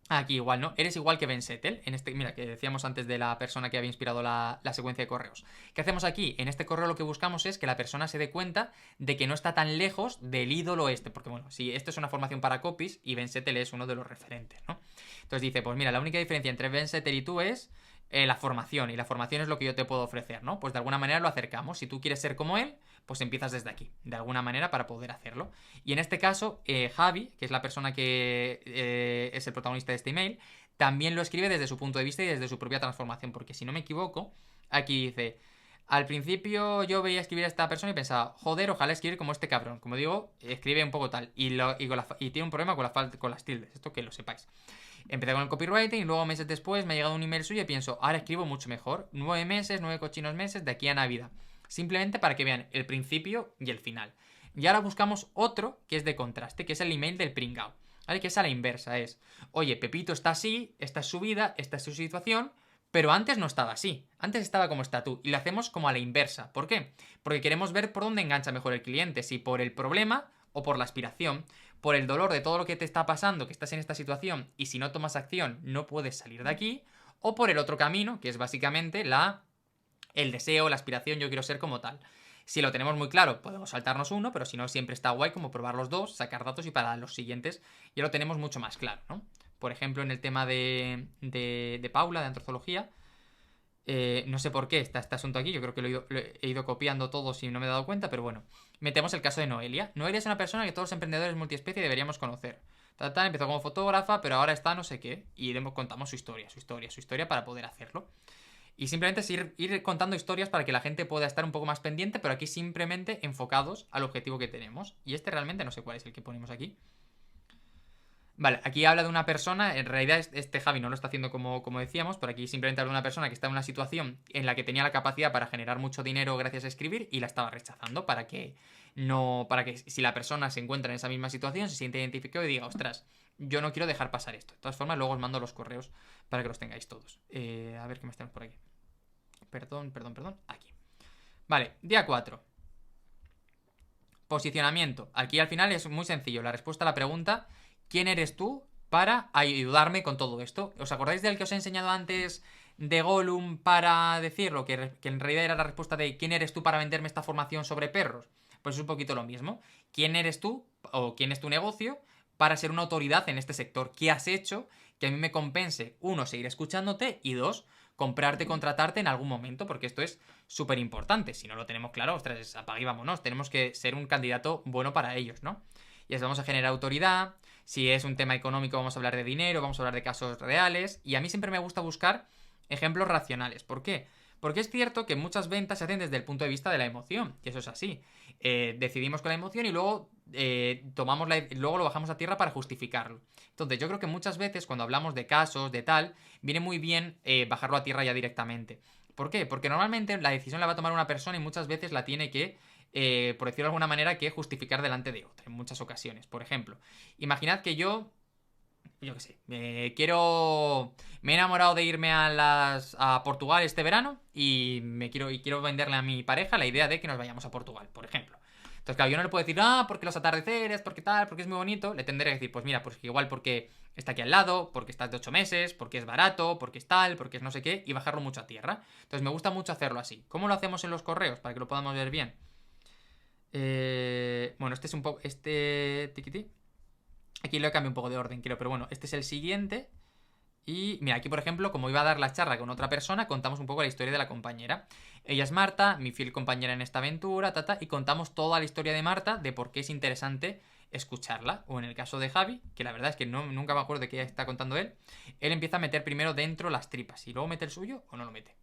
Aquí igual, ¿no? Eres igual que Ben Settle. En este, mira, que decíamos antes de la persona que había inspirado la secuencia de correos. ¿Qué hacemos aquí? En este correo lo que buscamos es que la persona se dé cuenta de que no está tan lejos del ídolo este. Porque, bueno, si esto es una formación para copies y Ben Settle es uno de los referentes, ¿no? Entonces dice, pues mira, la única diferencia entre Ben Settle y tú es la formación. Y la formación es lo que yo te puedo ofrecer, ¿no? Pues de alguna manera lo acercamos. Si tú quieres ser como él, pues empiezas desde aquí, de alguna manera, para poder hacerlo. Y en este caso, Javi, que es la persona que es el protagonista de este email, también lo escribe desde su punto de vista y desde su propia transformación, porque si no me equivoco, aquí dice, al principio yo veía escribir a esta persona y pensaba, joder, ojalá escribir como este cabrón. Como digo, escribe un poco tal, y tiene un problema con las tildes, esto que lo sepáis. Empecé con el copywriting y luego meses después me ha llegado un email suyo y pienso, ahora escribo mucho mejor. 9 meses, 9 cochinos meses de aquí a Navidad. Simplemente para que vean el principio y el final. Y ahora buscamos otro que es de contraste, que es el email del pringao. ¿Vale? Que es a la inversa, es, oye, Pepito está así, esta es su vida, esta es su situación, pero antes no estaba así, antes estaba como está tú, y lo hacemos como a la inversa. ¿Por qué? Porque queremos ver por dónde engancha mejor el cliente, si por el problema o por la aspiración, por el dolor de todo lo que te está pasando, que estás en esta situación, y si no tomas acción no puedes salir de aquí, o por el otro camino, que es básicamente el deseo, la aspiración, yo quiero ser como tal. Si lo tenemos muy claro, podemos saltarnos uno, pero si no, siempre está guay como probar los dos, sacar datos y para los siguientes ya lo tenemos mucho más claro, ¿no? Por ejemplo, en el tema de Paula, de antrozología, no sé por qué está este asunto aquí, yo creo que lo he ido copiando todo si no me he dado cuenta, pero bueno. Metemos el caso de Noelia. Noelia es una persona que todos los emprendedores multiespecie deberíamos conocer. Empezó como fotógrafa, pero ahora está no sé qué, y contamos su historia para poder hacerlo. Y simplemente es ir contando historias para que la gente pueda estar un poco más pendiente, pero aquí simplemente enfocados al objetivo que tenemos. Y este realmente no sé cuál es el que ponemos aquí. Vale, aquí habla de una persona, en realidad este Javi no lo está haciendo como decíamos, pero aquí simplemente habla de una persona que está en una situación en la que tenía la capacidad para generar mucho dinero gracias a escribir y la estaba rechazando para que si la persona se encuentra en esa misma situación, se siente identificado y diga, ostras, yo no quiero dejar pasar esto. De todas formas, luego os mando los correos para que los tengáis todos. A ver qué más tenemos por aquí. Perdón, aquí. Vale, día 4. Posicionamiento. Aquí al final es muy sencillo. La respuesta a la pregunta, ¿quién eres tú para ayudarme con todo esto? ¿Os acordáis del que os he enseñado antes de Gollum para decirlo? Que en realidad era la respuesta de ¿quién eres tú para venderme esta formación sobre perros? Pues es un poquito lo mismo. ¿Quién eres tú o quién es tu negocio para ser una autoridad en este sector? ¿Qué has hecho que a mí me compense, uno, seguir escuchándote y dos, comprarte, contratarte en algún momento? Porque esto es súper importante. Si no lo tenemos claro, ostras, apague y vámonos. Tenemos que ser un candidato bueno para ellos, ¿no? Y así vamos a generar autoridad. Si es un tema económico, vamos a hablar de dinero, vamos a hablar de casos reales. Y a mí siempre me gusta buscar ejemplos racionales. ¿Por qué? Porque es cierto que muchas ventas se hacen desde el punto de vista de la emoción, y eso es así. Decidimos con la emoción y luego luego lo bajamos a tierra para justificarlo. Entonces yo creo que muchas veces cuando hablamos de casos, de tal, viene muy bien bajarlo a tierra ya directamente. ¿Por qué? Porque normalmente la decisión la va a tomar una persona y muchas veces la tiene que por decirlo de alguna manera, que justificar delante de otra en muchas ocasiones. Por ejemplo, imaginad que yo qué sé, me he enamorado de irme a Portugal este verano y quiero venderle a mi pareja la idea de que nos vayamos a Portugal, por ejemplo. Entonces, claro, yo no le puedo decir, porque los atardeceres, porque tal, porque es muy bonito. Le tendré que decir, pues mira, pues igual porque está aquí al lado, porque estás de 8 meses, porque es barato, porque es tal, porque es no sé qué, y bajarlo mucho a tierra. Entonces, me gusta mucho hacerlo así. ¿Cómo lo hacemos en los correos? Para que lo podamos ver bien. Bueno, este es un poco. Tiquití. Aquí lo he cambiado un poco de orden, creo, pero bueno, este es el siguiente. Y mira, aquí por ejemplo, como iba a dar la charla con otra persona, contamos un poco la historia de la compañera. Ella es Marta, mi fiel compañera en esta aventura, y contamos toda la historia de Marta, de por qué es interesante escucharla. O en el caso de Javi, que la verdad es que nunca me acuerdo de qué está contando él empieza a meter primero dentro las tripas y luego mete el suyo o no lo mete.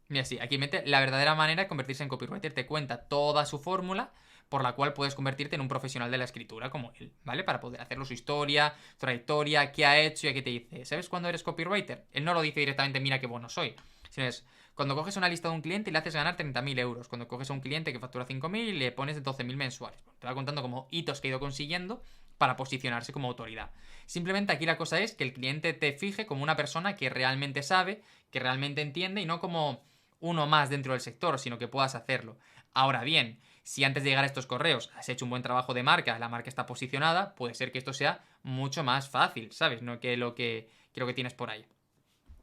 Mira, sí, aquí mete la verdadera manera de convertirse en copywriter. Te cuenta toda su fórmula por la cual puedes convertirte en un profesional de la escritura como él, ¿vale? Para poder hacerlo su historia, su trayectoria, qué ha hecho y a qué te dice. ¿Sabes cuándo eres copywriter? Él no lo dice directamente, mira qué bueno soy. Sino es cuando coges una lista de un cliente y le haces ganar 30.000 euros. Cuando coges a un cliente que factura 5.000 y le pones 12.000 mensuales. Te va contando como hitos que ha ido consiguiendo para posicionarse como autoridad. Simplemente aquí la cosa es que el cliente te fije como una persona que realmente sabe, que realmente entiende y no como uno más dentro del sector, sino que puedas hacerlo. Ahora bien, si antes de llegar a estos correos has hecho un buen trabajo de marca, la marca está posicionada, puede ser que esto sea mucho más fácil, ¿sabes? No que lo que creo que tienes por ahí.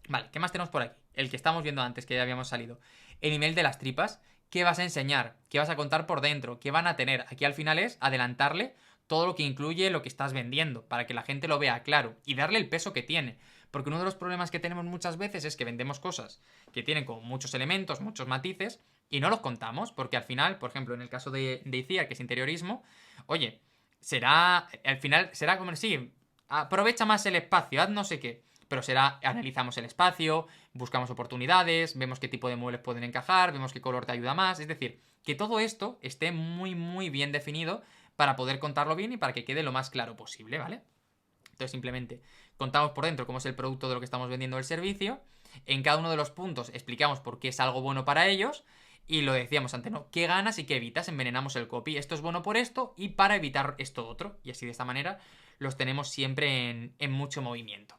Vale, ¿qué más tenemos por aquí? El que estamos viendo antes, que ya habíamos salido. El email de las tripas. ¿Qué vas a enseñar? ¿Qué vas a contar por dentro? ¿Qué van a tener? Aquí al final es adelantarle todo lo que incluye lo que estás vendiendo, para que la gente lo vea claro y darle el peso que tiene. Porque uno de los problemas que tenemos muchas veces es que vendemos cosas que tienen como muchos elementos, muchos matices, y no los contamos, porque al final, por ejemplo, en el caso de ICIAR, que es interiorismo, oye, al final será como, sí, aprovecha más el espacio, haz no sé qué, pero será, analizamos el espacio, buscamos oportunidades, vemos qué tipo de muebles pueden encajar, vemos qué color te ayuda más, es decir, que todo esto esté muy, muy bien definido para poder contarlo bien y para que quede lo más claro posible, ¿vale? Entonces simplemente contamos por dentro cómo es el producto de lo que estamos vendiendo o el servicio. En cada uno de los puntos explicamos por qué es algo bueno para ellos. Y lo decíamos antes, ¿no? ¿Qué ganas y qué evitas? Envenenamos el copy. Esto es bueno por esto y para evitar esto otro. Y así de esta manera los tenemos siempre en mucho movimiento.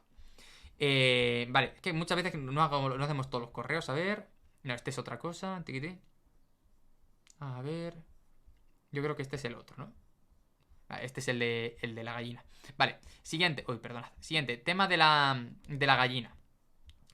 Vale, es que muchas veces no hacemos todos los correos. A ver. No, este es otra cosa. Tiquití. A ver. Yo creo que este es el otro, ¿no? Este es el de la gallina. Vale, siguiente. Uy, perdona. Siguiente, tema de la gallina.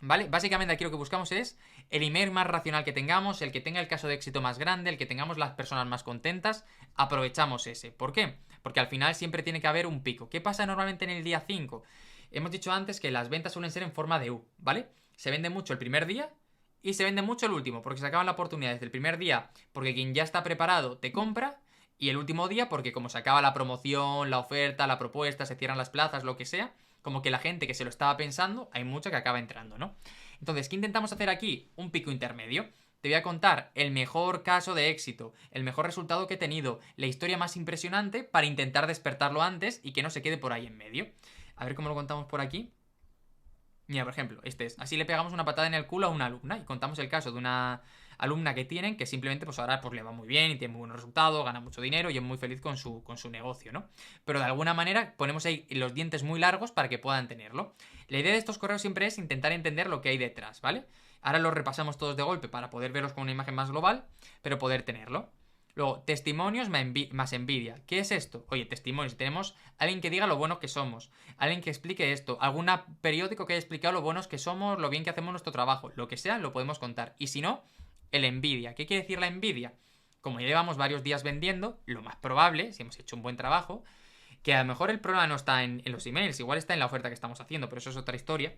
¿Vale? Básicamente aquí lo que buscamos es el email más racional que tengamos, el que tenga el caso de éxito más grande, el que tengamos las personas más contentas. Aprovechamos ese. ¿Por qué? Porque al final siempre tiene que haber un pico. ¿Qué pasa normalmente en el día 5? Hemos dicho antes que las ventas suelen ser en forma de U, ¿vale? Se vende mucho el primer día y se vende mucho el último, porque se acaban la oportunidad desde el primer día, porque quien ya está preparado te compra. Y el último día, porque como se acaba la promoción, la oferta, la propuesta, se cierran las plazas, lo que sea, como que la gente que se lo estaba pensando, hay mucha que acaba entrando, ¿no? Entonces, ¿qué intentamos hacer aquí? Un pico intermedio. Te voy a contar el mejor caso de éxito, el mejor resultado que he tenido, la historia más impresionante para intentar despertarlo antes y que no se quede por ahí en medio. A ver cómo lo contamos por aquí. Mira, por ejemplo, este es, así le pegamos una patada en el culo a una alumna y contamos el caso de una alumna que tienen que simplemente pues ahora pues le va muy bien y tiene muy buenos resultados, gana mucho dinero y es muy feliz con su negocio, ¿no? Pero de alguna manera ponemos ahí los dientes muy largos para que puedan tenerlo. La idea de estos correos siempre es intentar entender lo que hay detrás, ¿vale? Ahora los repasamos todos de golpe para poder verlos con una imagen más global, pero poder tenerlo. Luego, testimonios más envidia. ¿Qué es esto? Oye, testimonios. Tenemos alguien que diga lo bueno que somos. Alguien que explique esto. Algún periódico que haya explicado lo buenos que somos, lo bien que hacemos nuestro trabajo. Lo que sea, lo podemos contar. Y si no, el envidia. ¿Qué quiere decir la envidia? Como ya llevamos varios días vendiendo, lo más probable, si hemos hecho un buen trabajo, que a lo mejor el problema no está en los emails, igual está en la oferta que estamos haciendo, pero eso es otra historia.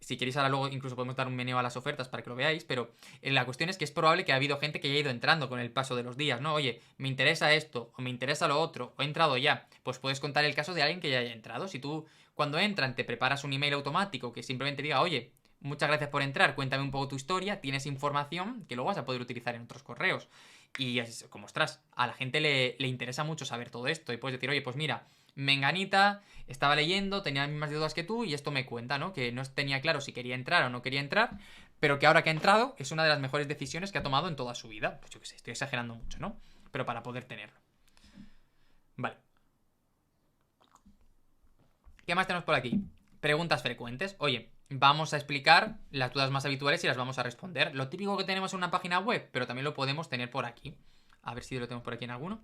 Si queréis ahora luego incluso podemos dar un meneo a las ofertas para que lo veáis, pero la cuestión es que es probable que ha habido gente que haya ido entrando con el paso de los días, ¿no? Oye, me interesa esto, o me interesa lo otro, o he entrado ya. Pues puedes contar el caso de alguien que ya haya entrado. Si tú cuando entran te preparas un email automático que simplemente diga, oye, muchas gracias por entrar, cuéntame un poco tu historia, tienes información que luego vas a poder utilizar en otros correos. Y es como, ostras, a la gente le interesa mucho saber todo esto. Y puedes decir, oye, pues mira, Menganita estaba leyendo, tenía las mismas dudas que tú y esto me cuenta, ¿no? Que no tenía claro si quería entrar o no quería entrar, pero que ahora que ha entrado es una de las mejores decisiones que ha tomado en toda su vida. Pues yo qué sé, estoy exagerando mucho, ¿no? Pero para poder tenerlo. Vale. ¿Qué más tenemos por aquí? Preguntas frecuentes. Oye, vamos a explicar las dudas más habituales y las vamos a responder. Lo típico que tenemos en una página web, pero también lo podemos tener por aquí. A ver si lo tenemos por aquí en alguno.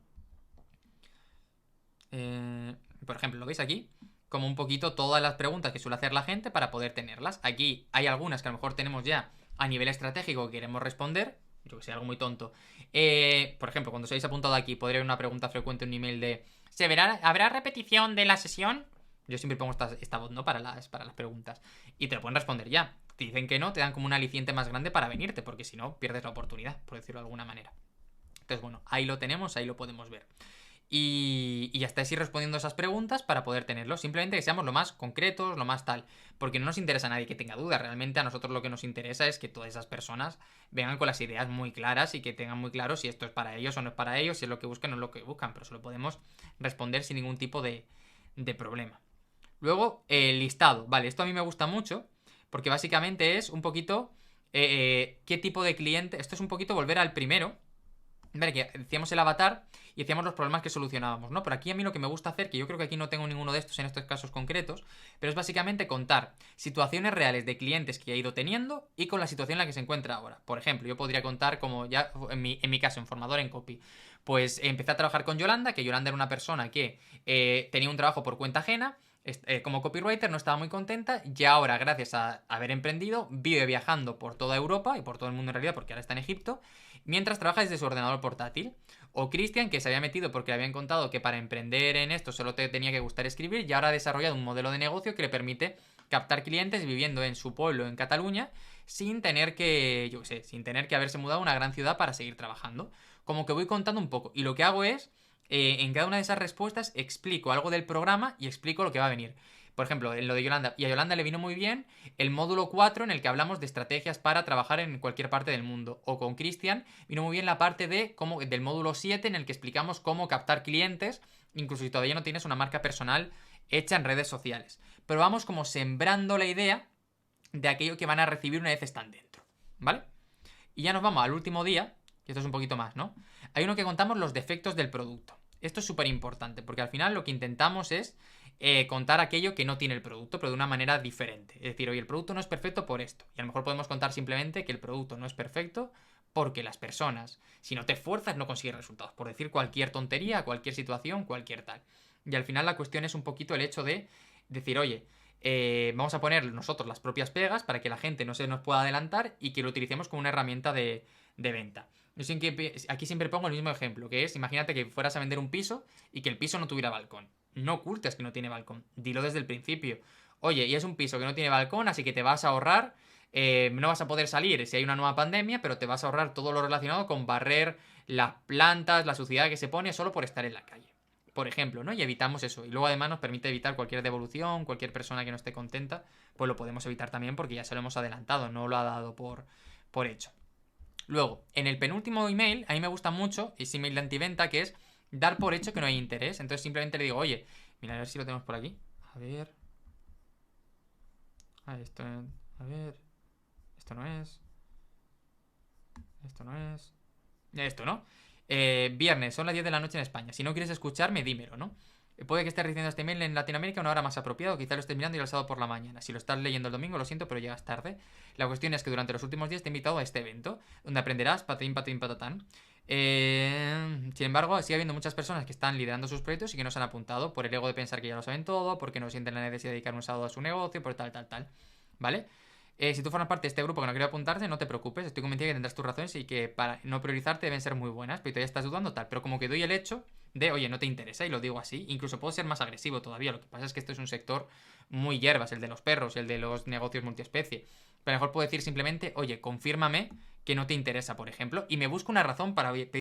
Por ejemplo, ¿lo veis aquí? Como un poquito todas las preguntas que suele hacer la gente para poder tenerlas. Aquí hay algunas que a lo mejor tenemos ya a nivel estratégico que queremos responder. Yo que sé, algo muy tonto. Por ejemplo, cuando os habéis apuntado aquí, podría haber una pregunta frecuente en un email de ¿habrá repetición de la sesión? Yo siempre pongo esta voz, ¿no? Para las preguntas. Y te lo pueden responder ya. Te dicen que no, te dan como un aliciente más grande para venirte, porque si no, pierdes la oportunidad, por decirlo de alguna manera. Entonces, bueno, ahí lo tenemos, ahí lo podemos ver. Y ya estáis ir respondiendo esas preguntas para poder tenerlo. Simplemente que seamos lo más concretos, lo más tal. Porque no nos interesa a nadie que tenga dudas. Realmente a nosotros lo que nos interesa es que todas esas personas vengan con las ideas muy claras y que tengan muy claro si esto es para ellos o no es para ellos, si es lo que buscan o no es lo que buscan. Pero se lo podemos responder sin ningún tipo de problema. Luego, el listado. Vale, esto a mí me gusta mucho porque básicamente es un poquito qué tipo de cliente. Esto es un poquito volver al primero. Vale, que decíamos el avatar y decíamos los problemas que solucionábamos, ¿no? Pero aquí a mí lo que me gusta hacer, que yo creo que aquí no tengo ninguno de estos en estos casos concretos, pero es básicamente contar situaciones reales de clientes que he ido teniendo y con la situación en la que se encuentra ahora. Por ejemplo, yo podría contar como ya en mi caso, en formador en copy. Pues empecé a trabajar con Yolanda, que Yolanda era una persona que tenía un trabajo por cuenta ajena. Como copywriter no estaba muy contenta y ahora, gracias a haber emprendido, vive viajando por toda Europa y por todo el mundo en realidad, porque ahora está en Egipto, mientras trabaja desde su ordenador portátil. O Cristian, que se había metido porque le habían contado que para emprender en esto solo te tenía que gustar escribir y ahora ha desarrollado un modelo de negocio que le permite captar clientes viviendo en su pueblo, en Cataluña, sin tener que, yo qué sé, sin tener que haberse mudado a una gran ciudad para seguir trabajando. Como que voy contando un poco. Y lo que hago es, en cada una de esas respuestas, explico algo del programa y explico lo que va a venir. Por ejemplo, en lo de Yolanda, y a Yolanda le vino muy bien el módulo 4 en el que hablamos de estrategias para trabajar en cualquier parte del mundo. O con Cristian vino muy bien la parte del módulo 7 en el que explicamos cómo captar clientes, incluso si todavía no tienes una marca personal hecha en redes sociales. Pero vamos como sembrando la idea de aquello que van a recibir una vez están dentro, ¿vale? Y ya nos vamos al último día, y esto es un poquito más, ¿no? Hay uno que contamos los defectos del producto. Esto es súper importante, porque al final lo que intentamos es contar aquello que no tiene el producto, pero de una manera diferente. Es decir, oye, el producto no es perfecto por esto. Y a lo mejor podemos contar simplemente que el producto no es perfecto porque las personas, si no te esfuerzas, no consigues resultados. Por decir cualquier tontería, cualquier situación, cualquier tal. Y al final la cuestión es un poquito el hecho de decir, oye, vamos a poner nosotros las propias pegas para que la gente no se nos pueda adelantar y que lo utilicemos como una herramienta de venta. Aquí siempre pongo el mismo ejemplo, que es, imagínate que fueras a vender un piso y que el piso no tuviera balcón. No ocultes que no tiene balcón, dilo desde el principio. Oye, y es un piso que no tiene balcón, así que te vas a ahorrar, no vas a poder salir si hay una nueva pandemia, pero te vas a ahorrar todo lo relacionado con barrer las plantas, la suciedad que se pone solo por estar en la calle. Por ejemplo, ¿no? Y evitamos eso. Y luego además nos permite evitar cualquier devolución, cualquier persona que no esté contenta, pues lo podemos evitar también porque ya se lo hemos adelantado, no lo ha dado por hecho. Luego, en el penúltimo email, a mí me gusta mucho ese email de antiventa que es dar por hecho que no hay interés. Entonces simplemente le digo, oye, mira, a ver si lo tenemos por aquí. A ver. Esto, a ver. Esto no es. Esto no es. Esto, ¿no? Viernes, son las 10 de la noche en España. Si no quieres escucharme, dímelo, ¿no? Puede que estés recibiendo este email en Latinoamérica a una hora más apropiada, quizá lo estés mirando y el sábado por la mañana. Si lo estás leyendo el domingo, lo siento, pero llegas tarde. La cuestión es que durante los últimos días te he invitado a este evento, donde aprenderás patín, patín, patatán. Sin embargo, sigue habiendo muchas personas que están liderando sus proyectos y que no se han apuntado por el ego de pensar que ya lo saben todo, porque no sienten la necesidad de dedicar un sábado a su negocio, por tal, tal, tal. ¿Vale? Si tú formas parte de este grupo que no quiere apuntarte, no te preocupes, estoy convencido que tendrás tus razones y que para no priorizarte deben ser muy buenas, pero todavía estás dudando tal, pero como que doy el hecho de, oye, no te interesa y lo digo así, incluso puedo ser más agresivo todavía, lo que pasa es que esto es un sector muy hierbas, el de los perros, el de los negocios multiespecie, pero mejor puedo decir simplemente, oye, confírmame que no te interesa, por ejemplo, y me busco una razón para pedir